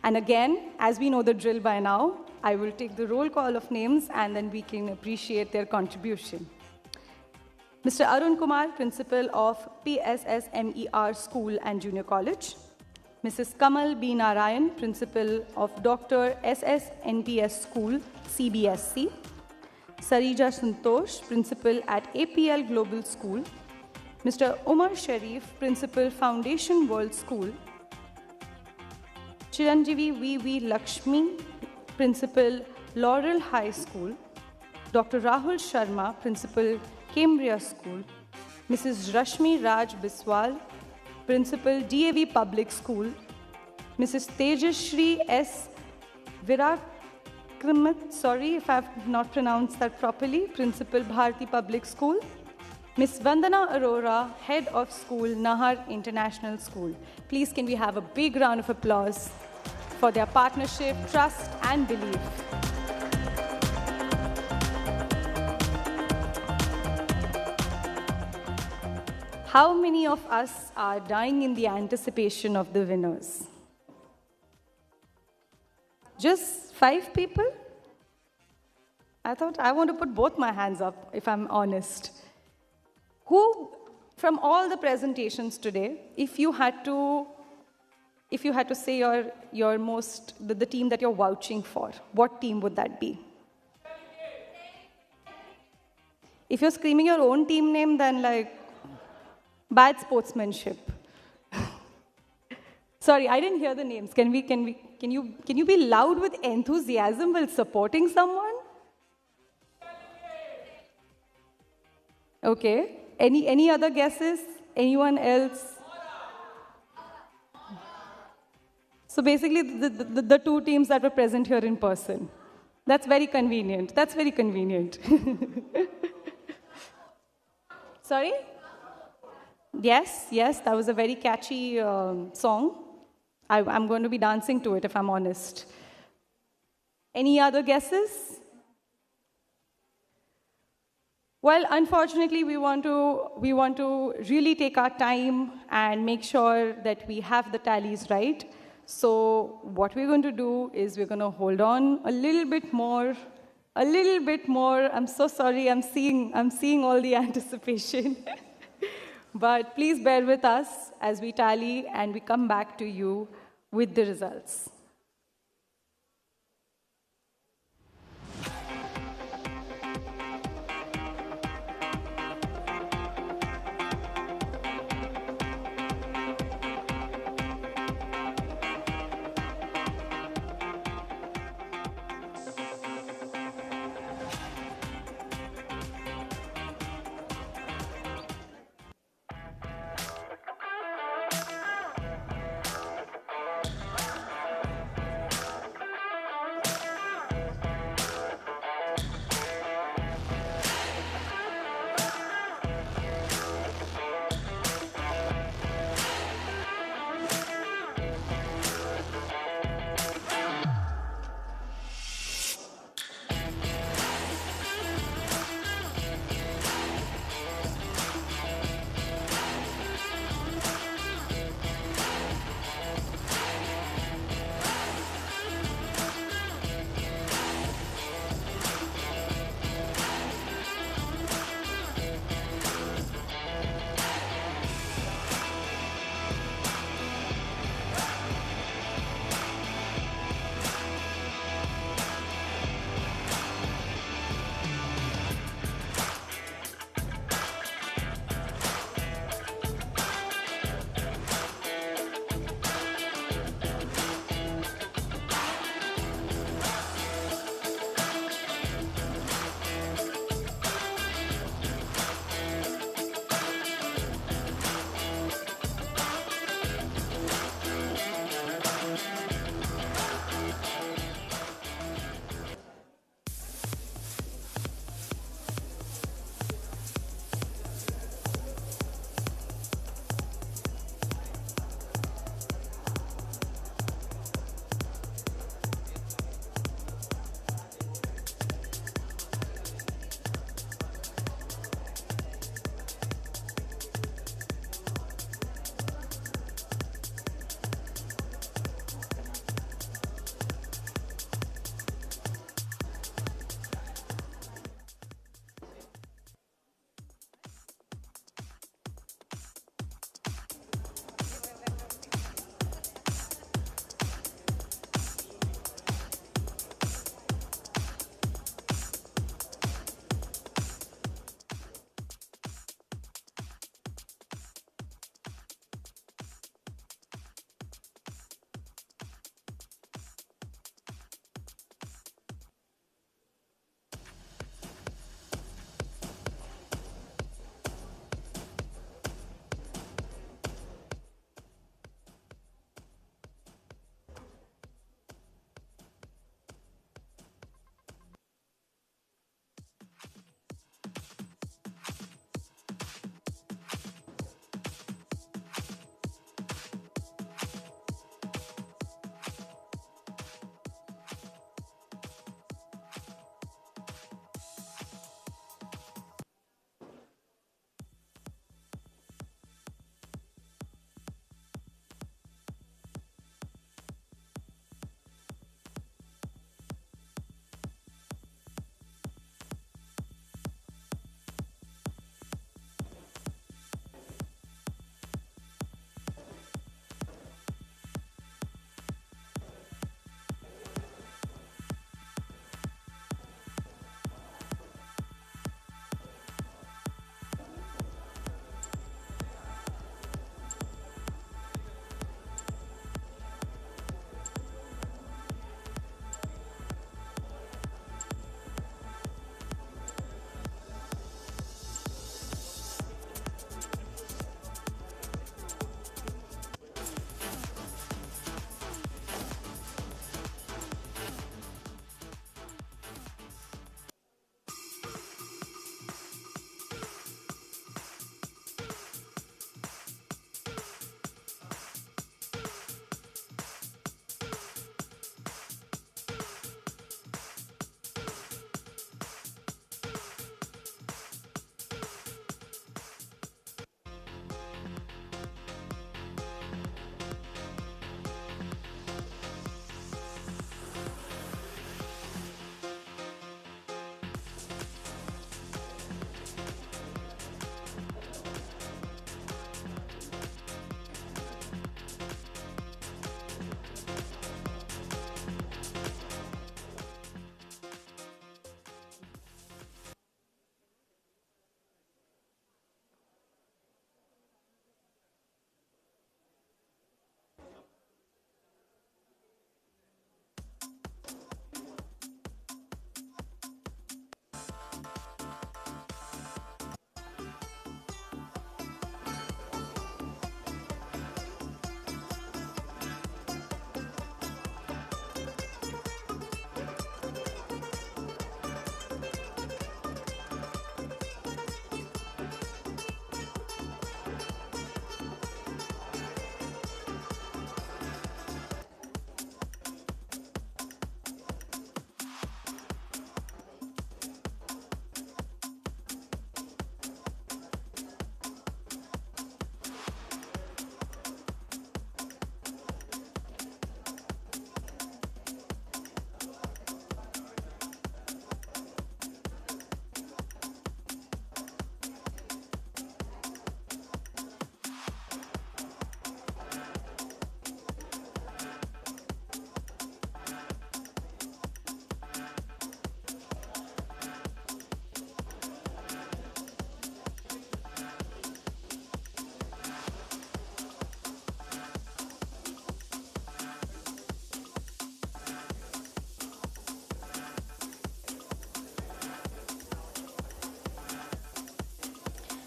And again, as we know the drill by now, I will take the roll call of names and then we can appreciate their contribution. Mr. Arun Kumar, Principal of PSSMER School and Junior College. Mrs. Kamal B. Narayan, Principal of Dr. SSNPS School, CBSC. Sarija Santosh, Principal at APL Global School. Mr. Umar Sharif, Principal, Foundation World School. Chiranjeevi V.V. Lakshmi, Principal, Laurel High School. Dr. Rahul Sharma, Principal, Cambria School. Mrs. Rashmi Raj Biswal, Principal, DAV Public School. Mrs. Tejashri S. Virakramat, sorry if I have not pronounced that properly, Principal, Bharati Public School. Ms. Vandana Arora, Head of School, Nahar International School. Please can we have a big round of applause for their partnership, trust, and belief. How many of us are dying in the anticipation of the winners? Just 5 people? I thought I want to put both my hands up, if I'm honest. Who, from all the presentations today, if you had to say the team that you're vouching for, what team would that be? If you're screaming your own team name, then like, bad sportsmanship. Sorry, I didn't hear the names. Can you be loud with enthusiasm while supporting someone? Okay. Any other guesses? Anyone else? So basically, the 2 teams that were present here in person. That's very convenient. That's very convenient. Sorry? Yes, that was a very catchy song. I'm going to be dancing to it, if I'm honest. Any other guesses? Well, unfortunately, we want to really take our time and make sure that we have the tallies right. So what we're going to do is we're going to hold on a little bit more. I'm so sorry, I'm seeing all the anticipation. But please bear with us as we tally and we come back to you with the results.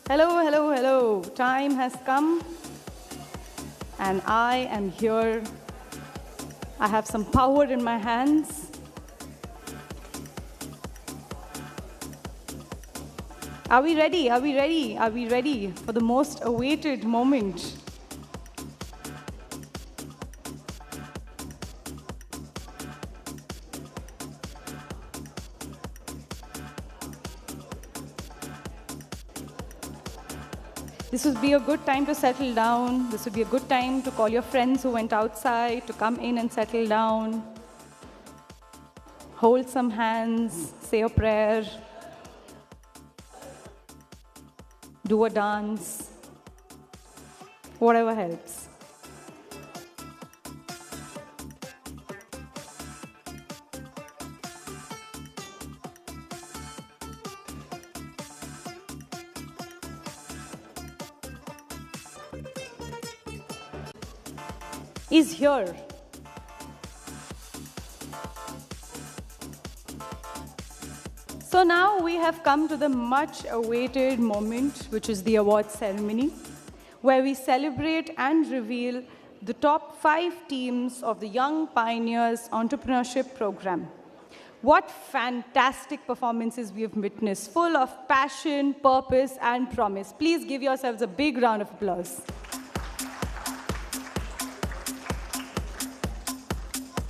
Hello, hello, hello. Time has come, and I am here. I have some power in my hands. Are we ready? Are we ready? Are we ready for the most awaited moment? This would be a good time to settle down. This would be a good time to call your friends who went outside to come in and settle down. Hold some hands, say a prayer, do a dance, whatever helps. Is here. So now we have come to the much awaited moment, which is the award ceremony, where we celebrate and reveal the top 5 teams of the Young Pioneers Entrepreneurship Program. What fantastic performances we have witnessed, full of passion, purpose, and promise. Please give yourselves a big round of applause.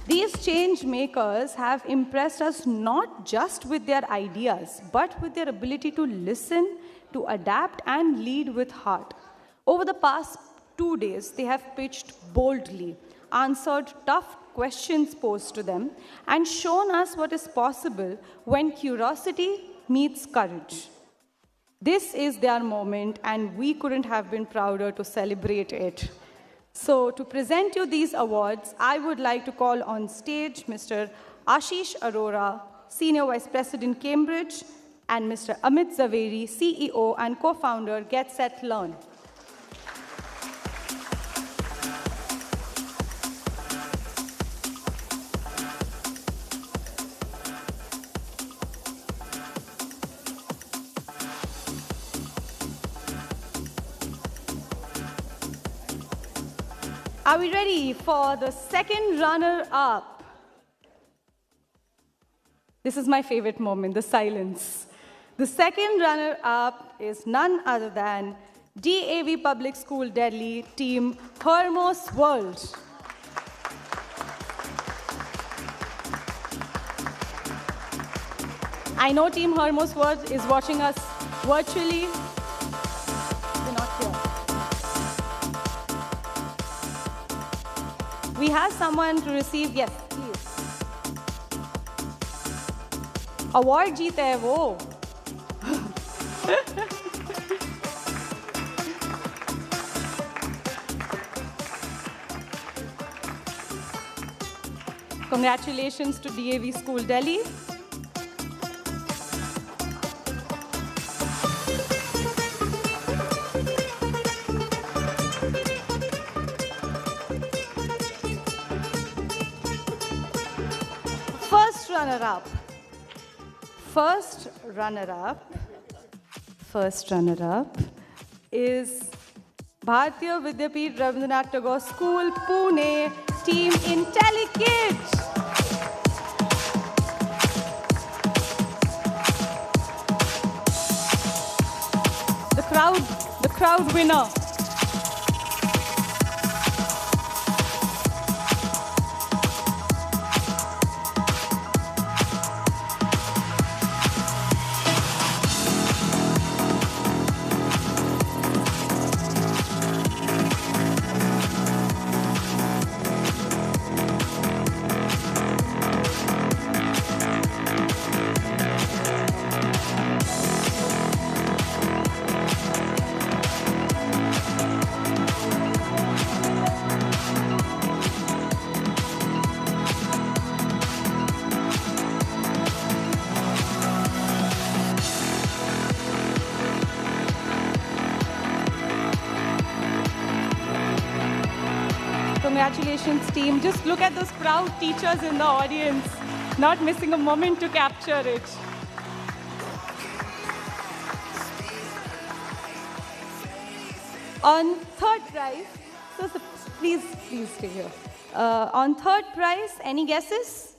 These change makers have impressed us not just with their ideas, but with their ability to listen, to adapt, and lead with heart. Over the past 2 days, they have pitched boldly, answered tough questions posed to them, and shown us what is possible when curiosity meets courage. This is their moment, and we couldn't have been prouder to celebrate it. So to present you these awards, I would like to call on stage Mr. Ashish Arora, Senior Vice President, Cambridge, and Mr. Amit Zaveri, CEO and co-founder, Get Set Learn. Are we ready for the second runner-up? This is my favorite moment, the silence. The second runner-up is none other than DAV Public School Delhi team Hermos World. I know Team Hermos World is watching us virtually. They're not here. We have someone to receive, yes, please. Award जीते हैं वो. Congratulations to DAV School Delhi. First runner-up is Bharatiya Vidyapeeth Rabindranath Tagore School, Pune, team IntelliKid. The crowd winner. Congratulations, team. Just look at those proud teachers in the audience, not missing a moment to capture it. On third prize, please stay here. On third prize, any guesses?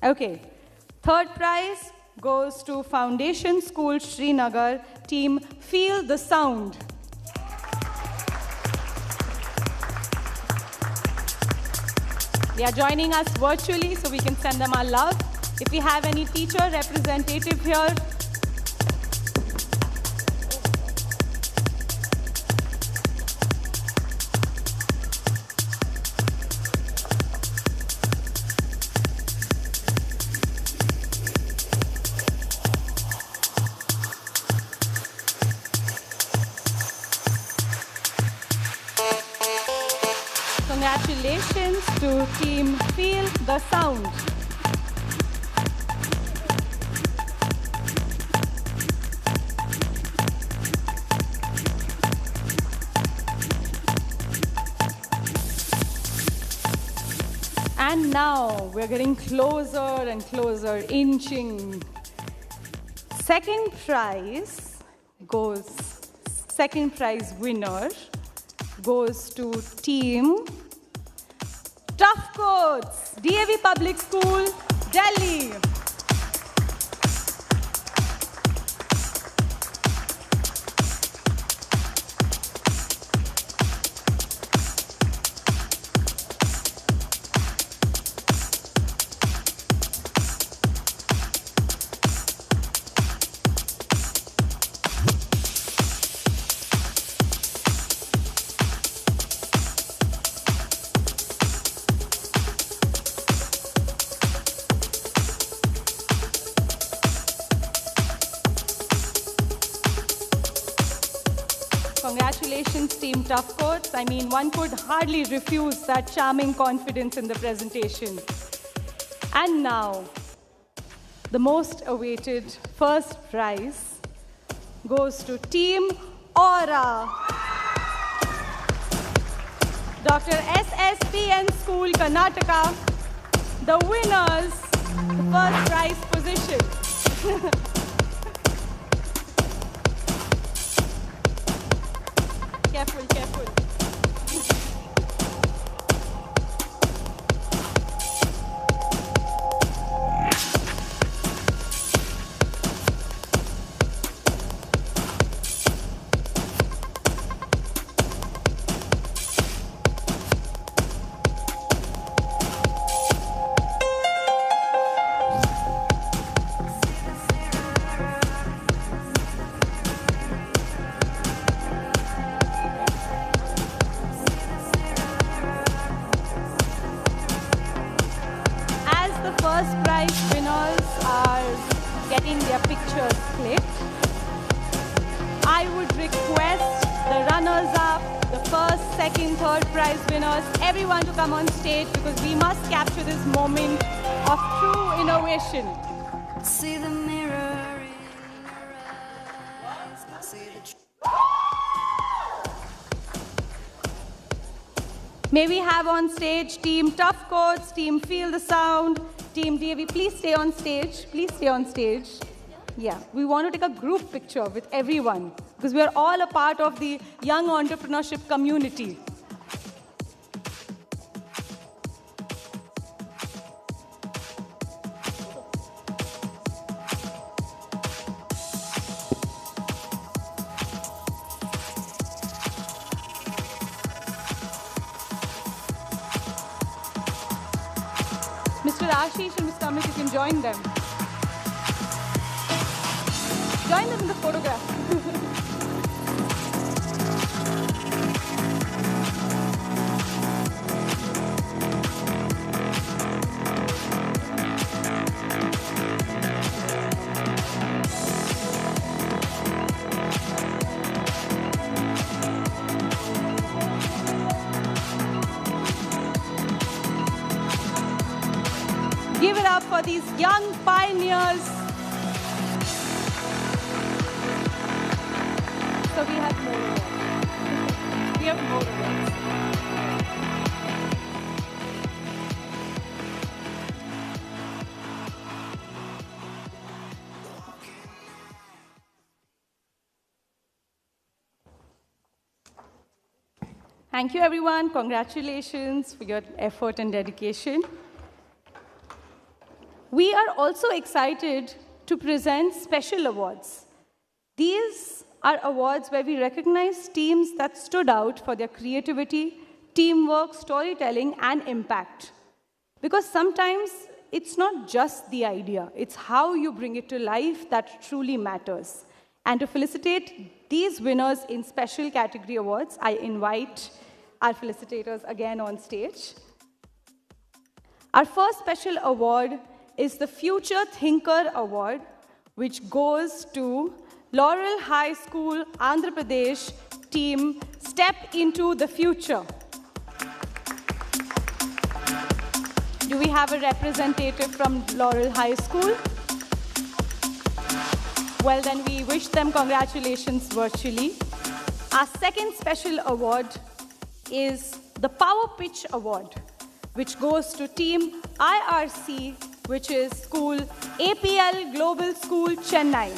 Okay. Third prize goes to Foundation School Srinagar team Feel the Sound. They are joining us virtually, so we can send them our love. If we have any teacher representative here, congratulations to team Feel the Sound. And now we're getting closer and closer, inching. Second prize winner goes to team Tough Coats, DAV Public School, Delhi. Congratulations, Team Tough Coats. I mean, one could hardly refuse that charming confidence in the presentation. And now, the most awaited first prize goes to Team Aura. Dr. SSPN School, Karnataka, the winners, the first prize position. Careful, careful. First prize winners are getting their pictures clicked. I would request the runners-up, the first, second, third prize winners, everyone to come on stage because we must capture this moment of true innovation. See the mirror in your eyes, see the May we have on stage Team Tough Coats, Team Feel the Sound, Team DAV. Please stay on stage. Please stay on stage. Yeah, we want to take a group picture with everyone because we are all a part of the young entrepreneurship community. Mr. Ashish and Mr. Amit, you can join them. Join them in the photograph. Give it up for these young pioneers. So we have more awards. We have more awards. Thank you, everyone. Congratulations for your effort and dedication. We are also excited to present special awards. These are awards where we recognize teams that stood out for their creativity, teamwork, storytelling, and impact. Because sometimes it's not just the idea, it's how you bring it to life that truly matters. And to felicitate these winners in special category awards, I invite our felicitators again on stage. Our first special award is the Future Thinker Award, which goes to Laurel High School, Andhra Pradesh team, Step into the Future. Do we have a representative from Laurel High School? Well, then we wish them congratulations virtually. Our second special award is the Power Pitch Award, which goes to Team IRC, which is School APL Global School, Chennai.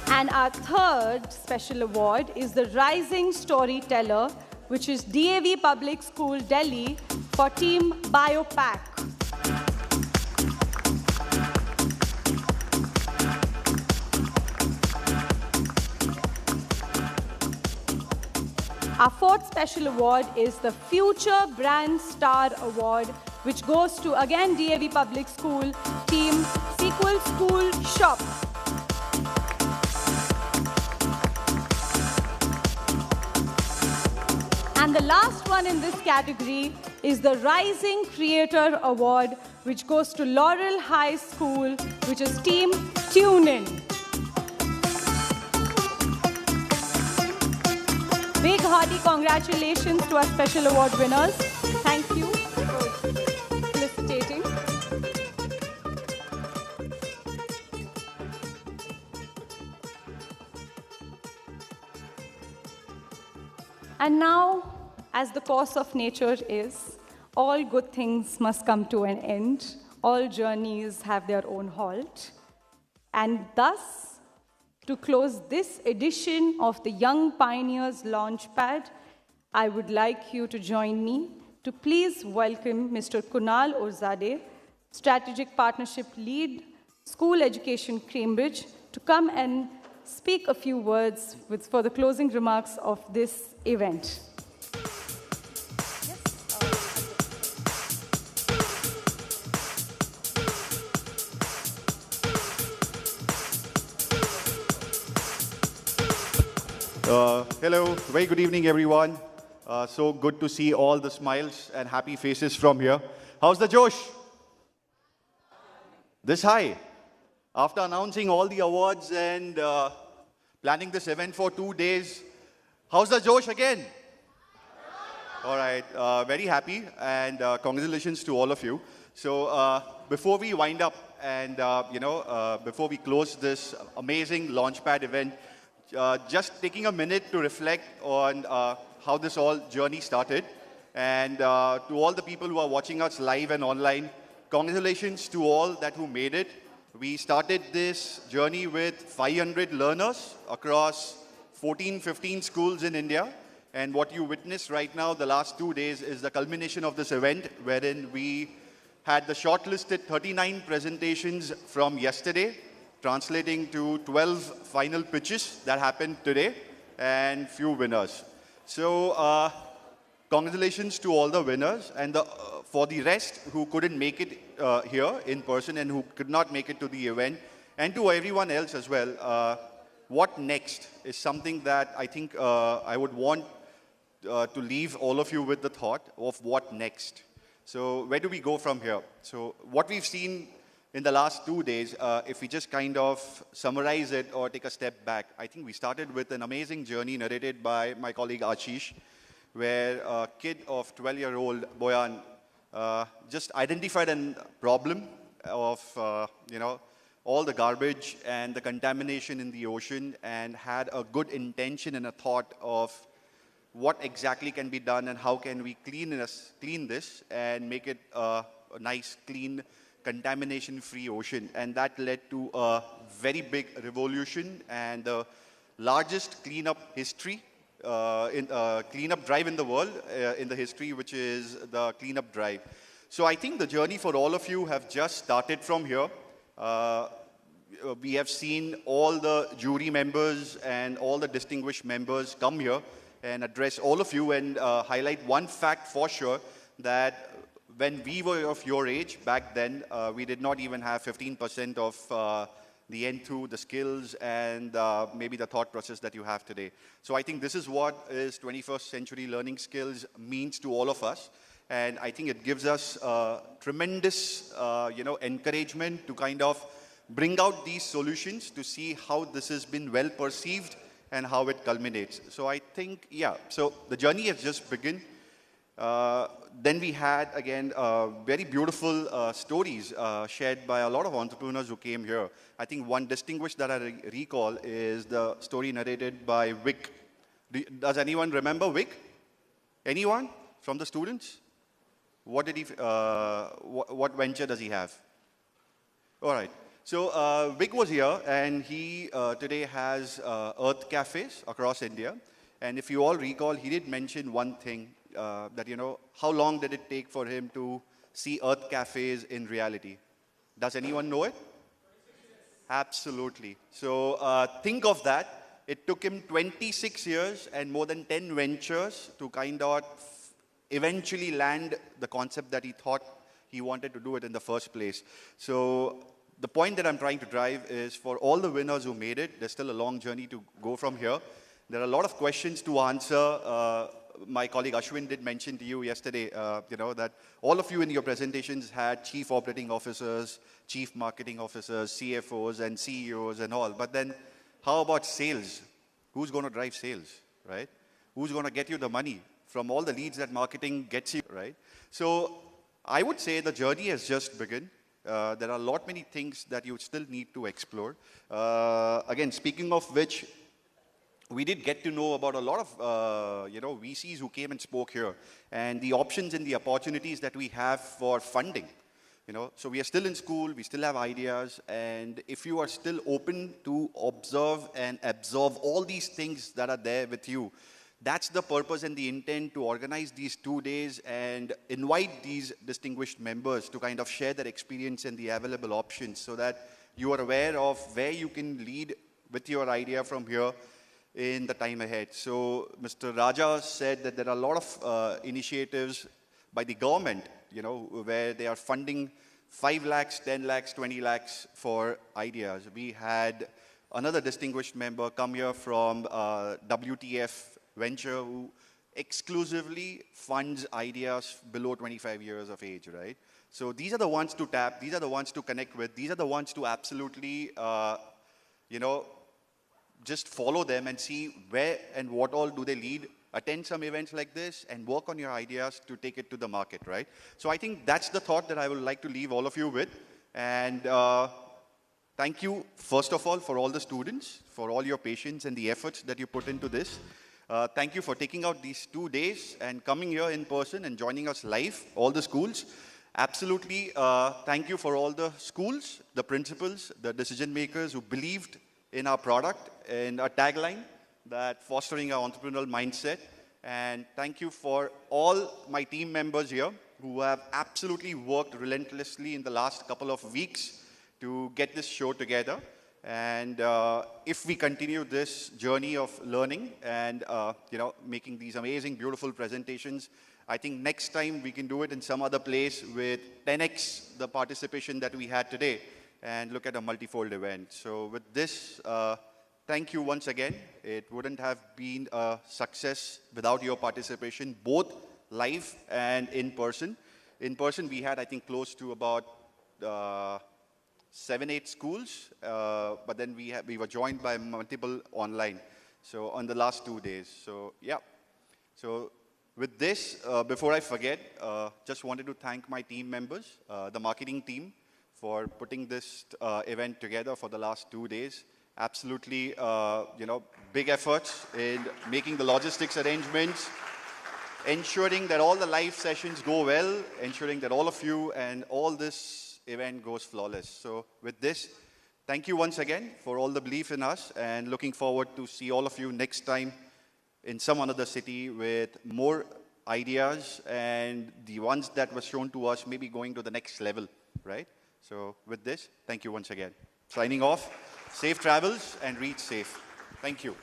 And our third special award is the Rising Storyteller, which is DAV Public School, Delhi, for Team Biopack. Our fourth special award is the Future Brand Star Award, which goes to, again, DAV Public School, Team Sequel School Shop. And the last one in this category is the Rising Creator Award, which goes to Laurel High School, which is Team Tune In. Big hearty congratulations to our special award winners. Thank you for felicitating. And now, as the course of nature is, all good things must come to an end. All journeys have their own halt. And thus, to close this edition of the Young Pioneers Launchpad, I would like you to join me to please welcome Mr. Kunal Orzade, Strategic Partnership Lead, School Education, Cambridge, to come and speak a few words for the closing remarks of this event. Hello, very good evening, everyone. So good to see all the smiles and happy faces from here. How's the Josh? This high? After announcing all the awards and planning this event for 2 days, how's the Josh again? All right, very happy and congratulations to all of you. So before we wind up and before we close this amazing Launchpad event, just taking a minute to reflect on how this all journey started. And to all the people who are watching us live and online, congratulations to all that who made it. We started this journey with 500 learners across 14, 15 schools in India. And what you witnessed right now, the last 2 days, is the culmination of this event, wherein we had the shortlisted 39 presentations from yesterday, translating to 12 final pitches that happened today, and few winners. So congratulations to all the winners, and for the rest who couldn't make it here in person and who could not make it to the event, and to everyone else as well. What next is something that I think I would want to leave all of you with the thought of what next. So where do we go from here? So what we've seen in the last 2 days, if we just kind of summarize it or take a step back, I think we started with an amazing journey narrated by my colleague Ashish, where a kid of 12-year-old Boyan just identified a problem of, all the garbage and the contamination in the ocean, and had a good intention and a thought of what exactly can be done and how can we clean this and make it a nice, clean contamination-free ocean. And that led to a very big revolution and the largest cleanup cleanup drive in the world in the history, which is the cleanup drive. So I think the journey for all of you have just started from here. We have seen all the jury members and all the distinguished members come here and address all of you and highlight one fact for sure, that when we were of your age back then, we did not even have 15% of the N2, the skills, and maybe the thought process that you have today. So I think this is what is 21st century learning skills means to all of us. And I think it gives us tremendous, encouragement to kind of bring out these solutions to see how this has been well perceived and how it culminates. So I think, yeah, so the journey has just begun. Then we had, again, very beautiful stories shared by a lot of entrepreneurs who came here. I think one distinguished that I recall is the story narrated by Vic. Does anyone remember Vic? Anyone from the students? What did he, what venture does he have? All right. So Vic was here, and he today has Earth Cafes across India. And if you all recall, he did mention one thing, that, how long did it take for him to see Earth Cafes in reality? Does anyone know it? Absolutely. So think of that. It took him 26 years and more than 10 ventures to kind of eventually land the concept that he thought he wanted to do it in the first place. So the point that I'm trying to drive is for all the winners who made it, there's still a long journey to go from here. There are a lot of questions to answer. My colleague Ashwin did mention to you yesterday, that all of you in your presentations had chief operating officers, chief marketing officers, CFOs, and CEOs and all. But then how about sales? Who's going to drive sales, right? Who's going to get you the money from all the leads that marketing gets you, right? So I would say the journey has just begun. There are many things that you still need to explore. Again, speaking of which, we did get to know about a lot of, VCs who came and spoke here, and the options and the opportunities that we have for funding. So we are still in school, we still have ideas, and if you are still open to observe and absorb all these things that are there with you, that's the purpose and the intent to organize these 2 days and invite these distinguished members to kind of share their experience and the available options so that you are aware of where you can lead with your idea from here in the time ahead. So Mr. Raja said that there are a lot of initiatives by the government, where they are funding 5 lakhs, 10 lakhs, 20 lakhs for ideas. We had another distinguished member come here from WTF Venture, who exclusively funds ideas below 25 years of age, right? So these are the ones to tap, these are the ones to connect with, these are the ones to absolutely, just follow them and see where and what all do they lead, attend some events like this, and work on your ideas to take it to the market, right? So I think that's the thought that I would like to leave all of you with. And thank you, first of all the students, for all your patience and the efforts that you put into this. Thank you for taking out these 2 days and coming here in person and joining us live, all the schools. Absolutely, thank you for all the schools, the principals, the decision makers who believed in our product and our tagline, that fostering our entrepreneurial mindset. And thank you for all my team members here who have absolutely worked relentlessly in the last couple of weeks to get this show together. And if we continue this journey of learning and making these amazing, beautiful presentations, I think next time we can do it in some other place with 10x the participation that we had today and look at a multifold event. So with this, thank you once again. It wouldn't have been a success without your participation, both live and in person. In person, we had, I think, close to about 7-8 schools, but then we were joined by multiple online. So on the last 2 days. So yeah. So with this, before I forget, just wanted to thank my team members, the marketing team, for putting this event together for the last 2 days. Absolutely, big efforts in making the logistics arrangements, ensuring that all the live sessions go well, ensuring that all of you and all this event goes flawless. So with this, thank you once again for all the belief in us, and looking forward to see all of you next time in some another city with more ideas, and the ones that were shown to us maybe going to the next level, right? So with this, thank you once again. Signing off, safe travels and reach safe. Thank you.